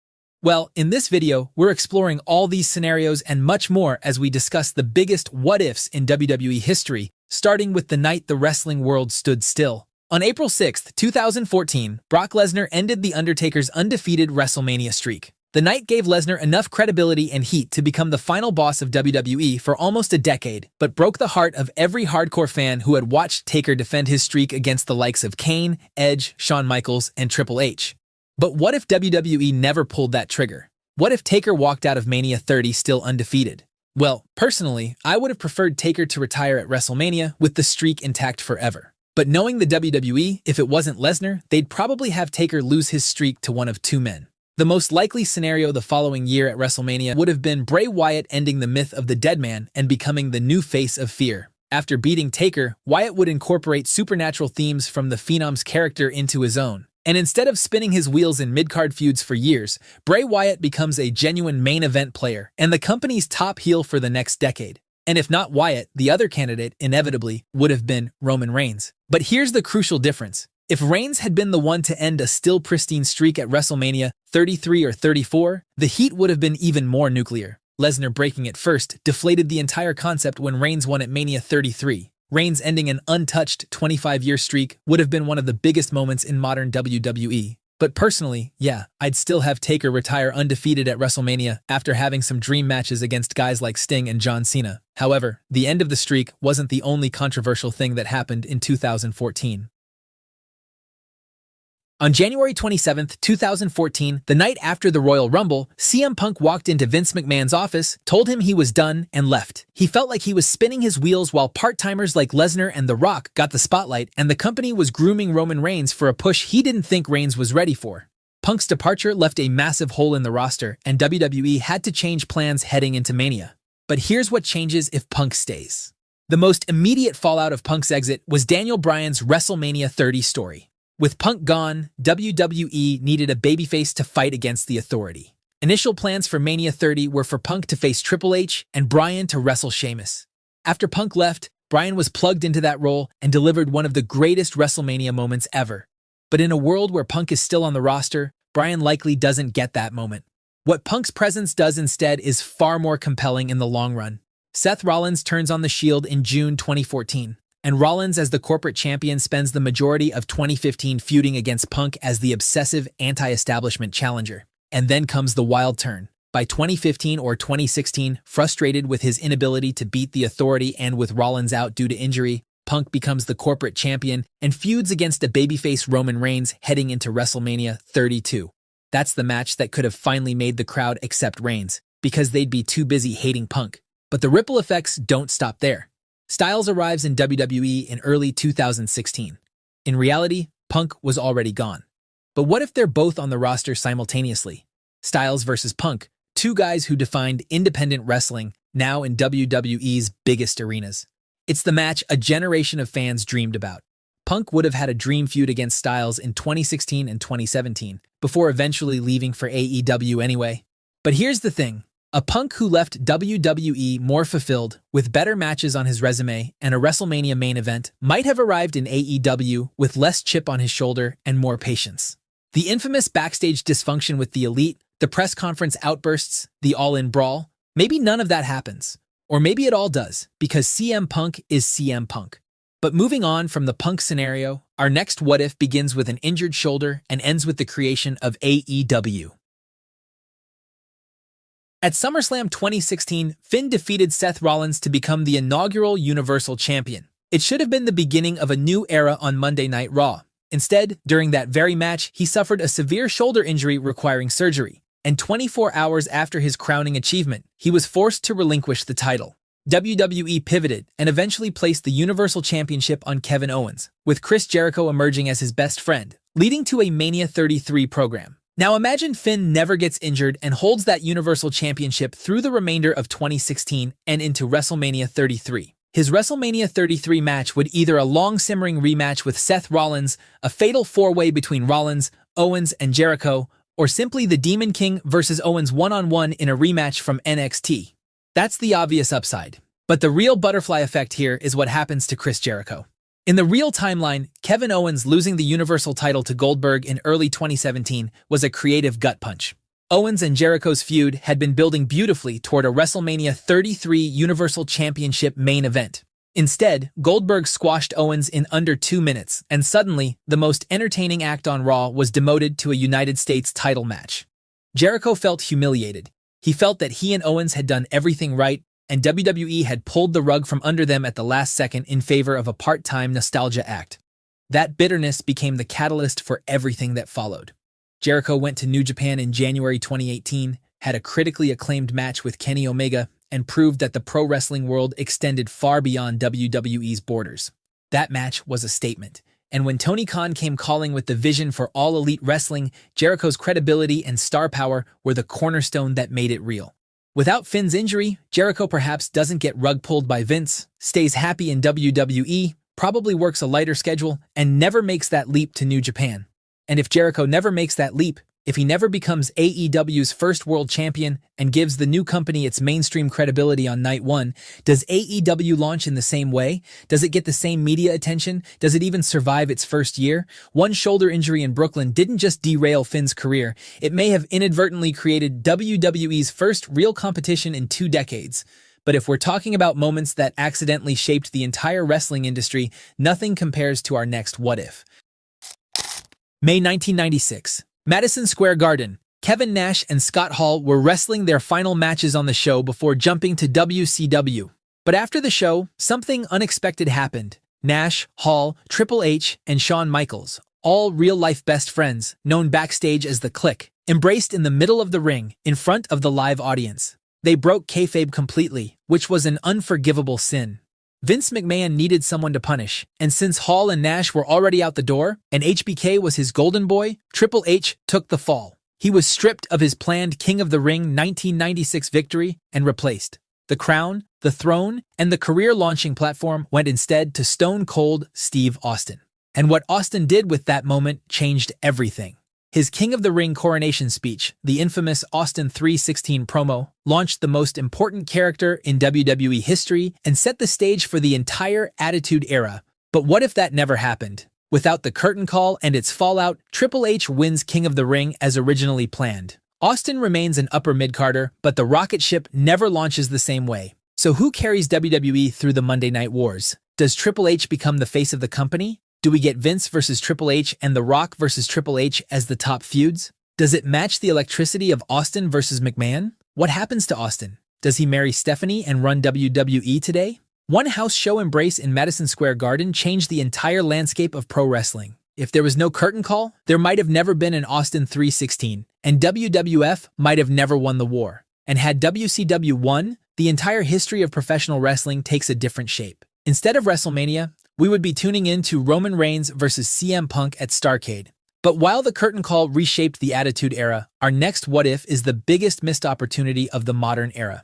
Well, in this video, we're exploring all these scenarios and much more as we discuss the biggest what-ifs in WWE history, starting with the night the wrestling world stood still. On April 6, 2014, Brock Lesnar ended The Undertaker's undefeated WrestleMania streak. The night gave Lesnar enough credibility and heat to become the final boss of WWE for almost a decade, but broke the heart of every hardcore fan who had watched Taker defend his streak against the likes of Kane, Edge, Shawn Michaels, and Triple H. But what if WWE never pulled that trigger? What if Taker walked out of Mania 30 still undefeated? Well, personally, I would have preferred Taker to retire at WrestleMania with the streak intact forever. But knowing the WWE, if it wasn't Lesnar, they'd probably have Taker lose his streak to one of two men. The most likely scenario the following year at WrestleMania would have been Bray Wyatt ending the myth of the dead man and becoming the new face of fear. After beating Taker, Wyatt would incorporate supernatural themes from the Phenom's character into his own. And instead of spinning his wheels in mid-card feuds for years, Bray Wyatt becomes a genuine main event player and the company's top heel for the next decade. And if not Wyatt, the other candidate, inevitably, would have been Roman Reigns. But here's the crucial difference. If Reigns had been the one to end a still pristine streak at WrestleMania 33 or 34, the heat would have been even more nuclear. Lesnar breaking it first deflated the entire concept when Reigns won at Mania 33. Reigns ending an untouched 25-year streak would have been one of the biggest moments in modern WWE. But personally, yeah, I'd still have Taker retire undefeated at WrestleMania after having some dream matches against guys like Sting and John Cena. However, the end of the streak wasn't the only controversial thing that happened in 2014. On January 27, 2014, the night after the Royal Rumble, CM Punk walked into Vince McMahon's office, told him he was done, and left. He felt like he was spinning his wheels while part-timers like Lesnar and The Rock got the spotlight, and the company was grooming Roman Reigns for a push he didn't think Reigns was ready for. Punk's departure left a massive hole in the roster, and WWE had to change plans heading into Mania. But here's what changes if Punk stays. The most immediate fallout of Punk's exit was Daniel Bryan's WrestleMania 30 story. With Punk gone, WWE needed a babyface to fight against the Authority. Initial plans for Mania 30 were for Punk to face Triple H and Bryan to wrestle Sheamus. After Punk left, Bryan was plugged into that role and delivered one of the greatest WrestleMania moments ever. But in a world where Punk is still on the roster, Bryan likely doesn't get that moment. What Punk's presence does instead is far more compelling in the long run. Seth Rollins turns on the Shield in June 2014. And Rollins as the corporate champion spends the majority of 2015 feuding against Punk as the obsessive anti-establishment challenger. And then comes the wild turn. By 2015 or 2016, frustrated with his inability to beat the Authority and with Rollins out due to injury, Punk becomes the corporate champion and feuds against a babyface Roman Reigns heading into WrestleMania 32. That's the match that could have finally made the crowd accept Reigns, because they'd be too busy hating Punk. But the ripple effects don't stop there. Styles arrives in WWE in early 2016. In reality, Punk was already gone. But what if they're both on the roster simultaneously? Styles versus Punk, two guys who defined independent wrestling, now in WWE's biggest arenas. It's the match a generation of fans dreamed about. Punk would have had a dream feud against Styles in 2016 and 2017, before eventually leaving for AEW anyway. But here's the thing. A Punk who left WWE more fulfilled, with better matches on his resume and a WrestleMania main event, might have arrived in AEW with less chip on his shoulder and more patience. The infamous backstage dysfunction with the Elite, the press conference outbursts, the all-in brawl, maybe none of that happens. Or maybe it all does, because CM Punk is CM Punk. But moving on from the Punk scenario, our next what-if begins with an injured shoulder and ends with the creation of AEW. At SummerSlam 2016, Finn defeated Seth Rollins to become the inaugural Universal Champion. It should have been the beginning of a new era on Monday Night Raw. Instead, during that very match, he suffered a severe shoulder injury requiring surgery. And 24 hours after his crowning achievement, he was forced to relinquish the title. WWE pivoted and eventually placed the Universal Championship on Kevin Owens, with Chris Jericho emerging as his best friend, leading to a Mania 33 program. Now imagine Finn never gets injured and holds that Universal Championship through the remainder of 2016 and into WrestleMania 33. His WrestleMania 33 match would either a long simmering rematch with Seth Rollins, a fatal four-way between Rollins, Owens, and Jericho, or simply the Demon King versus Owens one-on-one in a rematch from NXT. That's the obvious upside. But the real butterfly effect here is what happens to Chris Jericho. In the real timeline, Kevin Owens losing the Universal title to Goldberg in early 2017 was a creative gut punch. Owens and Jericho's feud had been building beautifully toward a WrestleMania 33 Universal Championship main event. Instead, Goldberg squashed Owens in under 2 minutes, and suddenly, the most entertaining act on Raw was demoted to a United States title match. Jericho felt humiliated. He felt that he and Owens had done everything right, and WWE had pulled the rug from under them at the last second in favor of a part-time nostalgia act. That bitterness became the catalyst for everything that followed. Jericho went to New Japan in January 2018, had a critically acclaimed match with Kenny Omega, and proved that the pro wrestling world extended far beyond WWE's borders. That match was a statement, and when Tony Khan came calling with the vision for all elite wrestling, Jericho's credibility and star power were the cornerstone that made it real. Without Finn's injury, Jericho perhaps doesn't get rug pulled by Vince, stays happy in WWE, probably works a lighter schedule, and never makes that leap to New Japan. And if Jericho never makes that leap, if he never becomes AEW's first world champion and gives the new company its mainstream credibility on night one, does AEW launch in the same way? Does it get the same media attention? Does it even survive its first year? One shoulder injury in Brooklyn didn't just derail Finn's career, it may have inadvertently created WWE's first real competition in 2 decades. But if we're talking about moments that accidentally shaped the entire wrestling industry, nothing compares to our next what if. May 1996. Madison Square Garden. Kevin Nash and Scott Hall were wrestling their final matches on the show before jumping to WCW. But after the show, something unexpected happened. Nash, Hall, Triple H, and Shawn Michaels, all real-life best friends, known backstage as the Clique, embraced in the middle of the ring, in front of the live audience. They broke kayfabe completely, which was an unforgivable sin. Vince McMahon needed someone to punish, and since Hall and Nash were already out the door, and HBK was his golden boy, Triple H took the fall. He was stripped of his planned King of the Ring 1996 victory and replaced. The crown, the throne, and the career-launching platform went instead to Stone Cold Steve Austin. And what Austin did with that moment changed everything. His King of the Ring coronation speech, the infamous Austin 3:16 promo, launched the most important character in WWE history and set the stage for the entire Attitude Era. But what if that never happened? Without the curtain call and its fallout, Triple H wins King of the Ring as originally planned. Austin remains an upper mid-carder, but the rocket ship never launches the same way. So who carries WWE through the Monday Night Wars? Does Triple H become the face of the company? Do we get Vince versus Triple H and The Rock versus Triple H as the top feuds? Does it match the electricity of Austin versus McMahon? What happens to Austin? Does he marry Stephanie and run WWE today? One house show embrace in Madison Square Garden changed the entire landscape of pro wrestling. If there was no curtain call, there might have never been an Austin 3:16, and WWF might have never won the war. And had WCW won, the entire history of professional wrestling takes a different shape. Instead of WrestleMania, we would be tuning in to Roman Reigns versus CM Punk at Starrcade. But while the curtain call reshaped the Attitude Era, our next what if is the biggest missed opportunity of the modern era.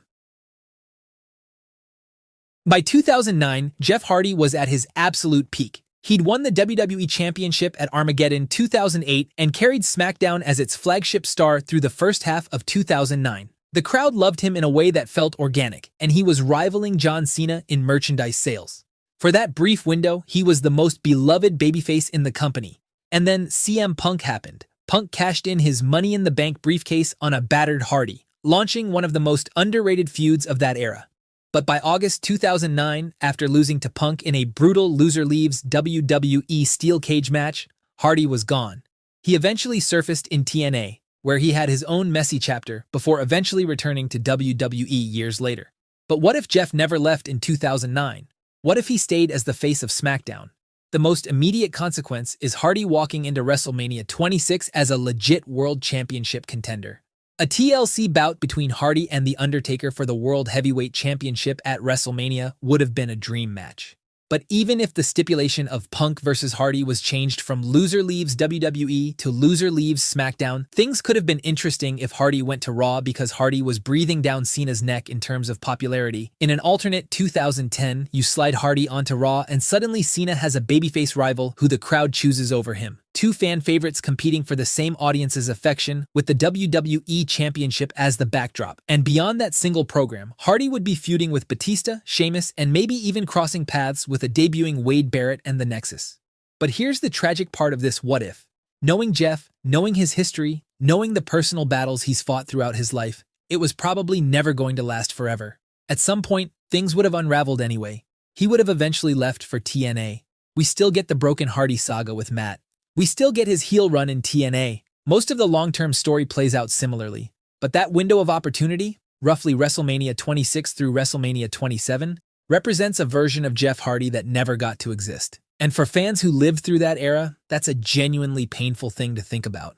By 2009, Jeff Hardy was at his absolute peak. He'd won the WWE Championship at Armageddon 2008 and carried SmackDown as its flagship star through the first half of 2009. The crowd loved him in a way that felt organic, and he was rivaling John Cena in merchandise sales. For that brief window, he was the most beloved babyface in the company. And then CM Punk happened. Punk cashed in his Money in the Bank briefcase on a battered Hardy, launching one of the most underrated feuds of that era. But by August 2009, after losing to Punk in a brutal loser leaves WWE Steel Cage match, Hardy was gone. He eventually surfaced in TNA, where he had his own messy chapter before eventually returning to WWE years later. But what if Jeff never left in 2009? What if he stayed as the face of SmackDown? The most immediate consequence is Hardy walking into WrestleMania 26 as a legit World Championship contender. A TLC bout between Hardy and The Undertaker for the World Heavyweight Championship at WrestleMania would have been a dream match. But even if the stipulation of Punk versus Hardy was changed from loser leaves WWE to loser leaves SmackDown, things could have been interesting if Hardy went to Raw because Hardy was breathing down Cena's neck in terms of popularity. In an alternate 2010, you slide Hardy onto Raw and suddenly Cena has a babyface rival who the crowd chooses over him. Two fan favorites competing for the same audience's affection with the WWE Championship as the backdrop. And beyond that single program, Hardy would be feuding with Batista, Sheamus, and maybe even crossing paths with a debuting Wade Barrett and the Nexus. But here's the tragic part of this what if. Knowing Jeff, knowing his history, knowing the personal battles he's fought throughout his life, it was probably never going to last forever. At some point, things would have unraveled anyway. He would have eventually left for TNA. We still get the Broken Hardy saga with Matt. We still get his heel run in TNA. Most of the long-term story plays out similarly. But that window of opportunity, roughly WrestleMania 26 through WrestleMania 27, represents a version of Jeff Hardy that never got to exist. And for fans who lived through that era, that's a genuinely painful thing to think about.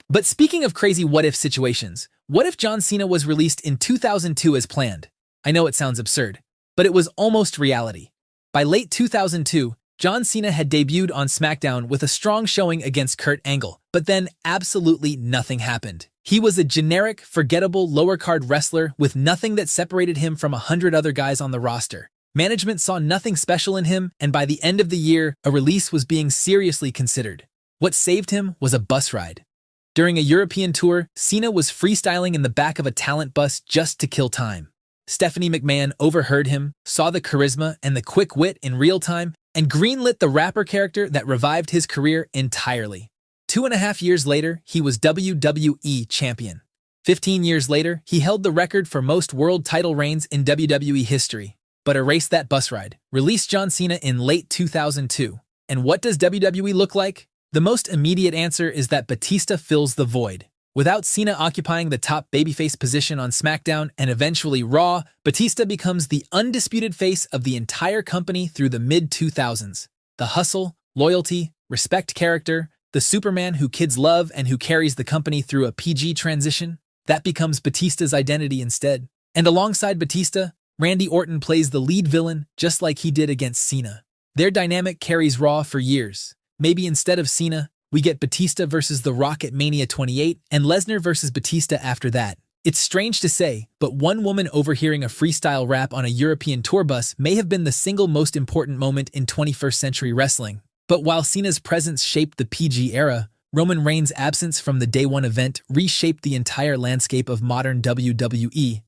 But speaking of crazy what-if situations, what if John Cena was released in 2002 as planned? I know it sounds absurd, but it was almost reality. By late 2002, John Cena had debuted on SmackDown with a strong showing against Kurt Angle, but then absolutely nothing happened. He was a generic, forgettable lower-card wrestler with nothing that separated him from 100 other guys on the roster. Management saw nothing special in him, and by the end of the year, a release was being seriously considered. What saved him was a bus ride. During a European tour, Cena was freestyling in the back of a talent bus just to kill time. Stephanie McMahon overheard him, saw the charisma and the quick wit in real time, and greenlit the rapper character that revived his career entirely. 2.5 years later, he was WWE Champion. 15 years later, he held the record for most world title reigns in WWE history, but erased that bus ride, released John Cena in late 2002. And what does WWE look like? The most immediate answer is that Batista fills the void. Without Cena occupying the top babyface position on SmackDown and eventually Raw, Batista becomes the undisputed face of the entire company through the mid-2000s. The hustle, loyalty, respect character, the Superman who kids love and who carries the company through a PG transition, that becomes Batista's identity instead. And alongside Batista, Randy Orton plays the lead villain just like he did against Cena. Their dynamic carries Raw for years. Maybe instead of Cena, we get Batista versus The Rock at Mania 28 and Lesnar versus Batista after that. It's strange to say, but one woman overhearing a freestyle rap on a European tour bus may have been the single most important moment in 21st century wrestling. But while Cena's presence shaped the PG era, Roman Reigns' absence from the Day One event reshaped the entire landscape of modern WWE.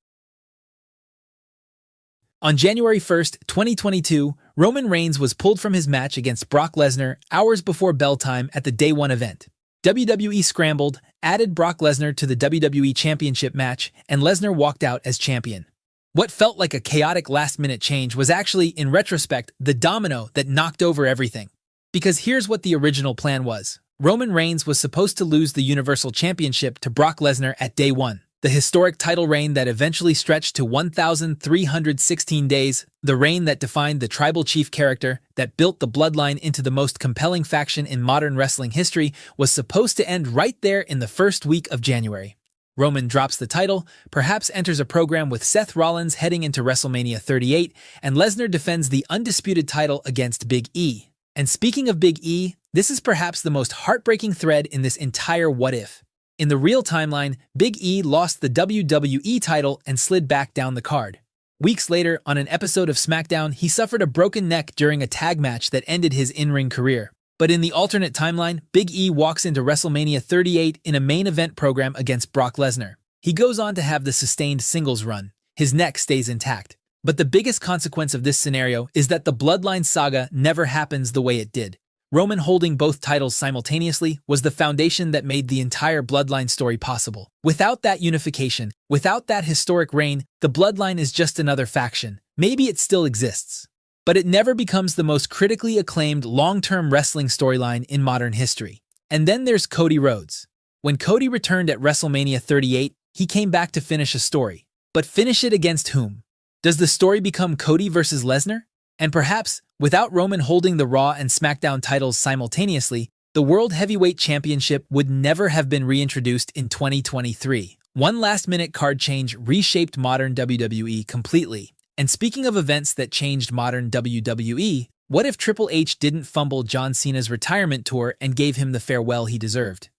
On January 1st, 2022, Roman Reigns was pulled from his match against Brock Lesnar hours before bell time at the Day One event. WWE scrambled, added Brock Lesnar to the WWE Championship match, and Lesnar walked out as champion. What felt like a chaotic last-minute change was actually, in retrospect, the domino that knocked over everything. Because here's what the original plan was. Roman Reigns was supposed to lose the Universal Championship to Brock Lesnar at Day One. The historic title reign that eventually stretched to 1,316 days, the reign that defined the tribal chief character that built the bloodline into the most compelling faction in modern wrestling history, was supposed to end right there in the first week of January. Roman drops the title, perhaps enters a program with Seth Rollins heading into WrestleMania 38, and Lesnar defends the undisputed title against Big E. And speaking of Big E, this is perhaps the most heartbreaking thread in this entire what-if. In the real timeline, Big E lost the WWE title and slid back down the card. Weeks later, on an episode of SmackDown, he suffered a broken neck during a tag match that ended his in-ring career. But in the alternate timeline, Big E walks into WrestleMania 38 in a main event program against Brock Lesnar. He goes on to have the sustained singles run. His neck stays intact. But the biggest consequence of this scenario is that the Bloodline saga never happens the way it did. Roman holding both titles simultaneously was the foundation that made the entire Bloodline story possible. Without that unification, without that historic reign, the Bloodline is just another faction. Maybe it still exists, but it never becomes the most critically acclaimed long-term wrestling storyline in modern history. And then there's Cody Rhodes. When Cody returned at WrestleMania 38, he came back to finish a story. But finish it against whom? Does the story become Cody versus Lesnar? And perhaps, without Roman holding the Raw and SmackDown titles simultaneously, the World Heavyweight Championship would never have been reintroduced in 2023. One last-minute card change reshaped modern WWE completely. And speaking of events that changed modern WWE, what if Triple H didn't fumble John Cena's retirement tour and gave him the farewell he deserved?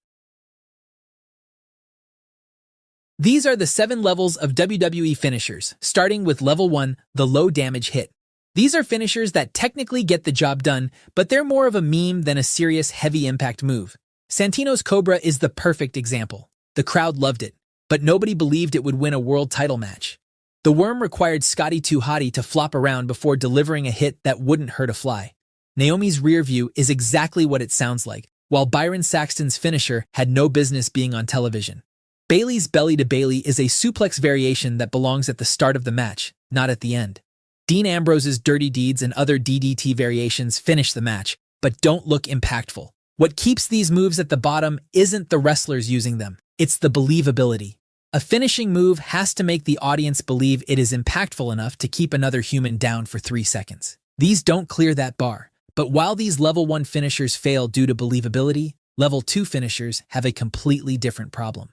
These are the 7 levels of WWE finishers, starting with level 1, the low damage hit. These are finishers that technically get the job done, but they're more of a meme than a serious heavy impact move. Santino's Cobra is the perfect example. The crowd loved it, but nobody believed it would win a world title match. The Worm required Scotty 2 Hotty to flop around before delivering a hit that wouldn't hurt a fly. Naomi's rear view is exactly what it sounds like, while Byron Saxton's finisher had no business being on television. Bayley's belly to Bayley is a suplex variation that belongs at the start of the match, not at the end. Dean Ambrose's Dirty Deeds and other DDT variations finish the match, but don't look impactful. What keeps these moves at the bottom isn't the wrestlers using them, it's the believability. A finishing move has to make the audience believe it is impactful enough to keep another human down for 3 seconds. These don't clear that bar, but while these level 1 finishers fail due to believability, level 2 finishers have a completely different problem.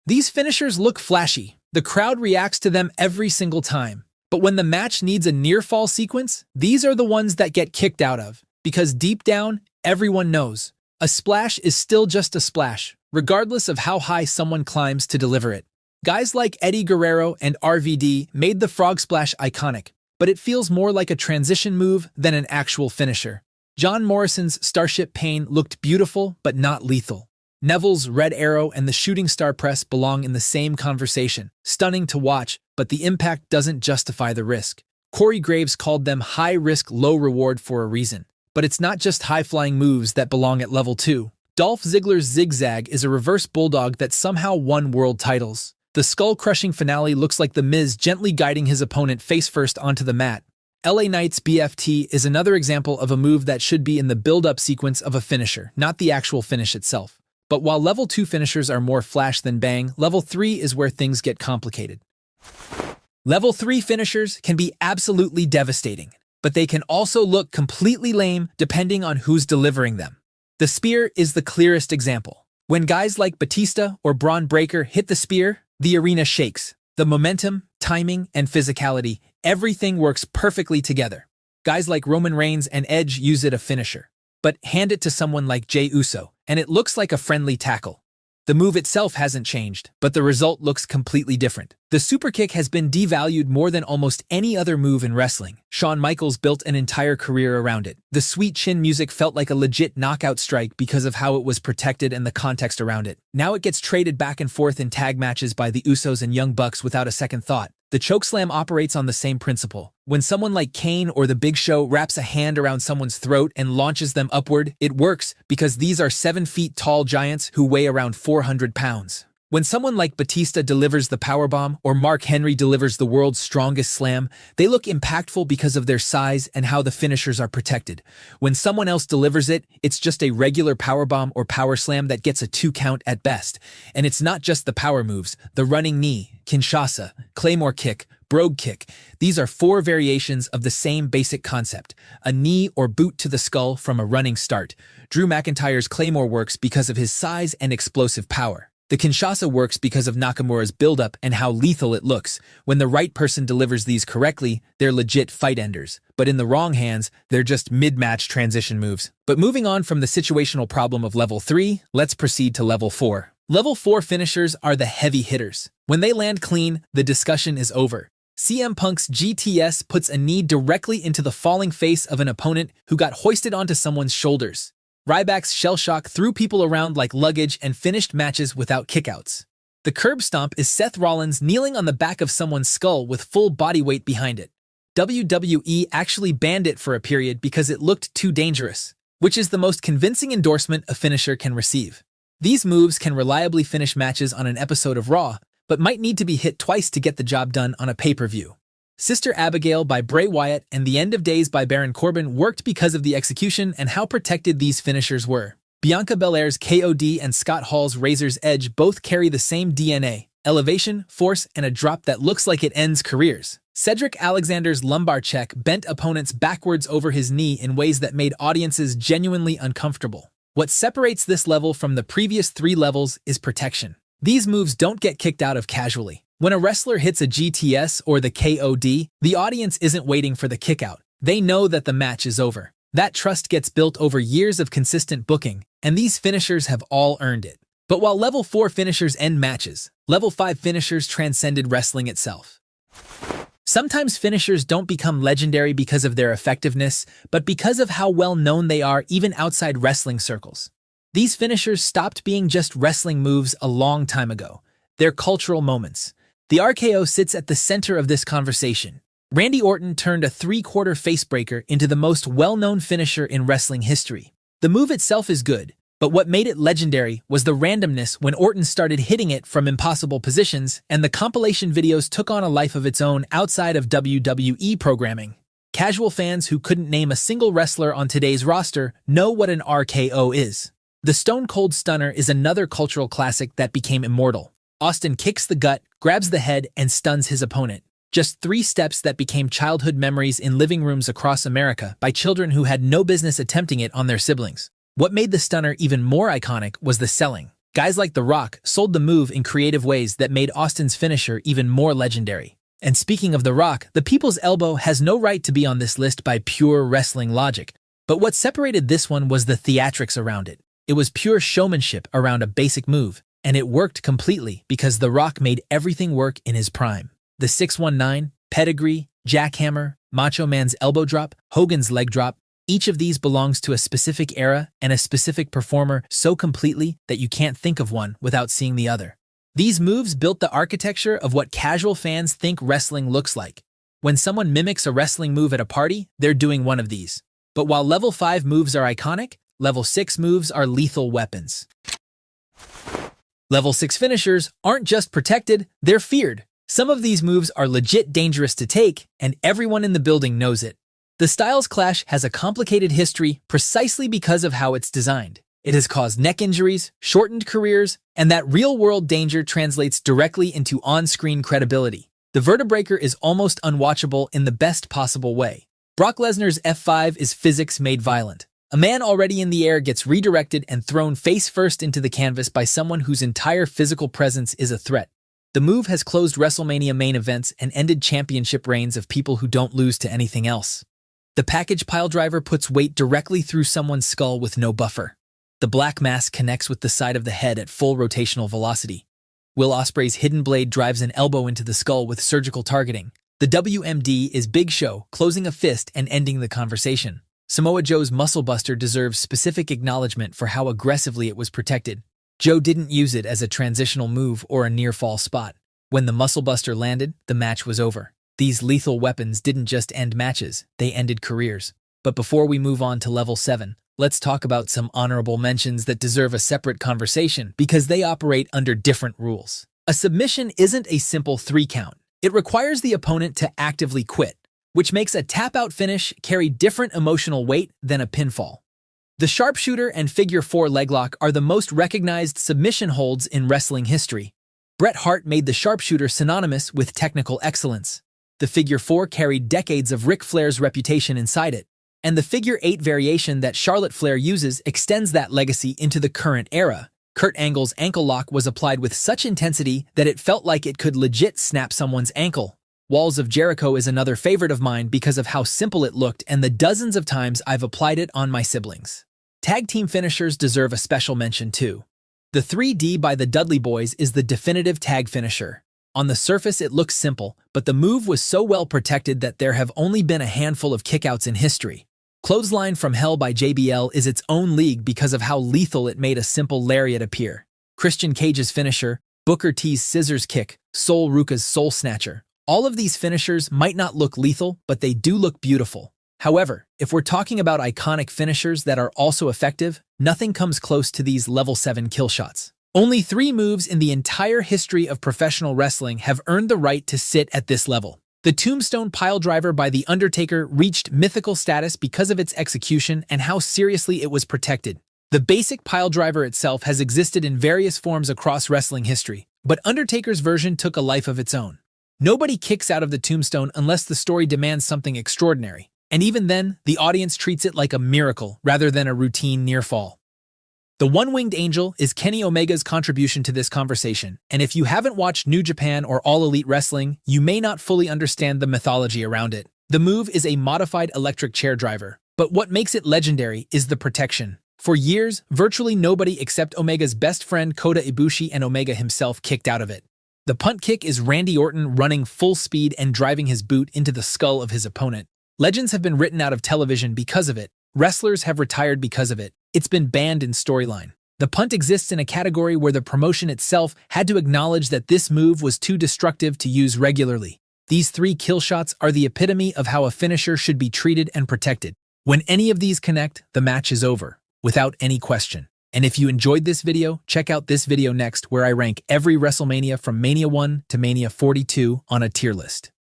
These finishers look flashy. The crowd reacts to them every single time. But when the match needs a near-fall sequence, these are the ones that get kicked out of. Because deep down, everyone knows. A splash is still just a splash, regardless of how high someone climbs to deliver it. Guys like Eddie Guerrero and RVD made the frog splash iconic, but it feels more like a transition move than an actual finisher. John Morrison's Starship Pain looked beautiful, but not lethal. Neville's Red Arrow and the Shooting Star Press belong in the same conversation. Stunning to watch, but the impact doesn't justify the risk. Corey Graves called them high-risk, low-reward for a reason. But it's not just high-flying moves that belong at level 2. Dolph Ziggler's Zigzag is a reverse bulldog that somehow won world titles. The skull-crushing finale looks like The Miz gently guiding his opponent face-first onto the mat. LA Knight's BFT is another example of a move that should be in the build-up sequence of a finisher, not the actual finish itself. But while level 2 finishers are more flash than bang, level 3 is where things get complicated. Level 3 finishers can be absolutely devastating, but they can also look completely lame depending on who's delivering them. The spear is the clearest example. When guys like Batista or Braun Breaker hit the spear, the arena shakes. The momentum, timing, and physicality, everything works perfectly together. Guys like Roman Reigns and Edge use it a finisher. But hand it to someone like Jey Uso, and it looks like a friendly tackle. The move itself hasn't changed, but the result looks completely different. The superkick has been devalued more than almost any other move in wrestling. Shawn Michaels built an entire career around it. The sweet chin music felt like a legit knockout strike because of how it was protected and the context around it. Now it gets traded back and forth in tag matches by the Usos and Young Bucks without a second thought. The chokeslam operates on the same principle. When someone like Kane or The Big Show wraps a hand around someone's throat and launches them upward, it works because these are 7 feet tall giants who weigh around 400 pounds. When someone like Batista delivers the powerbomb or Mark Henry delivers the world's strongest slam, they look impactful because of their size and how the finishers are protected. When someone else delivers it, it's just a regular powerbomb or power slam that gets a 2 count at best. And it's not just the power moves, the running knee, Kinshasa, Claymore kick, brogue kick. These are 4 variations of the same basic concept, a knee or boot to the skull from a running start. Drew McIntyre's Claymore works because of his size and explosive power. The Kinshasa works because of Nakamura's build-up and how lethal it looks. When the right person delivers these correctly, they're legit fight enders. But in the wrong hands, they're just mid-match transition moves. But moving on from the situational problem of level 3, let's proceed to level 4. Level 4 finishers are the heavy hitters. When they land clean, the discussion is over. CM Punk's GTS puts a knee directly into the falling face of an opponent who got hoisted onto someone's shoulders. Ryback's Shell Shock threw people around like luggage and finished matches without kickouts. The curb stomp is Seth Rollins kneeling on the back of someone's skull with full body weight behind it. WWE actually banned it for a period because it looked too dangerous, which is the most convincing endorsement a finisher can receive. These moves can reliably finish matches on an episode of Raw, but might need to be hit twice to get the job done on a pay-per-view. Sister Abigail by Bray Wyatt and The End of Days by Baron Corbin worked because of the execution and how protected these finishers were. Bianca Belair's KOD and Scott Hall's Razor's Edge both carry the same DNA, elevation, force, and a drop that looks like it ends careers. Cedric Alexander's lumbar check bent opponents backwards over his knee in ways that made audiences genuinely uncomfortable. What separates this level from the previous 3 levels is protection. These moves don't get kicked out of casually. When a wrestler hits a GTS or the KOD, the audience isn't waiting for the kickout. They know that the match is over. That trust gets built over years of consistent booking, and these finishers have all earned it. But while Level 4 finishers end matches, Level 5 finishers transcended wrestling itself. Sometimes finishers don't become legendary because of their effectiveness, but because of how well known they are even outside wrestling circles. These finishers stopped being just wrestling moves a long time ago. They're cultural moments. The RKO sits at the center of this conversation. Randy Orton turned a three-quarter facebreaker into the most well-known finisher in wrestling history. The move itself is good, but what made it legendary was the randomness when Orton started hitting it from impossible positions, and the compilation videos took on a life of its own outside of WWE programming. Casual fans who couldn't name a single wrestler on today's roster know what an RKO is. The Stone Cold Stunner is another cultural classic that became immortal. Austin kicks the gut, grabs the head, and stuns his opponent. Just 3 steps that became childhood memories in living rooms across America by children who had no business attempting it on their siblings. What made the stunner even more iconic was the selling. Guys like The Rock sold the move in creative ways that made Austin's finisher even more legendary. And speaking of The Rock, the People's Elbow has no right to be on this list by pure wrestling logic. But what separated this one was the theatrics around it. It was pure showmanship around a basic move, and it worked completely because The Rock made everything work in his prime. The 619, pedigree, jackhammer, Macho Man's elbow drop, Hogan's leg drop, each of these belongs to a specific era and a specific performer so completely that you can't think of one without seeing the other. These moves built the architecture of what casual fans think wrestling looks like. When someone mimics a wrestling move at a party, they're doing one of these. But while Level 5 moves are iconic, Level 6 moves are lethal weapons. Level 6 finishers aren't just protected, they're feared. Some of these moves are legit dangerous to take, and everyone in the building knows it. The Styles Clash has a complicated history precisely because of how it's designed. It has caused neck injuries, shortened careers, and that real-world danger translates directly into on-screen credibility. The Vertebreaker is almost unwatchable in the best possible way. Brock Lesnar's F5 is physics made violent. A man already in the air gets redirected and thrown face-first into the canvas by someone whose entire physical presence is a threat. The move has closed WrestleMania main events and ended championship reigns of people who don't lose to anything else. The package piledriver puts weight directly through someone's skull with no buffer. The Black Mass connects with the side of the head at full rotational velocity. Will Ospreay's hidden blade drives an elbow into the skull with surgical targeting. The WMD is Big Show, closing a fist and ending the conversation. Samoa Joe's Muscle Buster deserves specific acknowledgement for how aggressively it was protected. Joe didn't use it as a transitional move or a near-fall spot. When the Muscle Buster landed, the match was over. These lethal weapons didn't just end matches, they ended careers. But before we move on to Level 7, let's talk about some honorable mentions that deserve a separate conversation because they operate under different rules. A submission isn't a simple 3 count. It requires the opponent to actively quit, which makes a tap-out finish carry different emotional weight than a pinfall. The sharpshooter and figure 4 leglock are the most recognized submission holds in wrestling history. Bret Hart made the sharpshooter synonymous with technical excellence. The figure 4 carried decades of Ric Flair's reputation inside it, and the figure 8 variation that Charlotte Flair uses extends that legacy into the current era. Kurt Angle's ankle lock was applied with such intensity that it felt like it could legit snap someone's ankle. Walls of Jericho is another favorite of mine because of how simple it looked and the dozens of times I've applied it on my siblings. Tag team finishers deserve a special mention too. The 3D by the Dudley Boys is the definitive tag finisher. On the surface it looks simple, but the move was so well protected that there have only been a handful of kickouts in history. Clothesline from Hell by JBL is its own league because of how lethal it made a simple lariat appear. Christian Cage's finisher, Booker T's scissors kick, Sol Ruka's soul snatcher. All of these finishers might not look lethal, but they do look beautiful. However, if we're talking about iconic finishers that are also effective, nothing comes close to these Level 7 kill shots. Only 3 moves in the entire history of professional wrestling have earned the right to sit at this level. The Tombstone Piledriver by The Undertaker reached mythical status because of its execution and how seriously it was protected. The basic piledriver itself has existed in various forms across wrestling history, but Undertaker's version took a life of its own. Nobody kicks out of the tombstone unless the story demands something extraordinary, and even then, the audience treats it like a miracle rather than a routine near fall. The One-Winged Angel is Kenny Omega's contribution to this conversation, and if you haven't watched New Japan or All Elite Wrestling, you may not fully understand the mythology around it. The move is a modified electric chair driver, but what makes it legendary is the protection. For years, virtually nobody except Omega's best friend Kota Ibushi and Omega himself kicked out of it. The punt kick is Randy Orton running full speed and driving his boot into the skull of his opponent. Legends have been written out of television because of it. Wrestlers have retired because of it. It's been banned in storyline. The punt exists in a category where the promotion itself had to acknowledge that this move was too destructive to use regularly. These 3 kill shots are the epitome of how a finisher should be treated and protected. When any of these connect, the match is over, without any question. And if you enjoyed this video, check out this video next where I rank every WrestleMania from Mania 1 to Mania 42 on a tier list.